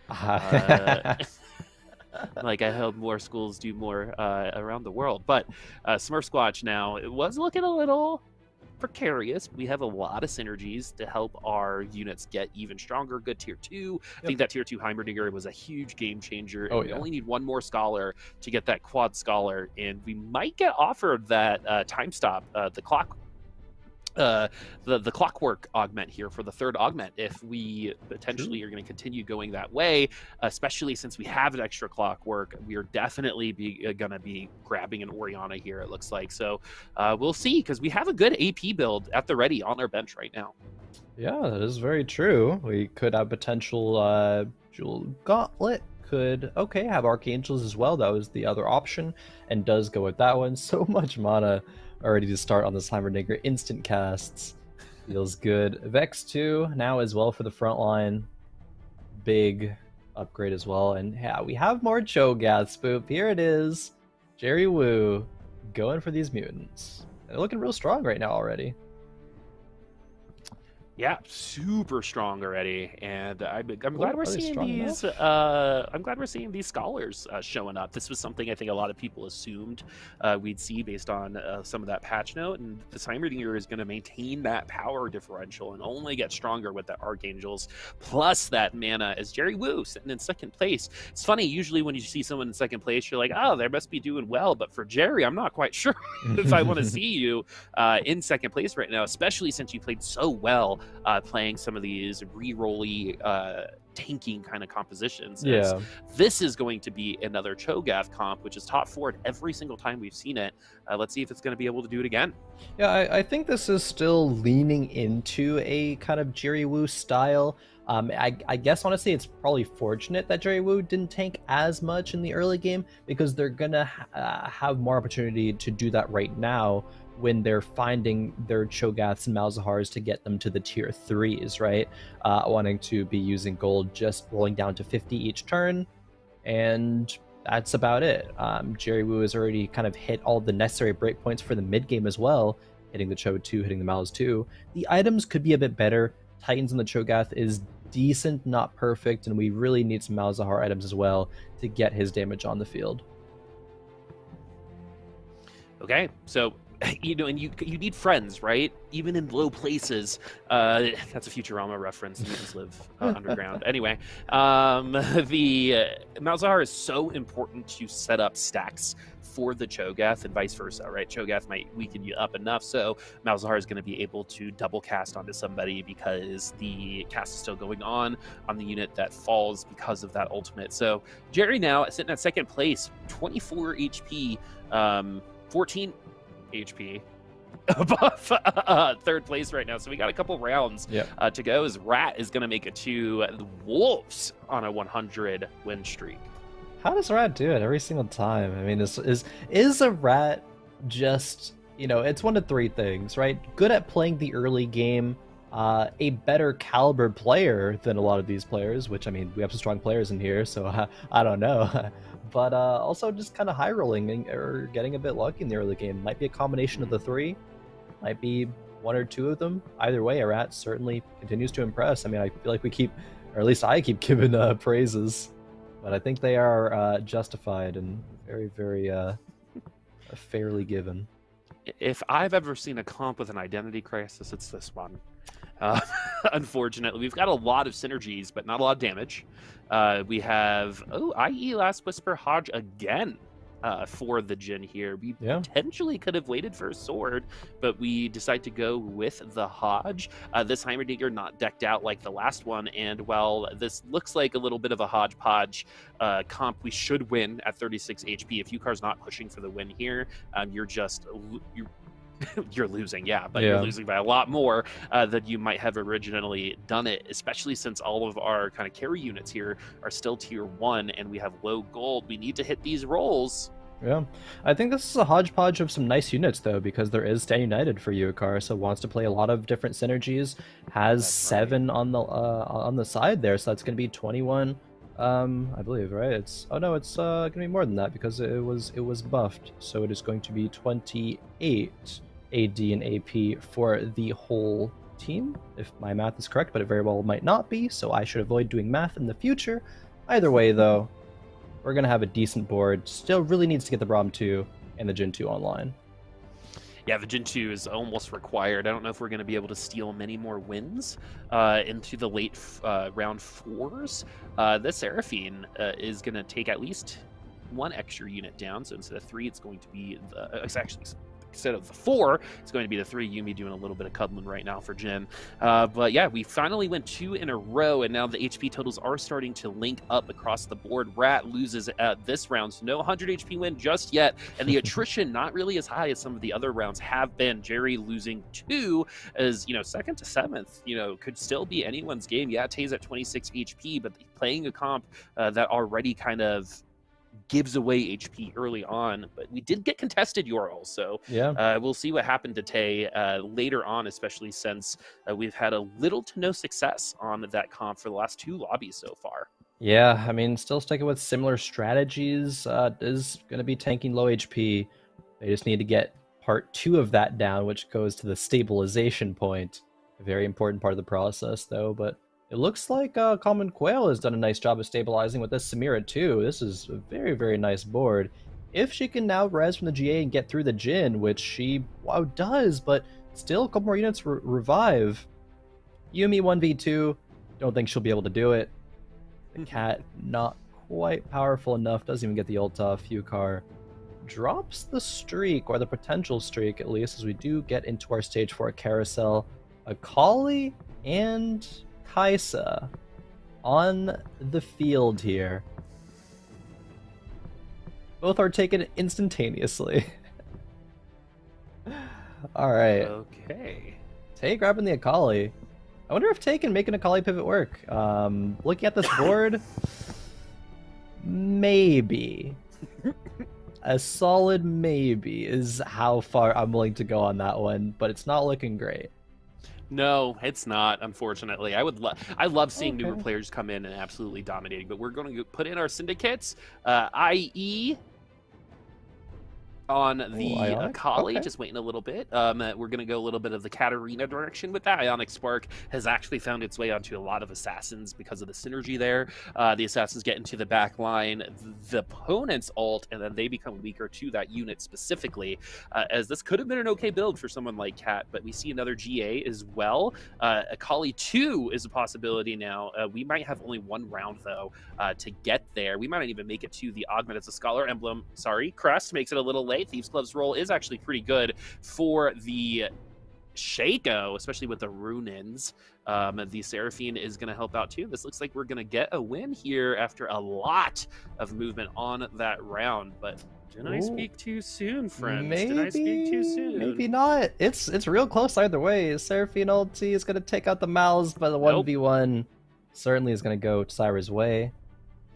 Like, I hope more schools do more around the world. But Smurf Squatch now, it was looking a little precarious. We have a lot of synergies to help our units get even stronger. Good tier 2. I think that tier 2 Heimerdinger was a huge game changer. And we only need one more scholar to get that quad scholar. And we might get offered that time stop, the clock. The clockwork augment here for the third augment if we potentially are going to continue going that way, especially since we have an extra clockwork. We are definitely going to be grabbing an Oriana here, it looks like. So we'll see, because we have a good AP build at the ready on our bench right now. Yeah, that is very true. We could have potential Jewel Gauntlet, could have Archangels as well. That was the other option, and does go with that one. So much mana already to start on this Heimerdinger. Instant casts. Feels good. Vex 2 now as well for the front line. Big upgrade as well. And yeah, we have more Cho'Gath, Spoop. Here it is. Jerry Woo going for these mutants. They're looking real strong right now already. Yeah, super strong already, and I'm glad we're seeing these. I'm glad we're seeing these scholars showing up. This was something I think a lot of people assumed we'd see based on some of that patch note, and the Heimerdinger is going to maintain that power differential and only get stronger with the Archangels plus that mana. As Jerry Woo sitting in second place. It's funny. Usually when you see someone in second place, you're like, oh, they must be doing well. But for Jerry, I'm not quite sure if I want to see you in second place right now, especially since you played so well. Playing some of these re-rolly tanking kind of compositions. Yeah. This is going to be another Cho'Gath comp, which is top 4 every single time we've seen it. Let's see if it's going to be able to do it again. Yeah, I think this is still leaning into a kind of Jerry Woo style. I guess honestly it's probably fortunate that Jerry Woo didn't tank as much in the early game, because they're gonna have more opportunity to do that right now when they're finding their Cho'Gaths and Malzahars to get them to the tier 3s, right? Wanting to be using gold, just rolling down to 50 each turn, and that's about it. Jerry Woo has already kind of hit all the necessary breakpoints for the mid game as well, hitting the Cho 2, hitting the Malz 2. The items could be a bit better. Titans and the Cho'Gath is decent, not perfect, and we really need some Malzahar items as well to get his damage on the field. Okay, so and you need friends, right? Even in low places. That's a Futurama reference. Mutants live underground. Anyway, the Malzahar is so important to set up stacks for the Cho'Gath and vice versa, right? Cho'Gath might weaken you up enough, so Malzahar is going to be able to double cast onto somebody because the cast is still going on the unit that falls because of that ultimate. So Jerry now sitting at second place, 24 HP, 14 HP above third place right now. So we got a couple rounds to go, as Rat is going to make it to the Wolves on a 100 win streak. How does Rat do it every single time? I mean, is a Rat just, it's one of 3 things, right? Good at playing the early game, a better caliber player than a lot of these players, which, I mean, we have some strong players in here, so I don't know. But also just kind of high rolling or getting a bit lucky in the early game. Might be a combination of the 3, might be 1 or 2 of them. Either way, a Rat certainly continues to impress. I mean, I feel like we keep, or at least I keep giving praises, but I think they are justified and very, very fairly given. If I've ever seen a comp with an identity crisis, it's this one. Unfortunately, we've got a lot of synergies, but not a lot of damage. We have, IE Last Whisper Hodge again for the Jhin here. We potentially could have waited for a sword, but we decide to go with the Hodge. This Heimerdinger not decked out like the last one, and while this looks like a little bit of a hodgepodge comp, we should win at 36 HP. If Yukar's not pushing for the win here, you're losing, but you're losing by a lot more than you might have originally done it, especially since all of our kind of carry units here are still tier 1 and we have low gold. We need to hit these rolls. Yeah, I think this is a hodgepodge of some nice units, though, because there is Stand United for Yukar, so wants to play a lot of different synergies, has 7 on the side there, so that's going to be 21, I believe, right? It's going to be more than that because it was buffed, so it is going to be 28 AD and AP for the whole team, if my math is correct, but it very well might not be, so I should avoid doing math in the future. Either way, though, we're going to have a decent board. Still really needs to get the Braum 2 and the Jin 2 online. Yeah, the Jin 2 is almost required. I don't know if we're going to be able to steal many more wins into the late round 4s. The Seraphine is going to take at least 1 extra unit down. So instead of 3, it's going to be it's actually, instead of the 4, it's going to be the 3. Yuumi doing a little bit of cuddling right now for Jin. But yeah, we finally went 2 in a row, and now the HP totals are starting to link up across the board. Rat loses this round, so no 100 HP win just yet, and the attrition not really as high as some of the other rounds have been. Jerry losing 2 as, 2nd to 7th, could still be anyone's game. Yeah, Tay's at 26 HP, but playing a comp that already kind of gives away HP early on, but we did get contested Ural, so yeah, we'll see what happened to Tay later on, especially since we've had a little to no success on that comp for the last 2 lobbies so far. Yeah, I mean, still sticking with similar strategies. Is going to be tanking low HP. They just need to get part 2 of that down, which goes to the stabilization point. A very important part of the process, though, but it looks like Common Quail has done a nice job of stabilizing with this Samira too. This is a very, very nice board. If she can now res from the GA and get through the Jin, which she does, but still a couple more units revive. Yuumi 1v2, don't think she'll be able to do it. The cat not quite powerful enough, doesn't even get the ult off. Yukar drops the streak, or the potential streak at least, as we do get into our stage 4 carousel. Akali and Kaisa on the field here. Both are taken instantaneously. Alright. Okay. Tay grabbing the Akali. I wonder if Tay can make an Akali pivot work. Looking at this board, maybe. A solid maybe is how far I'm willing to go on that one, but it's not looking great. No, it's not, unfortunately. I love seeing newer players come in and absolutely dominating, but we're going to put in our syndicates, i.e. on the Akali, just waiting a little bit. We're going to go a little bit of the Katarina direction with that. Ionic Spark has actually found its way onto a lot of assassins because of the synergy there. The assassins get into the back line, the opponent's ult, and then they become weaker to that unit specifically, as this could have been an okay build for someone like Cat, but we see another GA as well. Akali 2 is a possibility now. We might have only 1 round, though, to get there. We might not even make it to the Augment as a Scholar Emblem. Sorry, Crest makes it a little late. Thieves Club's role is actually pretty good for the Shaco, especially with the Runins. The Seraphine is going to help out too. This looks like we're going to get a win here after a lot of movement on that round, but did I speak too soon, friends? Did I speak too soon? Maybe not. It's real close either way. Seraphine ulti is going to take out the Mals, but the 1v1 certainly is going to go Syra's way.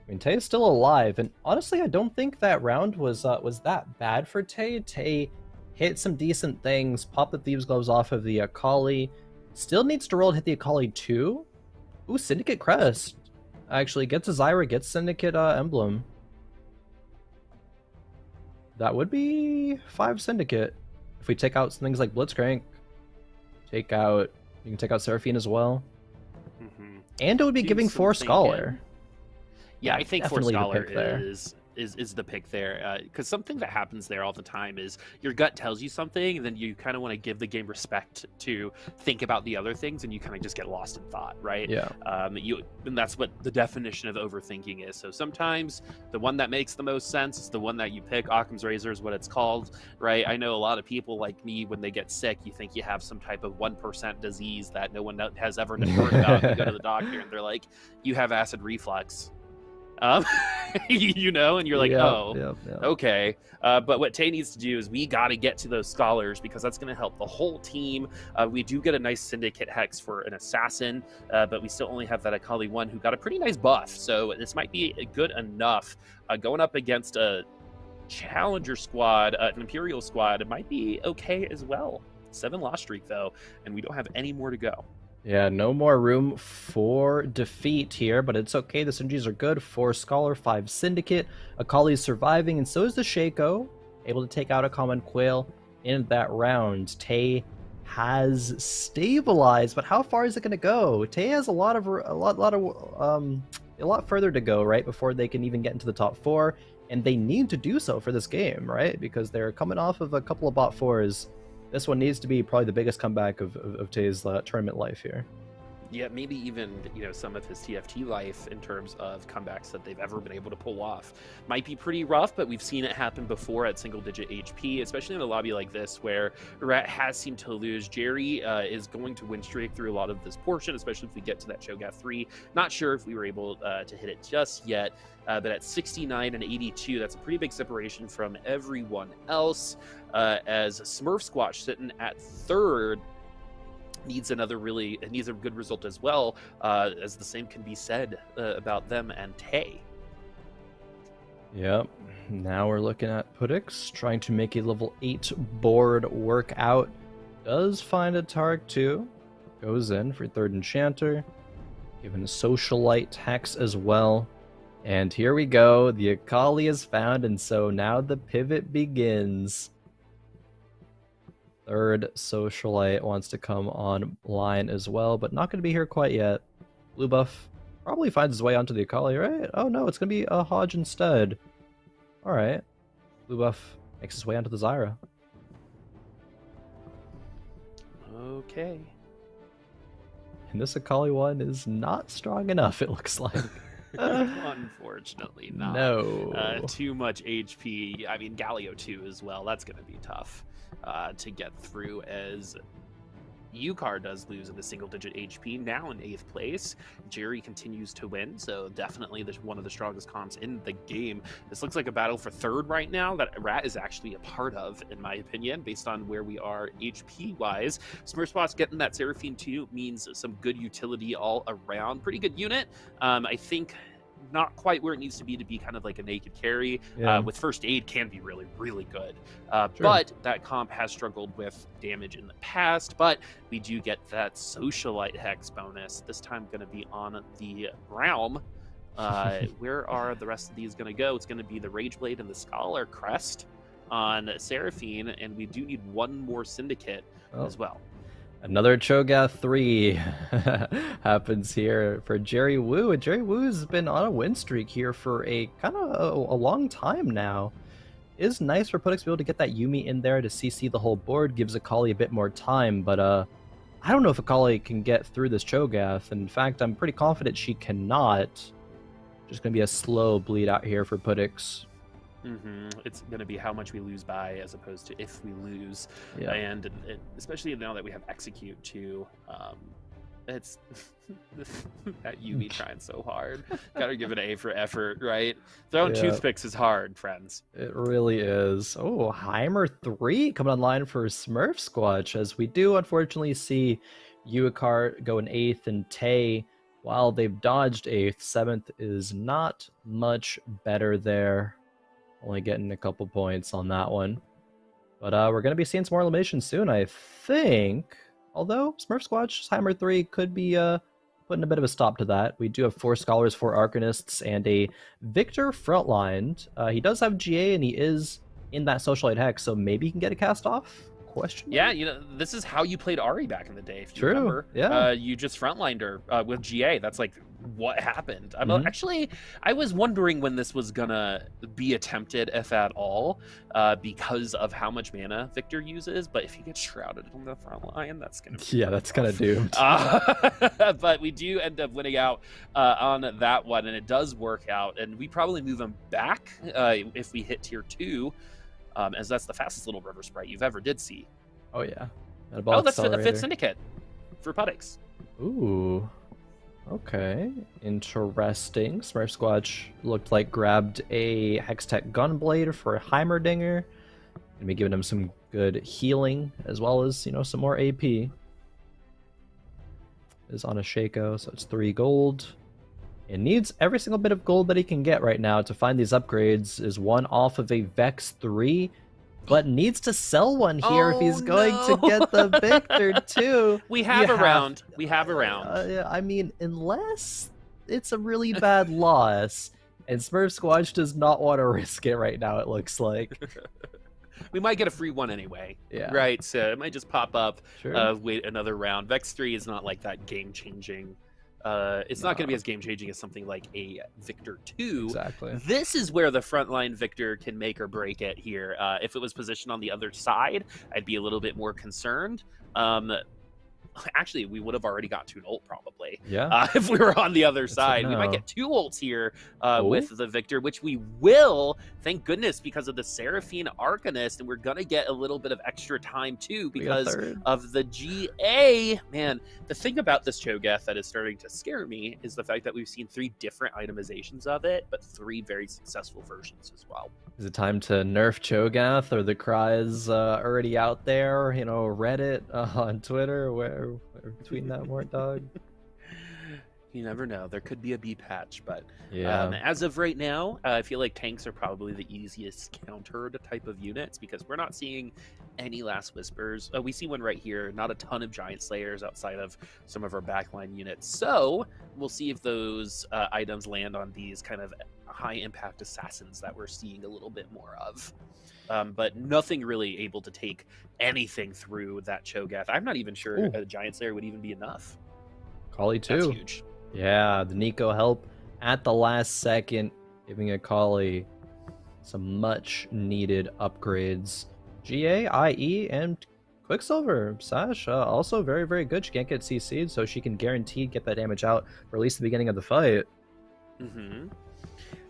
I mean, Tay is still alive, and honestly, I don't think that round was that bad for Tay. Tay hit some decent things, popped the Thieves' Gloves off of the Akali. Still needs to roll and hit the Akali too. Ooh, Syndicate Crest. Actually, gets a Zyra, gets Syndicate Emblem. That would be 5 Syndicate. If we take out some things like Blitzcrank, you can take out Seraphine as well. And it would be giving 4 Scholar. Yeah, I think 4 Scholar is the pick there, because something that happens there all the time is your gut tells you something, and then you kind of want to give the game respect to think about the other things, and you kind of just get lost in thought, right? Yeah. And that's what the definition of overthinking is. So sometimes the one that makes the most sense is the one that you pick. Occam's razor is what it's called, right? I know a lot of people like me, when they get sick, you think you have some type of 1% disease that no one has ever heard about. You go to the doctor, and they're like, "You have acid reflux." And you're like, okay. But what Tay needs to do is we got to get to those Scholars, because that's going to help the whole team. We do get a nice Syndicate Hex for an Assassin, but we still only have that Akali 1 who got a pretty nice buff. So this might be good enough. Going up against a Challenger squad, an Imperial squad, it might be okay as well. 7 loss streak, though, and we don't have any more to go. Yeah, no more room for defeat here, but it's okay. The synergies are good. 4 Scholar, 5 Syndicate. Akali's surviving, and so is the Shaco, able to take out a Common Quail in that round. Tay has stabilized, but how far is it going to go? Tay has a lot of a lot further to go, right, before they can even get into the top 4, and they need to do so for this game, right, because they're coming off of a couple of bot 4s. This one needs to be probably the biggest comeback of Tay's tournament life here. Yeah, maybe even, some of his TFT life in terms of comebacks that they've ever been able to pull off. Might be pretty rough, but we've seen it happen before at single-digit HP, especially in a lobby like this where Rat has seemed to lose. Jerry is going to win streak through a lot of this portion, especially if we get to that Cho'Gath 3. Not sure if we were able to hit it just yet, but at 69 and 82, that's a pretty big separation from everyone else, as Smurf Squatch sitting at 3rd needs a good result as well, as the same can be said about them and Tay. Yep. Now we're looking at Putix trying to make a level 8 board work out. Does find a Targ too. Goes in for 3rd Enchanter. Given a Socialite Hex as well. And here we go. The Akali is found, and so now the pivot begins. 3rd Socialite wants to come online as well, but not going to be here quite yet. Blue buff probably finds his way onto the Akali, right? Oh no, it's going to be a Hodge instead. Alright. Blue buff makes his way onto the Zyra. Okay. And this Akali one is not strong enough, it looks like. Unfortunately not. No. Too much HP. I mean, Galio 2 as well. That's going to be tough to get through, as Yukar does lose in the single-digit HP, now in 8th place. Jerry continues to win, so definitely one of the strongest comps in the game. This looks like a battle for 3rd right now that Rat is actually a part of, in my opinion, based on where we are HP-wise. Smurfspot's getting that Seraphine 2 means some good utility all around. Pretty good unit. I think not quite where it needs to be kind of like a naked carry. Yeah. With first aid can be really, really good. Sure. But that comp has struggled with damage in the past, but we do get that Socialite Hex bonus. This time going to be on the Realm. Where are the rest of these going to go? It's going to be the Rageblade and the Scholar Crest on Seraphine, and we do need one more Syndicate as well. Another Cho'Gath 3 happens here for Jerry Wu. And Jerry Wu's been on a win streak here for a kind of a long time now. It is nice for Putix to be able to get that Yuumi in there to CC the whole board, gives Akali a bit more time, but I don't know if Akali can get through this Cho'Gath. In fact, I'm pretty confident she cannot. Just going to be a slow bleed out here for Putix. It's going to be how much we lose by as opposed to if we lose. Yeah. And especially now that we have Execute too, it's that Yuumi trying so hard. Gotta give it an A for effort, right? Throwing toothpicks is hard, friends. It really is. Oh, Heimer 3 coming online for Smurf Squatch, as we do unfortunately see Uikar go in 8th and Tay, while they've dodged 8th, 7th is not much better there. Only getting a couple points on that one. But we're going to be seeing some more eliminations soon, I think. Although Smurf Squatch Heimer 3 could be putting a bit of a stop to that. We do have 4 Scholars, 4 Arcanists, and a Victor frontlined. He does have GA, and he is in that Socialite Hex, so maybe he can get a cast off? Question? Yeah, this is how you played Ari back in the day, if you remember. Yeah. You just frontlined her with GA. That's like what happened. Actually, I was wondering when this was gonna be attempted, if at all, because of how much mana Victor uses. But if he gets shrouded on the front line, that's gonna be that's kind of doomed. But we do end up winning out on that one, and it does work out. And we probably move him back if we hit tier 2. As that's the fastest little river sprite you've ever did see. Oh yeah. That's the 5th Syndicate for Putix. Ooh. Okay. Interesting. Smurf Squatch looked like grabbed a Hextech Gunblade for Heimerdinger. Gonna be giving him some good healing as well as, some more AP. Is on a Shaco, so it's 3 gold. It needs every single bit of gold that he can get right now to find these upgrades. Is one off of a Vex 3, but needs to sell one here if he's going to get the Victor too. We have a round. We have a round. I mean, unless it's a really bad loss, and Smurf Squatch does not want to risk it right now, it looks like. We might get a free one anyway. Yeah. Right, so it might just pop up. Sure. Wait another round. Vex 3 is not like that game-changing It's not going to be as game changing as something like a Victor 2. Exactly. This is where the frontline Victor can make or break it here. If it was positioned on the other side, I'd be a little bit more concerned. Actually, we would have already got to an ult probably. Yeah. If we were on the other It's side. We might no. get 2 ults here Oh. with the Victor, which we will, thank goodness, because of the Seraphine Arcanist, and we're going to get a little bit of extra time too We got because third. of the GA. Man, the thing about this Cho'Gath that is starting to scare me is the fact that we've seen 3 different itemizations of it, but 3 very successful versions as well. Is it time to nerf Cho'Gath, or the cries already out there? You know, Reddit, on Twitter, where between that more, dog? You never know. There could be a B patch, but Yeah. as of right now, I feel like tanks are probably the easiest countered type of units because we're not seeing any Last Whispers. We see one right here. Not a ton of Giant Slayers outside of some of our backline units. So we'll see if those items land on these kind of high impact assassins that we're seeing a little bit more of. But nothing really able to take anything through that Cho'Gath. I'm not even sure Ooh. a Giant Slayer would even be enough. Kali That's too. huge. Yeah, the Nico help at the last second, giving Akali some much needed upgrades. GA, IE, and Quicksilver. Sash, also very, very good. She can't get CC'd, so she can guaranteed get that damage out for at least the beginning of the fight.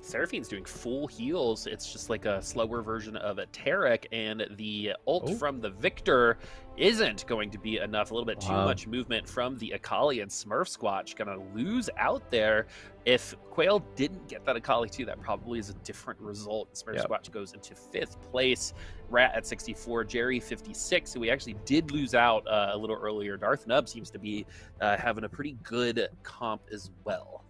Seraphine's doing full heals. It's just like a slower version of a Tarek, and the ult from the Victor isn't going to be enough. A little bit too much movement from the Akali, and Smurf Squatch gonna lose out there. If Quail didn't get that Akali too, that probably is a different result. Smurf Squatch goes into 5th place. Rat at 64, Jerry 56. So we actually did lose out a little earlier. Darth Nub seems to be having a pretty good comp as well.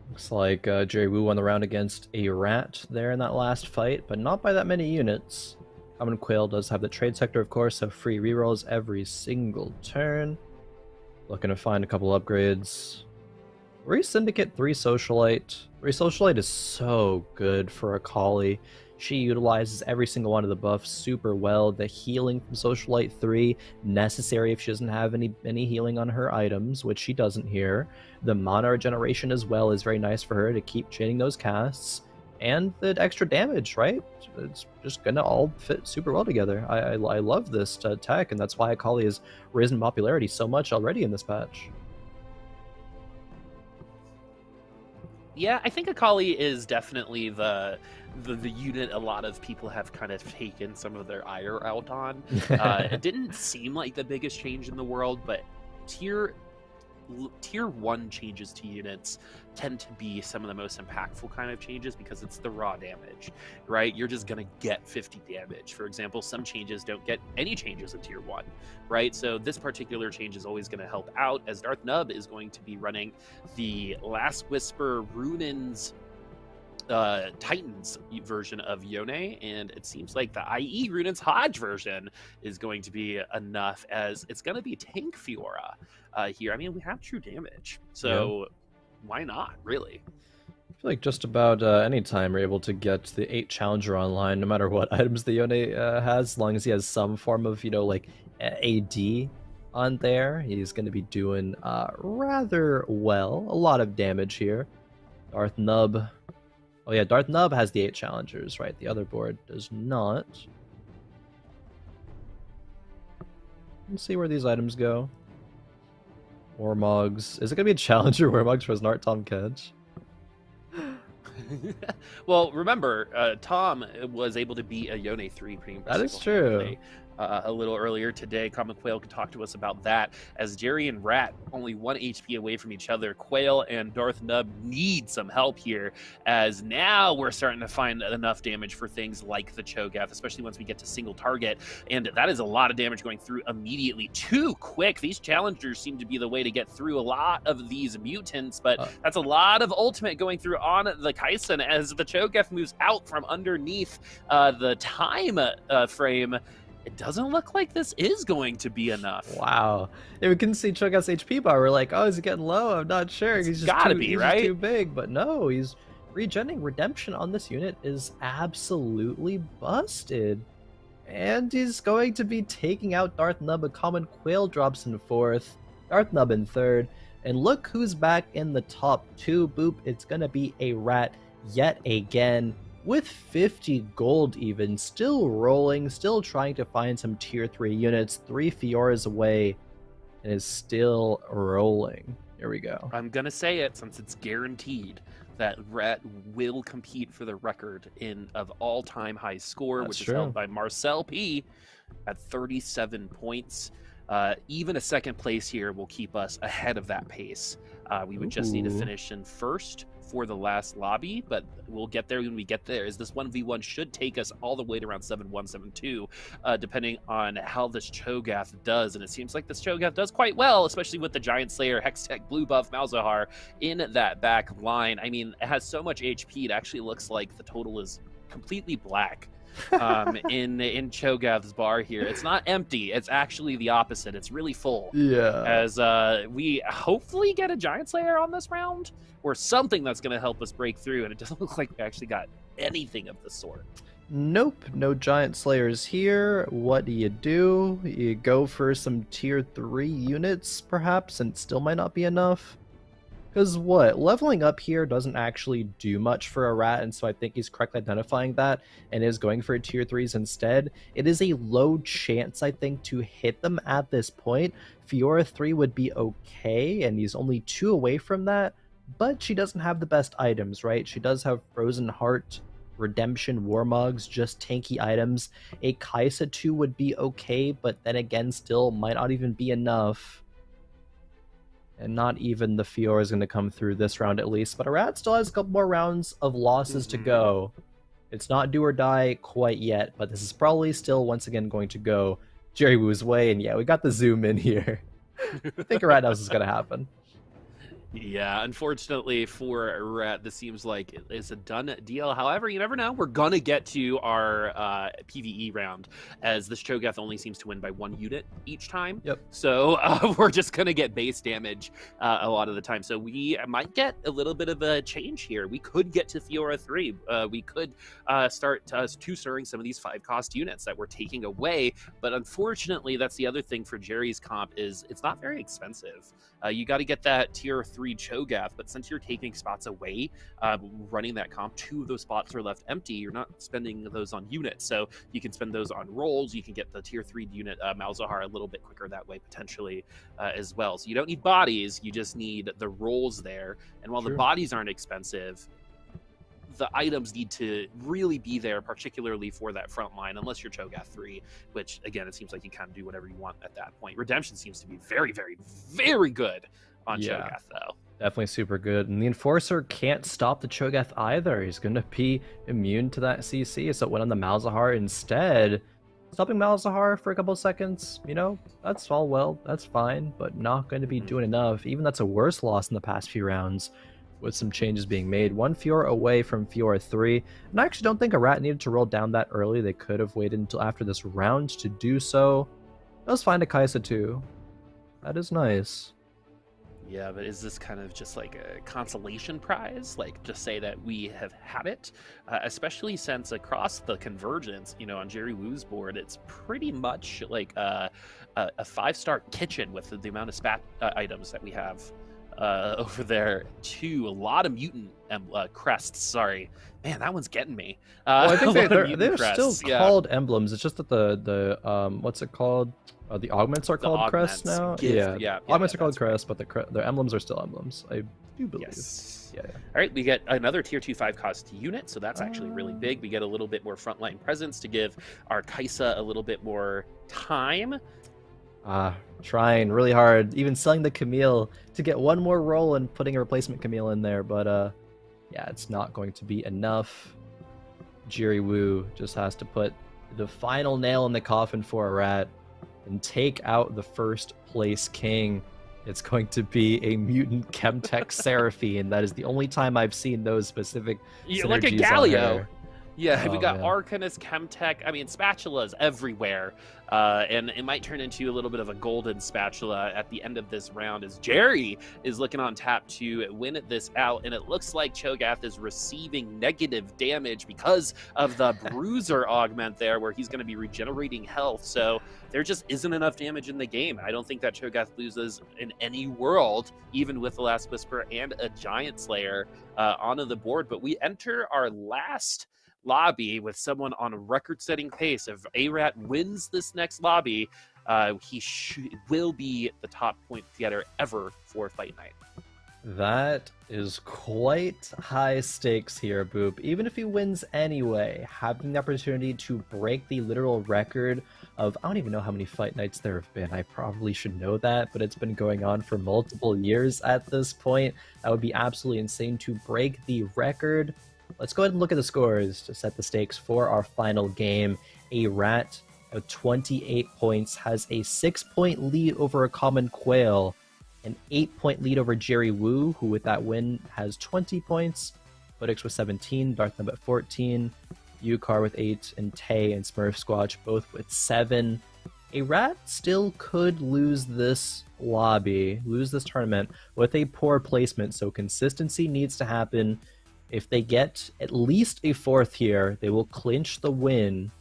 Looks like Jerry Wu won the round against a Rat there in that last fight, but not by that many units. Common Quail does have the trade sector, of course, so free rerolls every single turn. Looking to find a couple upgrades. 3 Syndicate, 3 Socialite. 3 Socialite is so good for Akali. She utilizes every single one of the buffs super well. The healing from Socialite 3, necessary if she doesn't have any healing on her items, which she doesn't here. The mana regeneration as well is very nice for her to keep chaining those casts. And the extra damage, right? It's just gonna all fit super well together. I love this tech, and that's why Akali has risen in popularity so much already in this patch. Yeah, I think Akali is definitely the unit a lot of people have kind of taken some of their ire out on. It didn't seem like the biggest change in the world, but tier 1 changes to units tend to be some of the most impactful kind of changes because it's the raw damage, right? You're just gonna get 50 damage. For example, some changes don't get any changes in tier 1, right? So this particular change is always going to help out, as Darth Nub is going to be running the Last Whisper Runins Titans version of Yone, and it seems like the IE Runins Hodge version is going to be enough, as it's going to be Tank Fiora here. I mean, we have true damage, so why not, really? I feel like just about any time we're able to get the 8 Challenger online, no matter what items the Yone has, as long as he has some form of, like, AD on there, he's going to be doing rather well. A lot of damage here. Darth Nub. Oh yeah, Darth Nub has the 8 Challengers, right? The other board does not. Let's see where these items go. Warmogs. Is it going to be a Challenger Warmogs for Snart Tom Kedge? Well, remember, Tom was able to beat a Yone 3 pretty much. That is true. A little earlier today. Common Quail could talk to us about that, as Jerry and Rat only 1 HP away from each other. Quail and Darth Nub need some help here, as now we're starting to find enough damage for things like the Cho'Gath, especially once we get to single target, and that is a lot of damage going through immediately. Too quick. These challengers seem to be the way to get through a lot of these mutants, but that's a lot of ultimate going through on the Kaisen as the Cho'Gath moves out from underneath the time frame. It doesn't look like this is going to be enough. Wow. Yeah, we couldn't see Cho'Gath's HP bar. We're like, oh, is he getting low? I'm not sure. He's just gotta too, be, he's right? just too big. But no, he's regenning. Redemption on this unit is absolutely busted. And he's going to be taking out Darth Nub. A Common Quail drops in 4th. Darth Nub in 3rd. And look who's back in the top 2, Boop. It's going to be a rat yet again with 50 gold even. Still rolling, still trying to find some tier 3 units. 3 Fioras away and is still rolling. Here we go. I'm going to say it since it's guaranteed that Rat will compete for the record of all-time high score, which is held by Marcel P at 37 points. Even a second place here will keep us ahead of that pace. We would just need to finish in first for the last lobby, but we'll get there when we get there. This 1v1 should take us all the way to around 7-1, 7-2, depending on how this Cho'Gath does. And it seems like this Cho'Gath does quite well, especially with the Giant Slayer, Hextech, Blue Buff, Malzahar in that back line. I mean, it has so much HP, it actually looks like the total is completely black. in Cho'Gath's bar here. It's not empty, it's actually the opposite. It's really full. Yeah. As we hopefully get a Giant Slayer on this round or something that's going to help us break through, and it doesn't look like we actually got anything of the sort. Nope, no Giant Slayers here. What do? You go for some tier 3 units perhaps, and it still might not be enough. Because what? Leveling up here doesn't actually do much for a rat, and so I think he's correctly identifying that and is going for tier 3s instead. It is a low chance, I think, to hit them at this point. Fiora 3 would be okay, and he's only 2 away from that, but she doesn't have the best items, right? She does have Frozen Heart, Redemption, Warmugs, just tanky items. A Kaisa 2 would be okay, but then again, still might not even be enough. And not even the Fiora is going to come through this round at least. But a rat still has a couple more rounds of losses to go. It's not do or die quite yet, but this is probably still once again going to go Jerry Woo's way. And yeah, we got the zoom in here. I think a rat knows what's going to happen. Yeah, unfortunately for Rat, this seems like it's a done deal. However, you never know. We're going to get to our PvE round, as this Cho'Gath only seems to win by 1 unit each time. Yep. So we're just going to get base damage a lot of the time. So we might get a little bit of a change here. We could get to Fiora 3. We could start two-stirring some of these 5-cost units that we're taking away. But unfortunately, that's the other thing for Jerry's comp is it's not very expensive. You got to get that tier 3 Cho'Gath, but since you're taking spots away, running that comp, 2 of those spots are left empty. You're not spending those on units, so you can spend those on rolls. You can get the tier 3 unit Malzahar a little bit quicker that way, potentially, as well. So you don't need bodies, you just need the rolls there. And while the bodies aren't expensive, the items need to really be there, particularly for that front line, unless you're Cho'Gath 3, which, again, it seems like you kind of do whatever you want at that point. Redemption seems to be very, very, very good on Cho'Gath, though. Definitely super good. And the Enforcer can't stop the Cho'Gath either. He's going to be immune to that CC, so it went on the Malzahar instead. Stopping Malzahar for a couple of seconds, you know, that's all well, that's fine, but not going to be doing enough. Even that's a worse loss in the past few rounds, with some changes being made. 1 Fiora away from Fiora 3. And I actually don't think a rat needed to roll down that early. They could have waited until after this round to do so. Let's find a Kaisa 2. That is nice. Yeah, but is this kind of just like a consolation prize? Like, just say that we have had it? Especially since across the convergence, you know, on Jerry Woo's board, it's pretty much like a 5-star kitchen with the amount of spat items that we have over there too. A lot of mutant crests. Sorry, man, that one's getting me. Well, I think they're still called emblems. It's just that the what's it called? The augments are called crests now. Augments are called crests, but the emblems are still emblems. I do believe. Yes. Yeah. All right, we get another tier 2 5-cost unit, so that's actually really big. We get a little bit more frontline presence to give our Kaisa a little bit more time. Trying really hard, even selling the Camille to get one more roll and putting a replacement Camille in there, but yeah, it's not going to be enough. Jerry Woo just has to put the final nail in the coffin for a rat and take out the first place king. It's going to be a mutant Chemtech Seraphine. That is the only time I've seen those specific synergies like a Galio. Yeah, we Oh got man. Arcanist, Chemtech. I mean, spatulas everywhere. And it might turn into a little bit of a golden spatula at the end of this round as Jerry is looking on tap to win this out. And it looks like Cho'Gath is receiving negative damage because of the Bruiser augment there, where he's going to be regenerating health. So there just isn't enough damage in the game. I don't think that Cho'Gath loses in any world, even with the Last Whisper and a Giant Slayer onto the board. But we enter our last lobby with someone on a record-setting pace. If A-Rat wins this next lobby, he will be the top point getter ever for Fight Night. That is quite high stakes here, Boop. Even if he wins anyway, having the opportunity to break the literal record of, I don't even know how many fight nights there have been. I probably should know that, but it's been going on for multiple years at this point. That would be absolutely insane to break the record. Let's go ahead and look at the scores to set the stakes for our final game. A Rat of 28 points has a 6-point lead over a Common Quail, an 8-point lead over Jerry Woo, who with that win has 20 points, Footex with 17, Darthnub at 14, Yukar with 8, and Tay and Smurf Squatch both with 7. A Rat still could lose this lobby, lose this tournament with a poor placement, so consistency needs to happen. If they get at least a 4th here, they will clinch the win.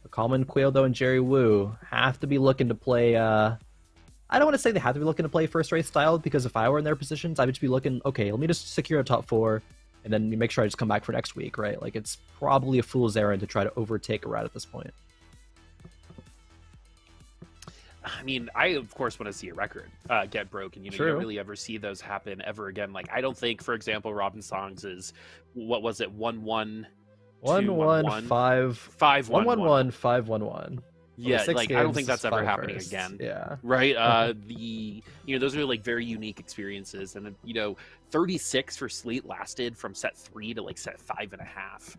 The Common Quail, though, and Jerry Woo have to be looking to play... I don't want to say they have to be looking to play first race style, because if I were in their positions, I would just be looking, okay, let me just secure a top 4, and then make sure I just come back for next week, right? Like, it's probably a fool's errand to try to overtake a Rat at this point. I mean, I of course want to see a record get broken. You know, you don't really ever see those happen ever again. Like, I don't think, for example, Robin Songs is, what was it, 1-1, 1-1, 5, 5-1-1, 5-1-1. Yeah, like I don't think that's ever happening again. Yeah. Right. Those are like very unique experiences, and 36 for Sleet lasted from set 3 to like set 5.5.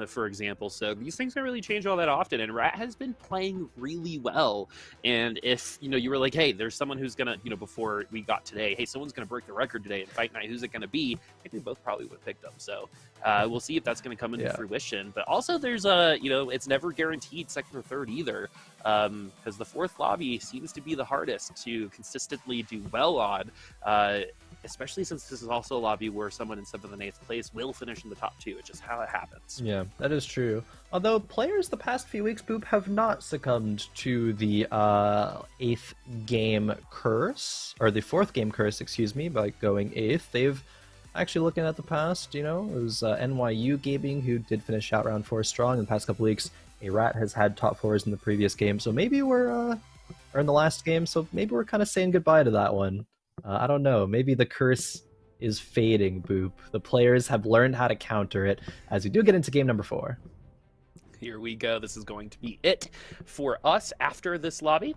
For example. So these things don't really change all that often, and Rat has been playing really well. And if you were like, hey, there's someone who's gonna, before we got today, hey, someone's gonna break the record today in Fight Night, who's it gonna be? I think we both probably would have picked them. So we'll see if that's gonna come into fruition. But also there's it's never guaranteed second or third either, because the 4th lobby seems to be the hardest to consistently do well on, especially since this is also a lobby where someone in 7th and 8th place will finish in the top 2. It's just how it happens. Yeah, that is true. Although players the past few weeks, Boop, have not succumbed to the 8th game curse, or the 4th game curse, excuse me, by going 8th. They've actually, looking at the past, it was NYU Gaming who did finish out round 4 strong in the past couple weeks. A Rat has had top 4s in the previous game, so maybe we're, or in the last game, so maybe we're kind of saying goodbye to that one. I don't know, maybe the curse is fading, Boop. The players have learned how to counter it as we do get into game number 4. Here we go. This is going to be it for us after this lobby.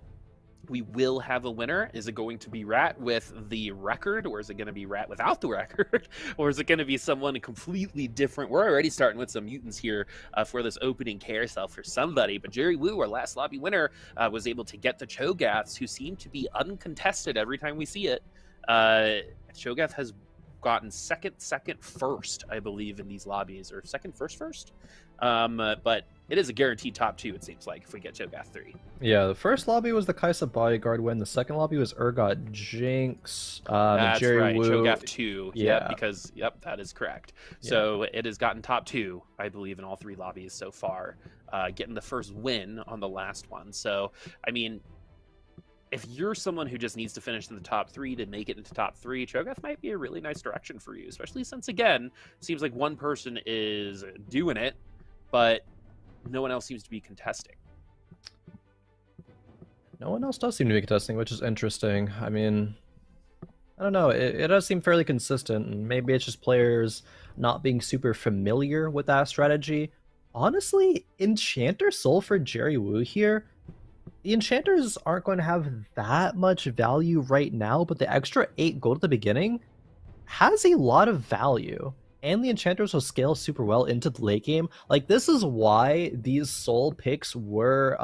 We will have a winner. Is it going to be Rat with the record, or is it going to be Rat without the record, or is it going to be someone completely different? We're already starting with some mutants here for this opening carousel for somebody, but Jerry Woo, our last lobby winner, was able to get the Cho'Gaths, who seem to be uncontested every time we see it. Cho'Gath has gotten second, first, I believe, in these lobbies, or second, first. But it is a guaranteed top 2, it seems like, if we get Cho'Gath 3. Yeah, the first lobby was the Kaisa Bodyguard win. The second lobby was Urgot Jinx. That's Jerry right, Woo. Cho'Gath 2. Yeah. Because that is correct. So it has gotten top 2, I believe, in all 3 lobbies so far, getting the first win on the last one. So, I mean, if you're someone who just needs to finish in the top 3 to make it into top 3, Cho'Gath might be a really nice direction for you, especially since, again, it seems like one person is doing it, but no one else seems to be contesting. No one else does seem to be contesting, which is interesting. I mean, I don't know. It does seem fairly consistent, and maybe it's just players not being super familiar with that strategy. Honestly, Enchanter Soul for Jerry Woo here, the Enchanters aren't going to have that much value right now, but the extra 8 gold at the beginning has a lot of value. And the Enchanters will scale super well into the late game. Like, this is why these Soul picks were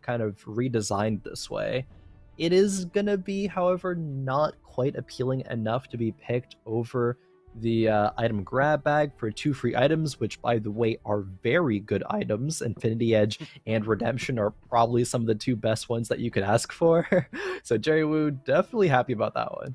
kind of redesigned this way. It is going to be, however, not quite appealing enough to be picked over the item grab bag for 2 free items, which, by the way, are very good items. Infinity Edge and Redemption are probably some of the 2 best ones that you could ask for. So Jerry Wu, definitely happy about that one.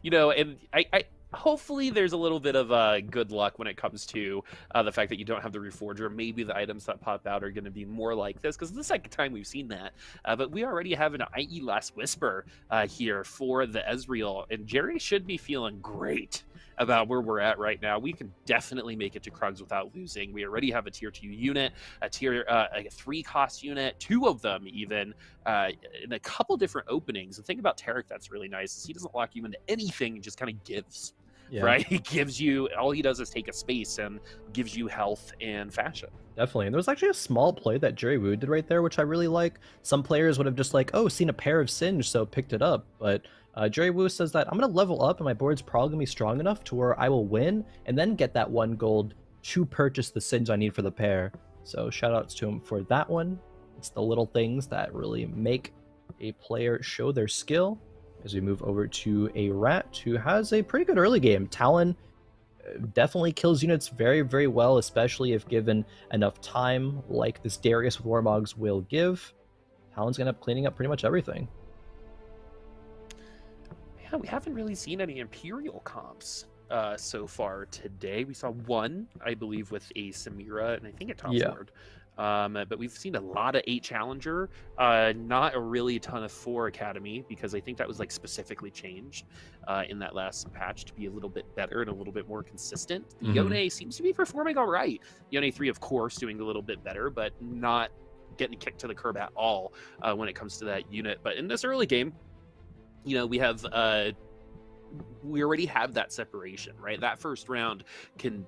And I hopefully there's a little bit of good luck when it comes to the fact that you don't have the Reforger. Maybe the items that pop out are going to be more like this, because it's the second time we've seen that. But we already have an IE Last Whisper here for the Ezreal, and Jerry should be feeling great about where we're at right now. We can definitely make it to Krugs without losing. We already have a tier 2 unit, a 3 cost unit, 2 of them even, in a couple different openings. The thing about Tarek that's really nice is he doesn't lock you into anything, he just kind of gives. Yeah. Right? He gives you, all he does is take a space and gives you health and fashion. Definitely. And there was actually a small play that Jerry Wu did right there, which I really like. Some players would have just like, oh, seen a pair of Singe, so picked it up. But Jerry Wu says that I'm going to level up and my board's probably going to be strong enough to where I will win and then get that 1 gold to purchase the Singe I need for the pair. So shout outs to him for that one. It's the little things that really make a player show their skill. As we move over to a Rat who has a pretty good early game. Talon definitely kills units very, very well, especially if given enough time, like this Darius with Warmogs will give. Talon's going to end up cleaning up pretty much everything. Yeah, we haven't really seen any Imperial comps so far today. We saw one, I believe, with a Samira, and I think a Top Lord. But we've seen a lot of 8 Challenger, not a really ton of 4 Academy, because I think that was like specifically changed in that last patch to be a little bit better and a little bit more consistent. Yone seems to be performing all right. Yone 3, of course, doing a little bit better, but not getting kicked to the curb at all when it comes to that unit. But in this early game, we have we already have that separation, right? That first round can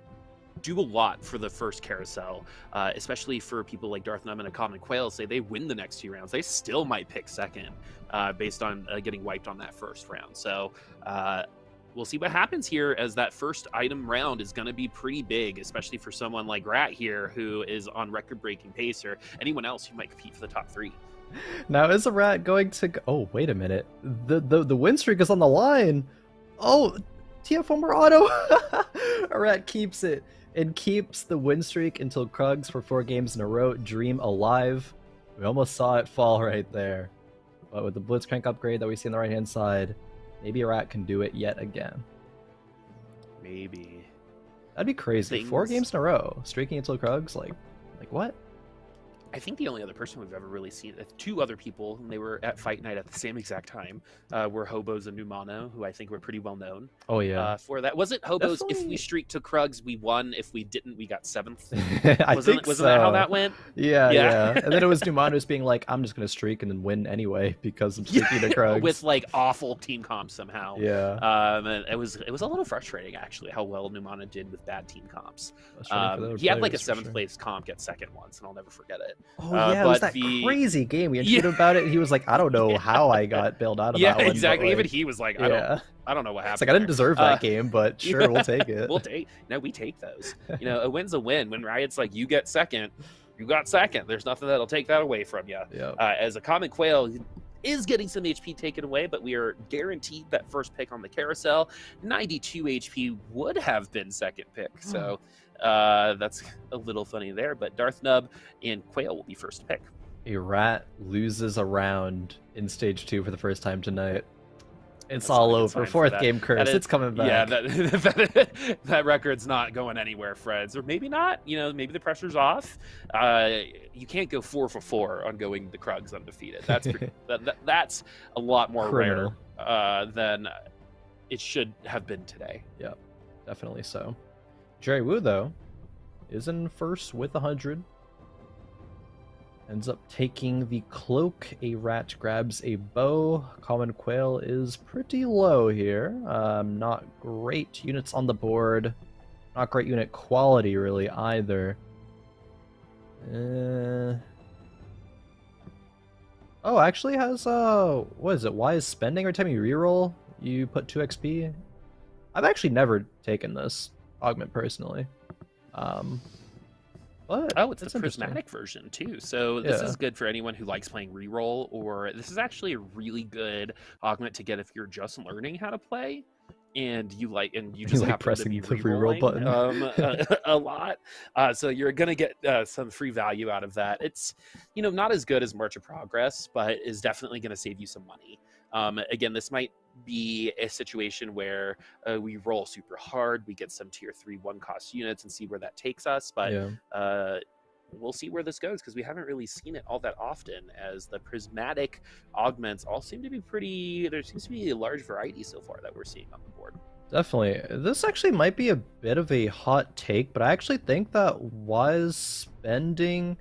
do a lot for the first carousel, especially for people like Darth Num and a Common Quail. Say they win the next 2 rounds, they still might pick second based on getting wiped on that first round. So we'll see what happens here, as that first item round is going to be pretty big, especially for someone like Rat here, who is on record-breaking pace, or anyone else who might compete for the top 3. Now is a Rat going to go? Oh, wait a minute. The win streak is on the line. Oh, TF Homer auto. A Rat keeps it and keeps the win streak until Krugs for 4 games in a row. Dream alive. We almost saw it fall right there. But with the Blitzcrank upgrade that we see on the right-hand side, maybe a Rat can do it yet again. Maybe. That'd be crazy. 4 games in a row, streaking until Krugs. Like what? I think the only other person we've ever really seen, 2 other people, and they were at Fight Night at the same exact time, were Hobos and Numano, who I think were pretty well known. Oh yeah. For that, was it Hobos? Definitely. If we streaked to Krugs, we won. If we didn't, we got 7th. Wasn't that how that went? Yeah. And then it was Numano's being like, I'm just gonna streak and then win anyway because I'm streaking to Krugs with like awful team comps somehow. Yeah. And it was a little frustrating actually how well Numano did with bad team comps. He had like a 7th place comp get second once, and I'll never forget it. Oh yeah, it was that crazy game. We had about it. He was like, I don't know how I got bailed out of that one. Yeah, exactly. Like, even he was like, I don't know what happened. It's like I didn't deserve that game, but sure, we'll take it. We take those. A win's a win. When Riot's like, you get second, you got second. There's nothing that'll take that away from you. Yep. As a Common Quail is getting some HP taken away, but we are guaranteed that first pick on the carousel. 92 HP would have been second pick. So that's a little funny there, but Darth Nub and Quail will be first pick. A Rat loses a round in stage 2 for the first time tonight. It's all over. 4th game curse. It's coming back. Yeah, that record's not going anywhere, Freds. Or maybe not. Maybe the pressure's off. You can't go 4 for 4 on going the Krugs undefeated. That's a lot more rare than it should have been today. Yeah, definitely so. Jerry Wu, though, is in first with 100. Ends up taking the cloak. A Rat grabs a bow. Common Quail is pretty low here. Not great units on the board. Not great unit quality, really, either. Oh, actually has, what is it? Wise spending? Every time you reroll, you put 2 XP? I've actually never taken this augment personally. but Oh, it's the it's interesting. prismatic version too. So this Yeah, is good for anyone who likes playing reroll, or this is actually a really good augment to get if you're just learning how to play and you you just like happen to pressing be the reroll rerolling button. a lot. So you're gonna get some free value out of that. It's not as good as March of Progress, but is definitely gonna save you some money. Again, this might be a situation where we roll super hard, we get some tier 3 one cost units and see where that takes us, but Yeah. uh, we'll see where this goes because we haven't really seen it all that often, as the prismatic augments all seem to be pretty. There seems to be a large variety so far that we're seeing on the board. Definitely. This actually might be a bit of a hot take, but I actually think that wise spending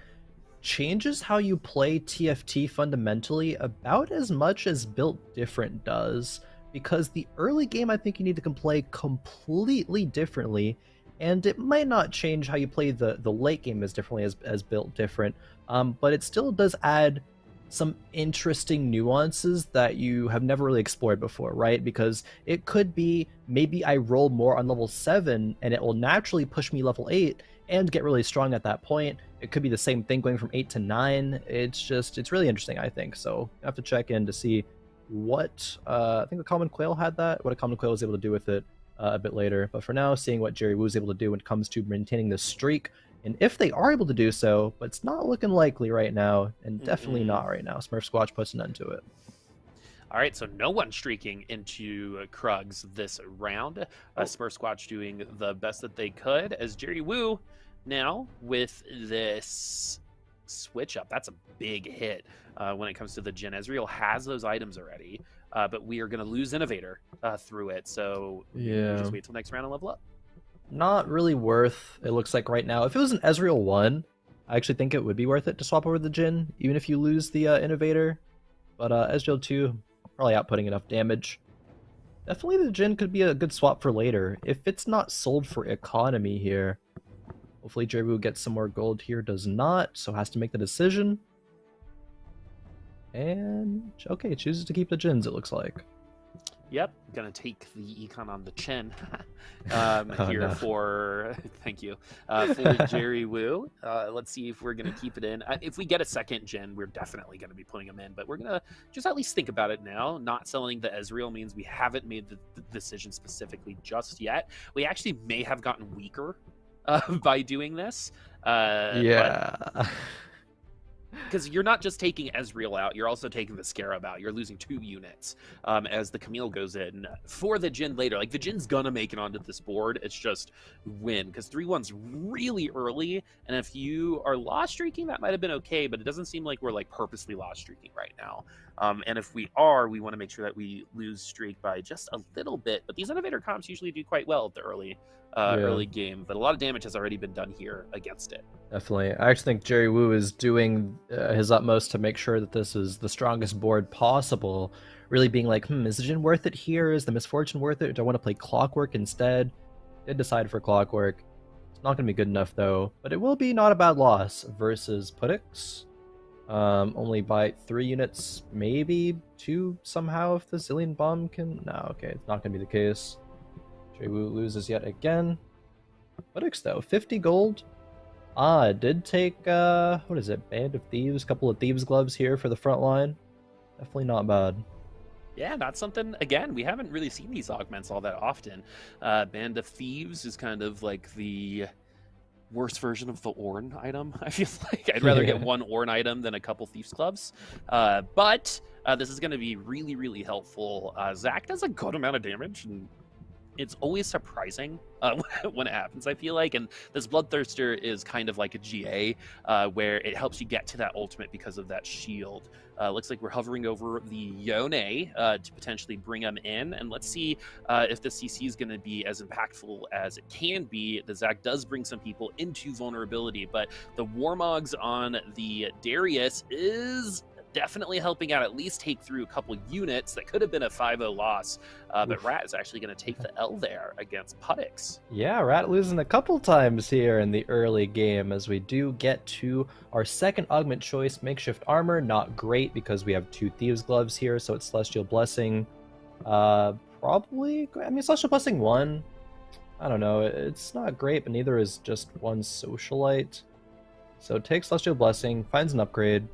changes how you play TFT fundamentally about as much as Built Different does. Because the early game, I think you need to play completely differently, and it might not change how you play the late game as differently as Built Different, but it still does add some interesting nuances that you have never really explored before, right? Because it could be maybe I roll more on level 7 and it will naturally push me level 8 and get really strong at that point. It could be the same thing going from 8 to 9. It's really interesting, I think. So I have to check in to see what I think the Common Quail had that, what a Common Quail was able to do with it a bit later. But for now, seeing what Jerry Wu is able to do when it comes to maintaining this streak, and if they are able to do so, but it's not looking likely right now, and definitely Mm-mm. not right now. Smurf Squatch puts an end to it. All right, so no one streaking into Krugs this round. Oh. Smurf Squatch doing the best that they could, as Jerry Wu now with this switch up. That's a big hit when it comes to the Jin. Ezreal has those items already, but we are going to lose Innovator through it. So maybe we Yeah. just wait till next round and level up. Not really worth, it looks like right now. If it was an Ezreal 1, I actually think it would be worth it to swap over the Jin, even if you lose the Innovator. But Ezreal 2, probably outputting enough damage. Definitely the Jin could be a good swap for later, if it's not sold for economy here. Hopefully Jerbu gets some more gold here, does not, so has to make the decision. And, okay, chooses to keep the Jins, it looks like. Yep, gonna take the econ on the chin here no. for thank you for Jerry Wu. Let's see if we're gonna keep it in. If we get a second gen, we're definitely gonna be putting him in, but we're gonna just at least think about it now. Not selling the Ezreal means we haven't made the decision specifically just yet. We actually may have gotten weaker by doing this, Yeah. because you're not just taking Ezreal out, you're also taking the Scarab out. You're losing 2 units as the Camille goes in for the Jin later. Like, the Jin's gonna make it onto this board. It's just win, because 3-1's really early, and if you are lost streaking, that might have been okay, but it doesn't seem like we're like purposely lost streaking right now. And if we are, we want to make sure that we lose streak by just a little bit. But these Innovator comps usually do quite well at the early game, but a lot of damage has already been done here against it. Definitely. I actually think Jerry Wu is doing his utmost to make sure that this is the strongest board possible. Really being like, is the Jin worth it here? Is the Misfortune worth it? Do I want to play Clockwork instead? Did decide for Clockwork. It's not going to be good enough, though. But it will be not a bad loss versus Putix. Only by 3 units, maybe 2 somehow if the Zillion Bomb can... No, okay, it's not going to be the case. Jerry Wu loses yet again. Putix, though, 50 gold. Did take, what is it, Band of Thieves? Couple of Thieves gloves here for the front line. Definitely not bad. Yeah, that's something, again, we haven't really seen these augments all that often. Band of Thieves is kind of like the worst version of the Ornn item, I feel like. I'd rather get one Ornn item than a couple Thieves gloves. But this is going to be really, really helpful. Zac does a good amount of damage, and it's always surprising when it happens, I feel like. And this Bloodthirster is kind of like a GA where it helps you get to that ultimate because of that shield. Looks like we're hovering over the Yone to potentially bring him in. And let's see if the CC is going to be as impactful as it can be. The Zac does bring some people into vulnerability, but the Warmogs on the Darius is definitely helping out, at least take through a couple units. That could have been a 5-0 loss, but Rat is actually going to take the L there against Putix. Yeah, Rat losing a couple times here in the early game as we do get to our second augment choice, Makeshift Armor. Not great because we have 2 Thieves Gloves here, so it's Celestial Blessing. Probably, I mean, Celestial Blessing 1. I don't know, it's not great, but neither is just 1 Socialite. So takes Celestial Blessing, finds an upgrade.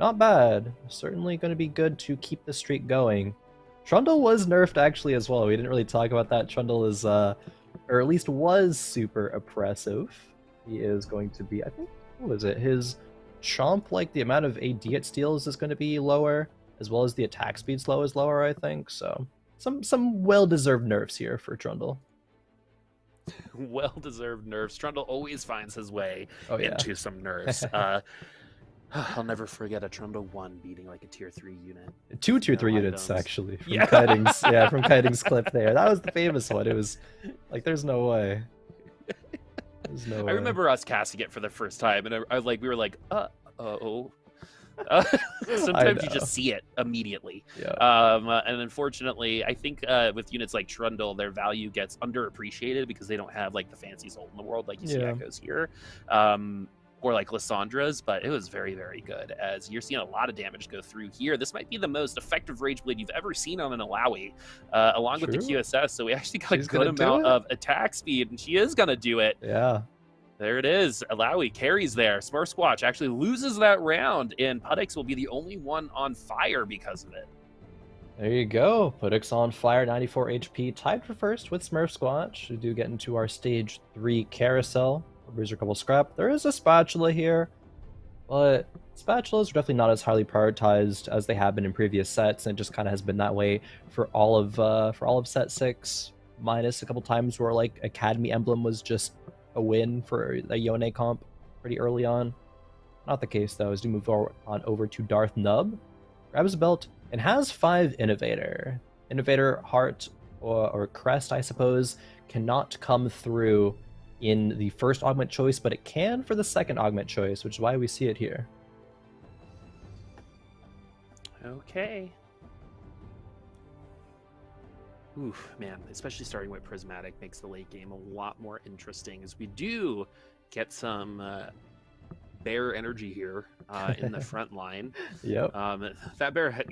Not bad. Certainly going to be good to keep the streak going. Trundle was nerfed actually as well. We didn't really talk about that. Trundle is, or at least was super oppressive. He is going to be, I think, what was it? His chomp, like the amount of AD it steals is going to be lower, as well as the attack speed slow is lower, I think. So some well-deserved nerfs here for Trundle. Well-deserved nerfs. Trundle always finds his way into some nerfs. I'll never forget a Trundle 1 beating like a tier 3 unit. Two tier 3 units, actually. From Kiting's, from Kiting's clip there. That was the famous one. It was like, there's no way. There's no way. I remember us casting it for the first time, and we were like, uh-oh. Sometimes you just see it immediately. And unfortunately, I think with units like Trundle, their value gets underappreciated because they don't have like the fanciest ult in the world like you see Echoes here. Or like Lyssandra's, but it was very, very good, as you're seeing a lot of damage go through here. This might be the most effective Rage Blade you've ever seen on an Alawi, along with the QSS, so we actually got a good amount of attack speed, and she is going to do it. Yeah. There it is. Alawi carries there. Smurf Squatch actually loses that round, and Putix will be the only one on fire because of it. There you go. Putix on fire, 94 HP, tied for first with Smurf Squatch. We do get into our stage 3 carousel. Bruiser couple scrap. There is a spatula here, but spatulas are definitely not as highly prioritized as they have been in previous sets, and it just kind of has been that way for all of set 6, minus a couple times where like Academy Emblem was just a win for a Yone comp pretty early on. Not the case though, as we move on over to Darth Nub, grabs a belt and has 5 Innovator. Innovator Heart or Crest, I suppose, cannot come through in the first augment choice, but it can for the second augment choice, which is why we see it here. Okay. Oof, man, especially starting with Prismatic makes the late game a lot more interesting, as we do get some bear energy here in the front line. That bear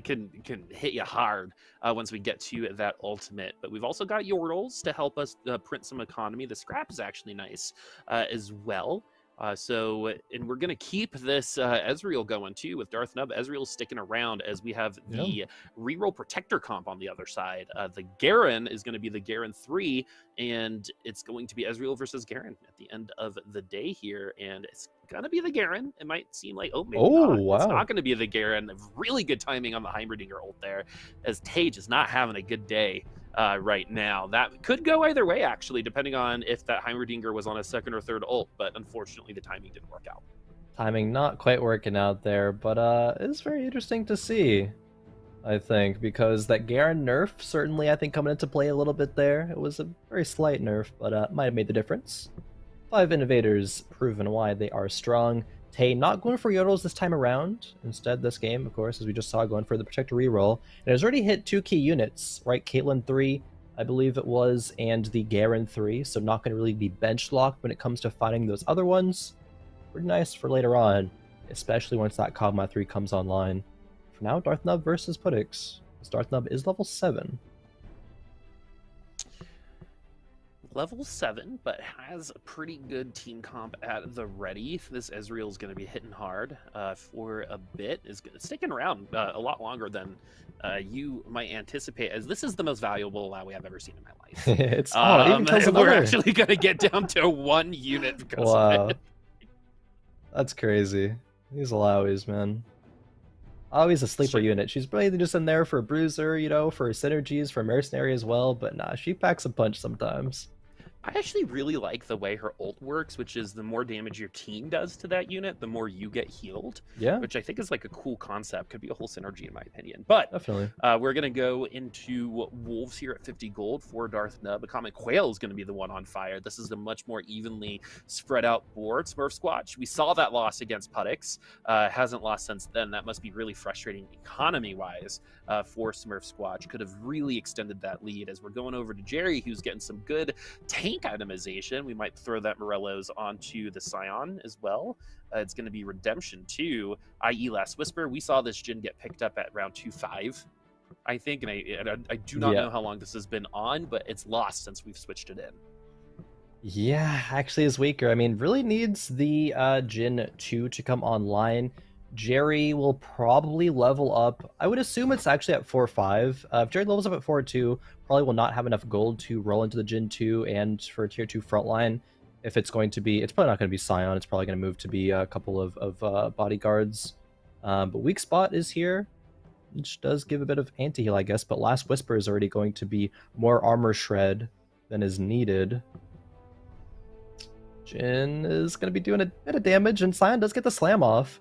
can hit you hard once we get to that ultimate, but we've also got Yordles to help us print some economy. The scrap is actually nice as well. And we're going to keep this Ezreal going too with Darth Nub. Ezreal's sticking around as we have the reroll protector comp on the other side. The Garen is going to be the Garen 3, and it's going to be Ezreal versus Garen at the end of the day here. And it's going to be the Garen. It might seem like, maybe not. Wow. It's not going to be the Garen. Really good timing on the Heimerdinger ult there, as Tage is not having a good day right now. That could go either way, actually, depending on if that Heimerdinger was on a second or third ult, but unfortunately the timing didn't work out. Timing not quite working out there, but it's very interesting to see, I think, because that Garen nerf certainly, I think, coming into play a little bit there. It was a very slight nerf, but might have made the difference. 5 Innovators proven why they are strong. Tay not going for Yordles this time around. Instead, this game, of course, as we just saw, going for the Protector reroll. And it has already hit 2 key units, right? Caitlyn 3, I believe it was, and the Garen 3. So not going to really be bench locked when it comes to finding those other ones. Pretty nice for later on, especially once that Kog'Maw 3 comes online. For now, Darth Nub versus Putix. Darth Nub is level 7. Level 7, but has a pretty good team comp at the ready. This Ezreal is going to be hitting hard for a bit. Is sticking around a lot longer than you might anticipate, as this is the most valuable Alawi I've ever seen in my life. It's even kills another. We're actually going to get down to 1 unit because of it. That's crazy. These Alawis, man. Always a sleeper unit. She's really just in there for a bruiser, for synergies, for mercenary as well, but nah, she packs a punch sometimes. I actually really like the way her ult works, which is the more damage your team does to that unit, the more you get healed. Yeah. Which I think is like a cool concept. Could be a whole synergy in my opinion. But definitely, we're going to go into Wolves here at 50 gold for Darth Nub. A Comet Quail is going to be the one on fire. This is a much more evenly spread out board. Smurf Squatch, we saw that loss against Putix. Hasn't lost since then. That must be really frustrating economy-wise for Smurf Squatch. Could have really extended that lead, as we're going over to Jerry, who's getting some good tank itemization. We might throw that Morello's onto the Scion as well. It's going to be Redemption 2, i.e. Last Whisper. We saw this Jhin get picked up at round 2-5, I think, and I do not know how long this has been on, but it's lost since we've switched it in. Yeah, actually is weaker. I mean, really needs the Jin 2 to come online. Jerry will probably level up. I would assume it's actually at 4-5. If Jerry levels up at 4-2, probably will not have enough gold to roll into the Jin 2 and for tier 2 frontline. If it's going to be, it's probably not going to be Scion. It's probably going to move to be a couple of bodyguards. But Weak Spot is here, which does give a bit of anti-heal, I guess. But Last Whisper is already going to be more armor shred than is needed. Jin is going to be doing a bit of damage, and Scion does get the slam off.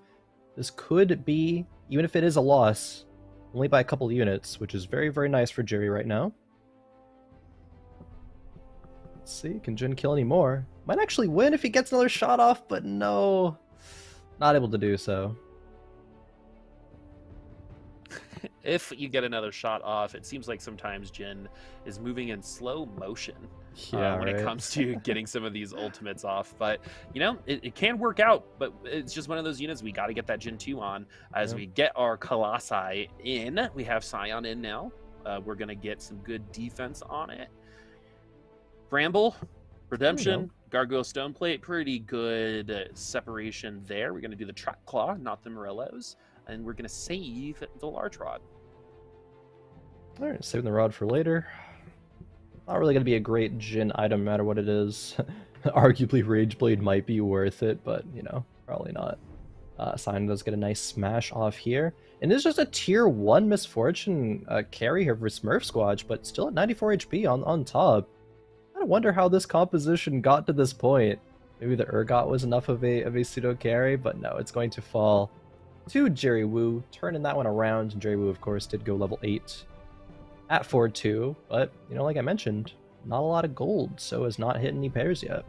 This could be, even if it is a loss, only by a couple units, which is very, very nice for Jerry right now. Let's see, can Jin kill any more? Might actually win if he gets another shot off, but no, not able to do so. If you get another shot off, it seems like sometimes Jin is moving in slow motion when it comes to getting some of these ultimates off. But, you know, it can work out, but it's just one of those units we got to get that Jin 2 on. As we get our Colossi in, we have Scion in now. We're going to get some good defense on it. Bramble, Redemption, Gargoyle Stoneplate, pretty good separation there. We're going to do the Trap Claw, not the Morellos. And we're going to save the Large Rod. All right, saving the rod for later. Not really going to be a great Jin item, no matter what it is. Arguably, Rage Blade might be worth it, but, you know, probably not. Scion does get a nice smash off here. And it's just a tier 1 Misfortune carry here for Smurf Squatch, but still at 94 HP on top. I wonder how this composition got to this point. Maybe the Urgot was enough of a pseudo carry, but no, it's going to fall to Jerry Woo, turning that one around. And Jerry Woo, of course, did go level 8 at 4-2, but, you know, like I mentioned, not a lot of gold, so has not hit any pairs yet.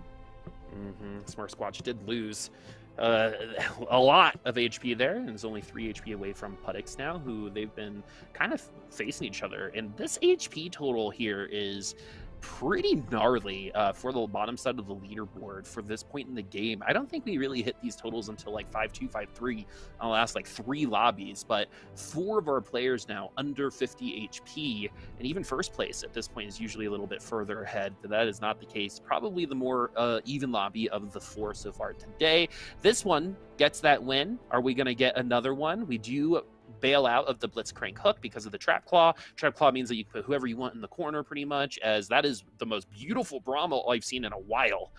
Smurf Squatch did lose a lot of HP there, and is only 3 HP away from Puddix now, who they've been kind of facing each other. And this HP total here is pretty gnarly for the bottom side of the leaderboard for this point in the game. I don't think we really hit these totals until like 5-2, 5-3 on the last like 3 lobbies, but 4 of our players now under 50 HP, and even first place at this point is usually a little bit further ahead. But that is not the case. Probably the more even lobby of the 4 so far today. This one gets that win. Are we going to get another one? We do bail out of the Blitzcrank hook because of the Trap Claw. Trap Claw means that you can put whoever you want in the corner pretty much, as that is the most beautiful Bramble I've seen in a while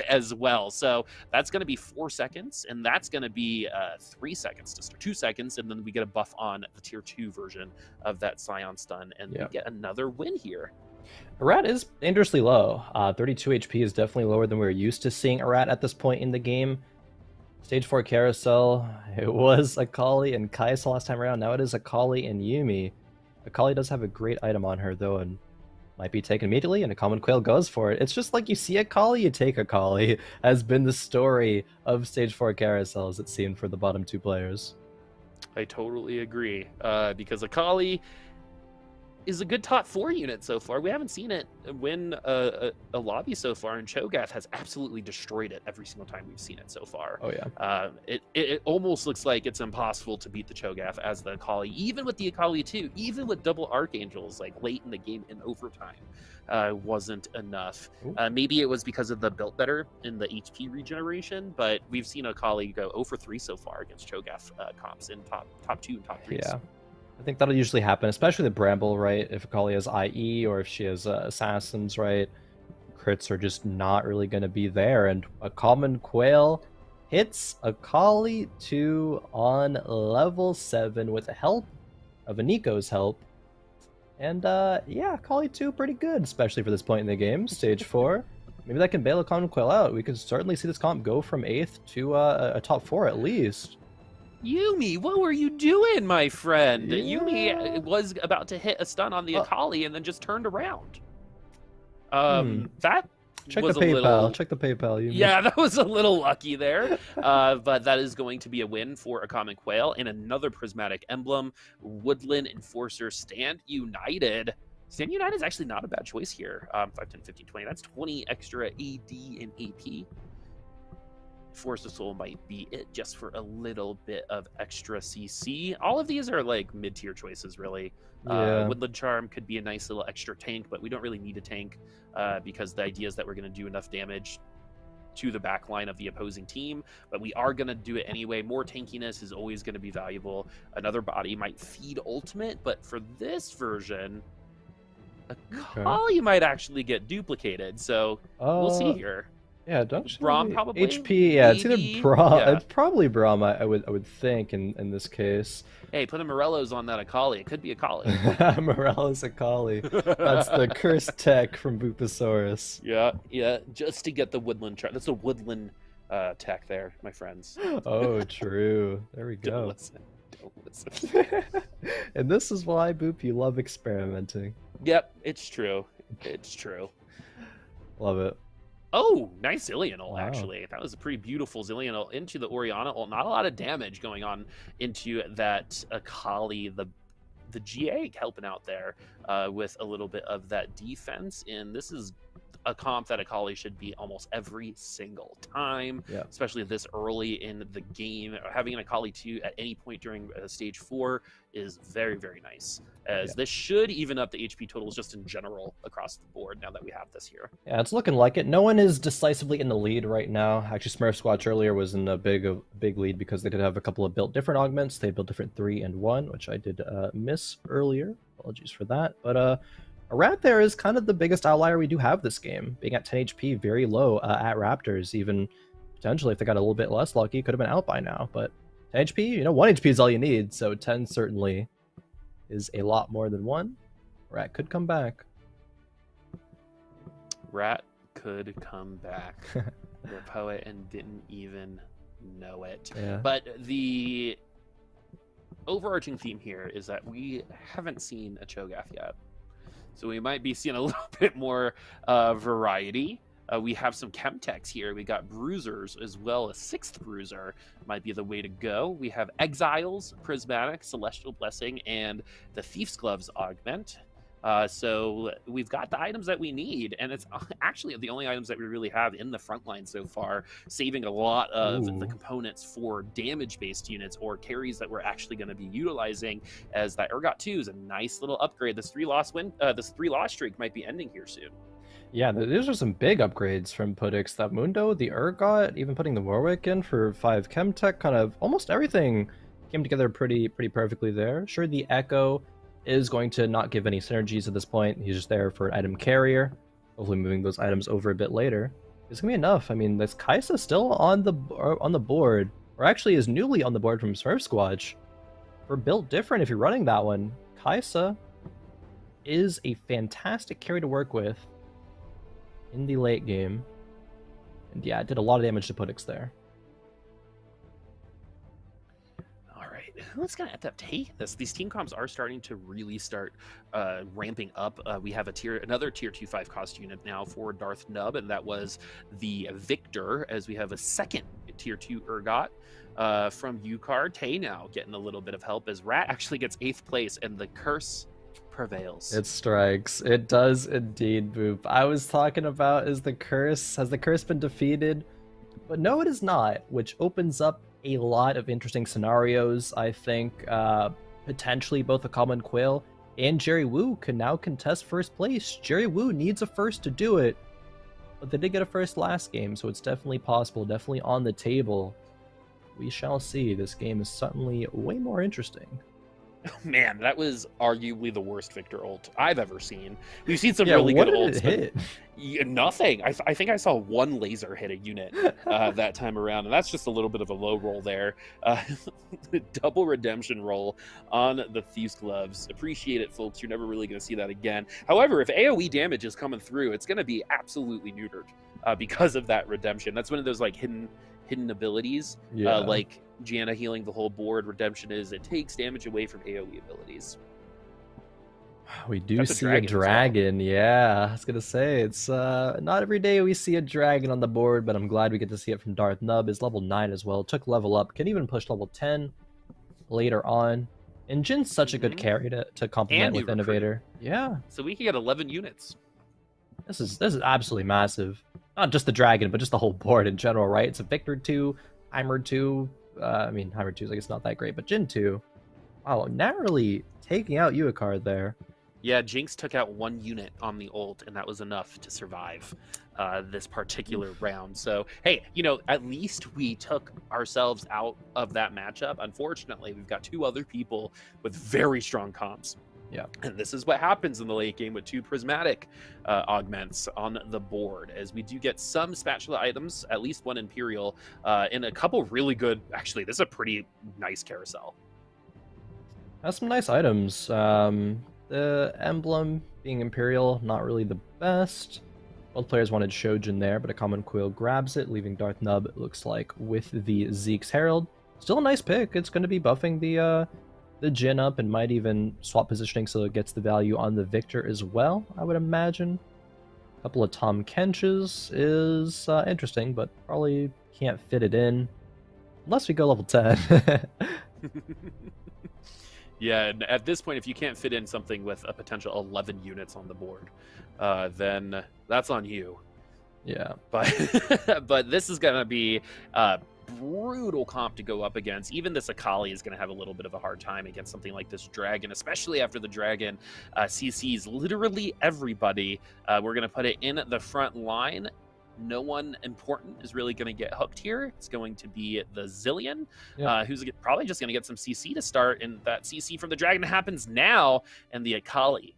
as well. So that's going to be 4 seconds, and that's going to be 3 seconds to start, 2 seconds, and then we get a buff on the tier 2 version of that Scion stun, and we get another win here. Arat is dangerously low. 32 HP is definitely lower than we're used to seeing Arat at this point in the game. Stage 4 Carousel, it was Akali and Kai'Sa last time around. Now it is Akali and Yuumi. Akali does have a great item on her, though, and might be taken immediately, and a Common Quail goes for it. It's just like you see Akali, you take Akali, has been the story of Stage 4 Carousel, as it seemed for the bottom 2 players. I totally agree, because Akali is a good top 4 unit so far. We haven't seen it win a lobby so far, and Cho'Gath has absolutely destroyed it every single time we've seen it so far. Oh yeah. It almost looks like it's impossible to beat the Cho'Gath as the Akali, even with the Akali too, even with double Archangels like late in the game in overtime. Wasn't enough. Maybe it was because of the built better in the HP regeneration, but we've seen Akali go 0 for 3 so far against Cho'Gath comps in top 2 and top 3. Yeah. I think that'll usually happen, especially the Bramble, right? If Akali has IE or if she has Assassins, right? Crits are just not really going to be there. And a Common Quail hits Akali 2 on level 7 with the help of Aniko's help. And yeah, Akali 2 pretty good, especially for this point in the game, stage 4. Maybe that can bail a Common Quail out. We could certainly see this comp go from 8th to a top 4 at least. Yuumi, what were you doing, my friend? Yeah. Yuumi was about to hit a stun on the Akali and then just turned around. That Check was the PayPal. Little... Check the PayPal. Yuumi. Yeah, that was a little lucky there. But that is going to be a win for a Common Quail and another prismatic emblem. Woodland Enforcer Stand United. Stand United is actually not a bad choice here. 5, 10, 15, 20. That's 20 extra AD and AP. Force of Soul might be it just for a little bit of extra CC. All of these are like mid-tier choices, really. Yeah. Woodland Charm could be a nice little extra tank, but we don't really need a tank because the idea is that we're going to do enough damage to the back line of the opposing team, but we are going to do it anyway. More tankiness is always going to be valuable. Another body might feed ultimate, but for this version, a Kali might actually get duplicated, so we'll see here. Yeah, don't you Braum probably HP? Yeah, it's either maybe? Braum. Yeah. It's probably Braum. I would think in this case. Hey, put a Morello's on that Akali. It could be Akali. Morales Akali. That's the cursed tech from Bupasaurus. Yeah. Just to get the woodland chart. That's a woodland tech there, my friends. Oh, true. There we go. Don't listen. And this is why, Boop, you love experimenting. Yep, it's true. It's true. Love it. Oh, nice Zillion ult, Wow. actually. That was a pretty beautiful Zillion ult into the Orianna ult. Not a lot of damage going on into that Akali, the GA helping out there with a little bit of that defense. And this is a comp that Akali should be almost every single time, especially this early in the game. Having an Akali 2 at any point during stage 4 is very, very nice, as this should even up the HP totals just in general across the board now that we have this here. Yeah, it's looking like it. No one is decisively in the lead right now. Actually, Smurf Squatch earlier was in a big lead because they did have a couple of built different augments. They built different 3 and 1, which I did miss earlier. Apologies for that. But Rat there is kind of the biggest outlier we do have this game, being at 10 HP, very low at Raptors. Even potentially, if they got a little bit less lucky, could have been out by now. But 10 HP, 1 HP is all you need, so 10 certainly is a lot more than 1. Rat could come back. Rat could come back. The poet and didn't even know it. Yeah. But the overarching theme here is that we haven't seen a Cho'Gath yet. So we might be seeing a little bit more variety. We have some Chemtechs here. We got Bruisers as well. A 6th Bruiser might be the way to go. We have Exiles, Prismatic, Celestial Blessing, and the Thief's Gloves augment. So we've got the items that we need, and it's actually the only items that we really have in the front line so far, saving a lot of the components for damage-based units or carries that we're actually going to be utilizing, as that Urgot 2 is a nice little upgrade. This 3-loss streak might be ending here soon. Yeah, these are some big upgrades from Putix. That Mundo, the Urgot, even putting the Warwick in for 5 Chemtech, kind of almost everything came together pretty perfectly there. Sure, the Echo is going to not give any synergies at this point. He's just there for an item carrier. Hopefully moving those items over a bit later. It's gonna be enough. I mean, this Kaisa still on the board, or actually is newly on the board from Smurf Squatch. We're built different if you're running that one. Kaisa is a fantastic carry to work with in the late game. And yeah, it did a lot of damage to Putix there. Let's kind of end up taking this. These team comps are starting to really start ramping up. We have another tier 2-5 cost unit now for Darth Nub, and that was the Victor, as we have a second tier 2 Urgot from UCAR. Tay now getting a little bit of help as Rat actually gets 8th place, and the curse prevails. It strikes. It does indeed, Boop. I was talking about, has the curse been defeated? But no, it is not, which opens up a lot of interesting scenarios. I think potentially both a Common Quail and Jerry Wu can now contest first place. Jerry Wu needs a first to do it, but they did get a first last game, so it's definitely possible, definitely on the table. We shall see. This game is certainly way more interesting. Man, that was arguably the worst Victor ult I've ever seen. We've seen some really good ults, but nothing. I think I saw 1 laser hit a unit that time around, and that's just a little bit of a low roll there. Double redemption roll on the Thief's Gloves. Appreciate it, folks. You're never really going to see that again. However, if AoE damage is coming through, it's going to be absolutely neutered because of that redemption. That's one of those like hidden abilities, like Gianna healing the whole board. Redemption it takes damage away from AoE abilities. We do see a dragon, yeah. I was gonna say, it's not every day we see a dragon on the board, but I'm glad we get to see it from Darth Nub. Is level 9 as well, took level up, can even push level 10 later on. And Jin's such a good carry to complement with Innovator. Yeah. So we can get 11 units. This is absolutely massive. not just the dragon, but just the whole board in general, right? It's a Victor 2, Heimer 2. I mean, Heimer 2 is, I guess, not that great, but Jin 2. Wow, narrowly taking out you a card there. Yeah, Jinx took out 1 unit on the ult, and that was enough to survive this particular round. So, hey, you know, at least we took ourselves out of that matchup. Unfortunately, we've got 2 other people with very strong comps. Yeah. And this is what happens in the late game with 2 prismatic augments on the board, as we do get some spatula items, at least 1 Imperial, and a couple really good. Actually, this is a pretty nice carousel. Has some nice items. The emblem being Imperial, not really the best. Both players wanted Shojin there, but a common Quill grabs it, leaving Darth Nub, it looks like, with the Zeke's Herald. Still a nice pick. It's going to be buffing the Jin up and might even swap positioning so it gets the value on the Victor as well, I would imagine. A couple of Tom Kenches is interesting, but probably can't fit it in unless we go level 10. Yeah, and at this point, if you can't fit in something with a potential 11 units on the board, then that's on you. Yeah. But this is going to be a brutal comp to go up against. Even this Akali is going to have a little bit of a hard time against something like this Dragon, especially after the Dragon CCs literally everybody. We're going to put it in the front line. No one important is really going to get hooked here. It's going to be the Zillion, who's probably just going to get some CC to start, and that CC from the Dragon happens now, and the Akali.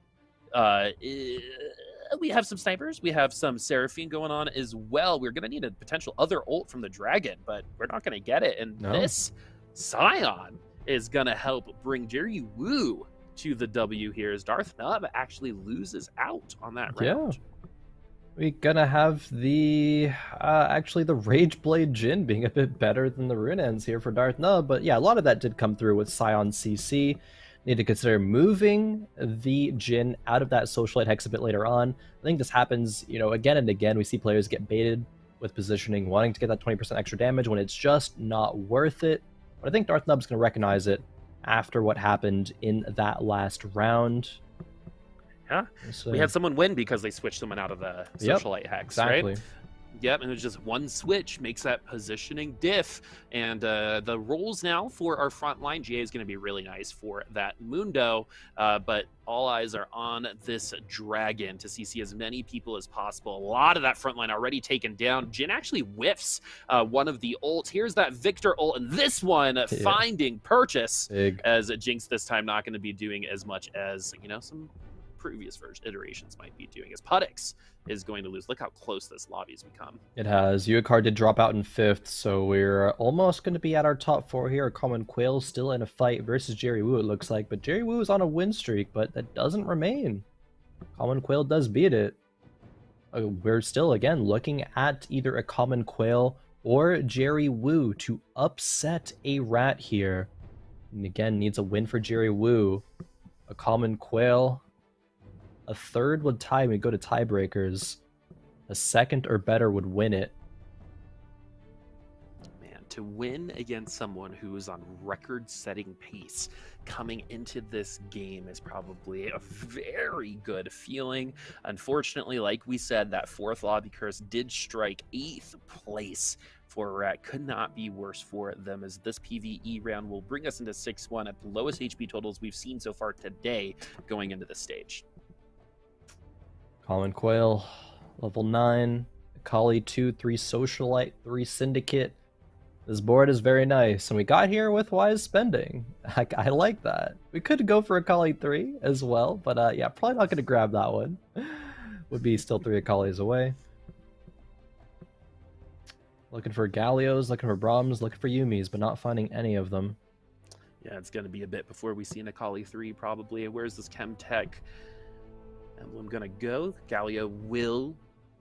We have some snipers. We have some Seraphine going on as well. We're going to need a potential other ult from the Dragon, but we're not going to get it. And this Scion is going to help bring Jerry Wu to the W here, as Darth Nub actually loses out on that round. Yeah. We're gonna have the actually the Rage Blade Jin being a bit better than the Runeends here for Darth Nub, but yeah, a lot of that did come through with Scion CC. Need to consider moving the Jin out of that Socialite Hex a bit later on. I think this happens, you know, again and again. We see players get baited with positioning, wanting to get that 20% extra damage when it's just not worth it. But I think Darth Nub's gonna recognize it after what happened in that last round. Yeah, we had someone win because they switched someone out of the Socialite Hex, exactly. right? Yep, and it's just one switch makes that positioning diff. And the roles now for our front line, GA is going to be really nice for that Mundo, but all eyes are on this Dragon to CC as many people as possible. A lot of that front line already taken down. Jin actually whiffs one of the ults. Here's that Victor ult, and this one finding purchase. Big. As Jinx this time not going to be doing as much as, you know, some previous iterations might be doing, as Putix is going to lose. Look how close this lobby has become. It has. Yuikar did drop out in 5th, so we're almost going to be at our top 4 here. Common Quail still in a fight versus Jerry Wu, it looks like, but Jerry Wu is on a win streak, but that doesn't remain. Common Quail does beat it. We're still, again, looking at either a Common Quail or Jerry Wu to upset a Rat here. And again, needs a win for Jerry Wu. A Common Quail. A third would tie. We go to tiebreakers. A second or better would win it. Man, to win against someone who is on record-setting pace coming into this game is probably a very good feeling. Unfortunately, like we said, that 4th lobby curse did strike 8th place for Rat. Could not be worse for them, as this PvE round will bring us into 6-1 at the lowest HP totals we've seen so far today going into this stage. Common Quail, level 9, Akali 2, 3 Socialite, 3 Syndicate. This board is very nice, and we got here with wise spending. I like that. We could go for Akali 3 as well, but yeah, probably not going to grab that one. Would be still 3 Akalis away. Looking for Gallios, looking for Brahms, looking for Yumis, but not finding any of them. Yeah, it's going to be a bit before we see an Akali 3 probably. Where's this Chemtech emblem gonna go? Galio will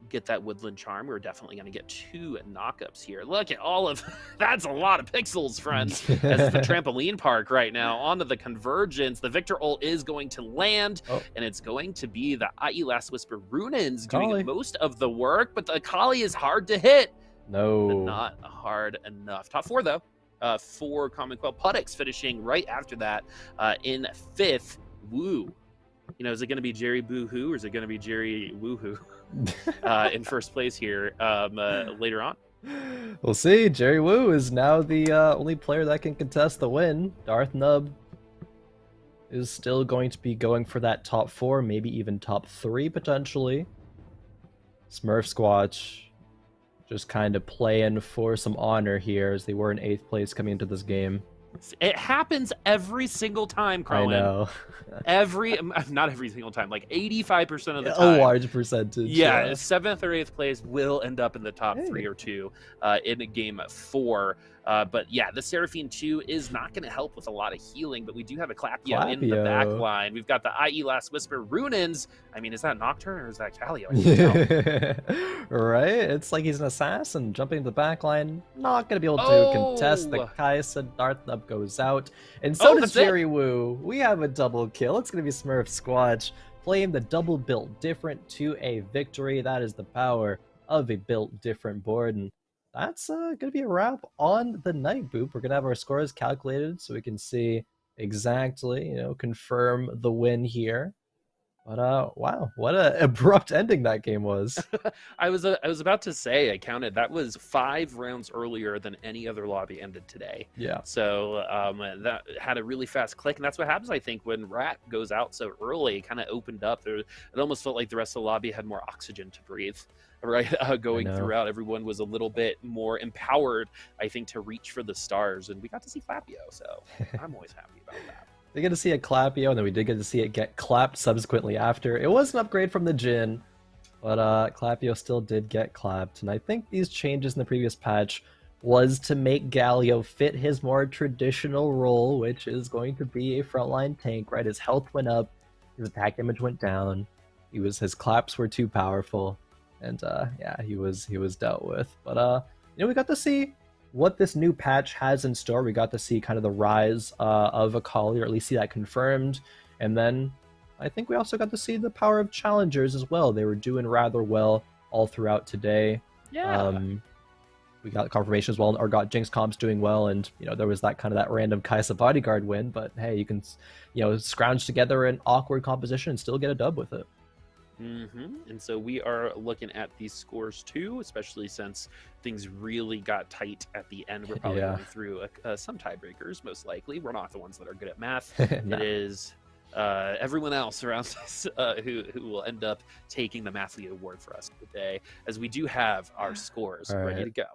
get that Woodland Charm. We're definitely gonna get 2 knockups here. Look at all of that's a lot of pixels, friends. As the trampoline park right now. Onto the convergence. The Victor ult is going to land, and it's going to be the IE Last Whisper Runeans doing most of the work, but the Akali is hard to hit. No. But not hard enough. Top 4 though. For Common Quail. Putix finishing right after that in 5th. Woo. You know, is it going to be Jerry Boo-hoo or is it going to be Jerry Woo-hoo? in first place here later on. We'll see. Jerry Wu is now the only player that can contest the win. Darth Nub is still going to be going for that top 4, maybe even top 3 potentially. Smurf Squatch just kind of playing for some honor here as they were in 8th place coming into this game. It happens every single time, Quan. I know. Not every single time, like 85% of the A time. large percentage. Yeah, 7th or 8th place will end up in the top 3 Hey. or 2 in game 4. But yeah, the Seraphine 2 is not going to help with a lot of healing, but we do have a Clapio in the back line. We've got the IE Last Whisper, Runins. I mean, is that Nocturne or is that Calio? I can't tell. Right? It's like he's an assassin jumping to the back line. Not going to be able to contest the Kaisa. Darth Nub goes out. And so does Jerry Wu. We have a double kill. It's going to be Smurf Squatch playing the double built different to a victory. That is the power of a built different board. And that's going to be a wrap on the night, Boop. We're going to have our scores calculated so we can see exactly, confirm the win here. But wow, what a abrupt ending that game was. I was about to say, I counted, that was 5 rounds earlier than any other lobby ended today. Yeah. So that had a really fast click, and that's what happens, I think, when Rat goes out so early. Kind of opened up. It almost felt like the rest of the lobby had more oxygen to breathe. Right, going throughout, everyone was a little bit more empowered, I think, to reach for the stars, and we got to see Clapio, so I'm always happy about that. We get to see a Clapio, and then we did get to see it get clapped subsequently after. It was an upgrade from the Jhin, but Clapio still did get clapped, and I think these changes in the previous patch was to make Galio fit his more traditional role, which is going to be a frontline tank, right? His health went up, his attack damage went down, his claps were too powerful. And yeah, he was dealt with. But we got to see what this new patch has in store. We got to see kind of the rise of Akali, or at least see that confirmed. And then I think we also got to see the power of challengers as well. They were doing rather well all throughout today. Yeah. We got confirmation as well, or got Jinx comps doing well, and there was that kind of that random Kaisa bodyguard win. But hey, you can scrounge together an awkward composition and still get a dub with it. And so we are looking at these scores too, especially since things really got tight at the end. We're probably going through some tiebreakers, most likely. We're not the ones that are good at math. No. It is everyone else around us who will end up taking the Math Lead Award for us today, as we do have our scores ready to go.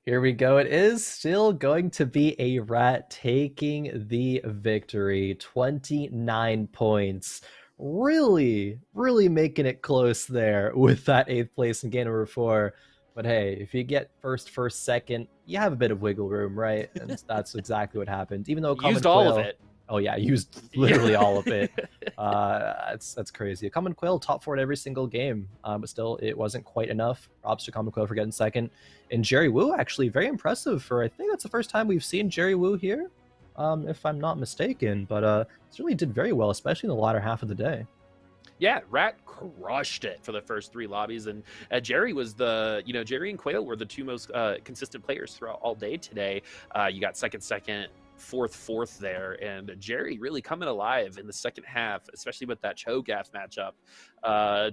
Here we go. It is still going to be a Rat taking the victory. 29 points. Really making it close there with that 8th place in game number 4. But hey, if you get first, second, you have a bit of wiggle room, right? And that's exactly what happened. Even though used all of it. Oh yeah, used literally all of it. That's crazy. A Common Quail top 4 in every single game, but still it wasn't quite enough. Props to Common Quail for getting second. And Jerry Wu actually very impressive for, I think that's the first time we've seen Jerry Wu here. If I'm not mistaken, but certainly did very well, especially in the latter half of the day. Yeah, Rat crushed it for the first 3 lobbies, and Jerry was Jerry and Quail were the 2 most consistent players throughout all day today. You got second, fourth there, and Jerry really coming alive in the second half, especially with that Cho'Gath matchup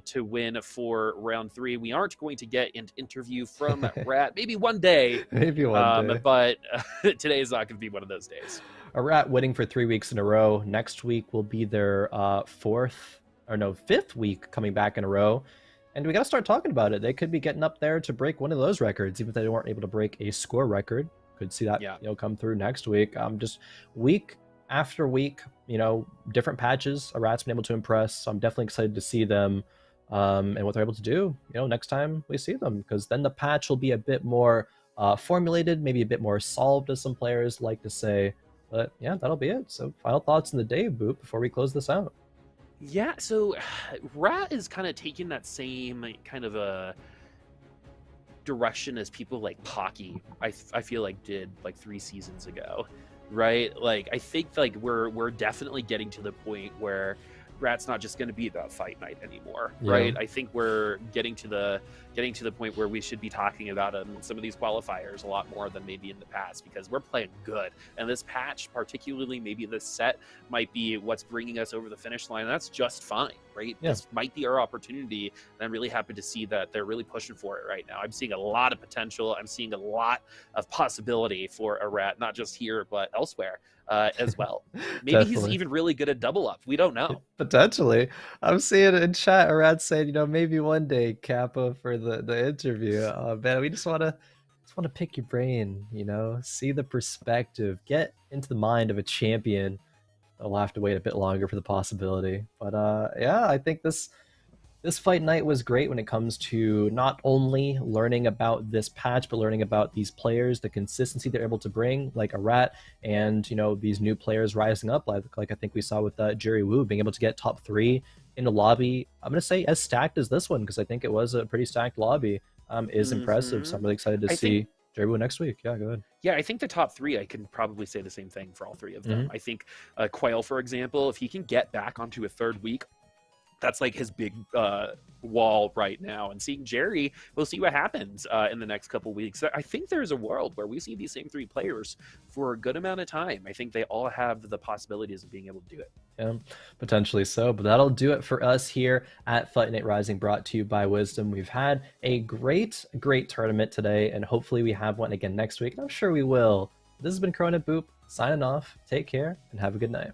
to win for round 3. We aren't going to get an interview from Rat, maybe one day, but today is not going to be one of those days. A Rat winning for 3 weeks in a row. Next week will be their 5th week coming back in a row. And we got to start talking about it. They could be getting up there to break one of those records, even if they weren't able to break a score record. Could see that come through next week. Just week after week, different patches. A Rat's been able to impress. So I'm definitely excited to see them and what they're able to do. Next time we see them, because then the patch will be a bit more formulated, maybe a bit more solved, as some players like to say. But yeah, that'll be it. So final thoughts in the day, Boop, before we close this out. Yeah, so Rat is kind of taking that same kind of a direction as people like Pocky, I feel like did like 3 seasons ago, right? Like I think like we're definitely getting to the point where Rat's not just going to be about fight night anymore, right? I think we're getting to the point where we should be talking about some of these qualifiers a lot more than maybe in the past, because we're playing good, and this patch, particularly maybe this set, might be what's bringing us over the finish line. And that's just fine, right? Yeah. This might be our opportunity, and I'm really happy to see that they're really pushing for it right now. I'm seeing a lot of potential. I'm seeing a lot of possibility for a rat, not just here but elsewhere as well. Maybe he's Definitely. even really good at double up. We don't know. Potentially. I'm seeing it in chat around saying, maybe one day Kappa for the interview. Man, we just wanna pick your brain, see the perspective, get into the mind of a champion. I'll have to wait a bit longer for the possibility. But yeah, I think this fight night was great when it comes to not only learning about this patch, but learning about these players, the consistency they're able to bring, like a rat, and these new players rising up, like I think we saw with Jerry Wu being able to get top 3 in a lobby. I'm gonna say as stacked as this one because I think it was a pretty stacked lobby. Is impressive. So I'm really excited to I think see Jerry Wu next week. Yeah, go ahead. Yeah, I think the top three, I can probably say the same thing for all three of them. Mm-hmm. I think Quail, for example, if he can get back onto a third week, that's like his big wall right now. And seeing Jerry, we'll see what happens in the next couple weeks. I think there's a world where we see these same three players for a good amount of time. I think they all have the possibilities of being able to do it. Yeah, potentially so. But that'll do it for us here at Fight Night Rising, brought to you by Wisdom. We've had a great tournament today, and hopefully we have one again next week. And I'm sure we will. This has been Cronin Boop signing off. Take care and have a good night.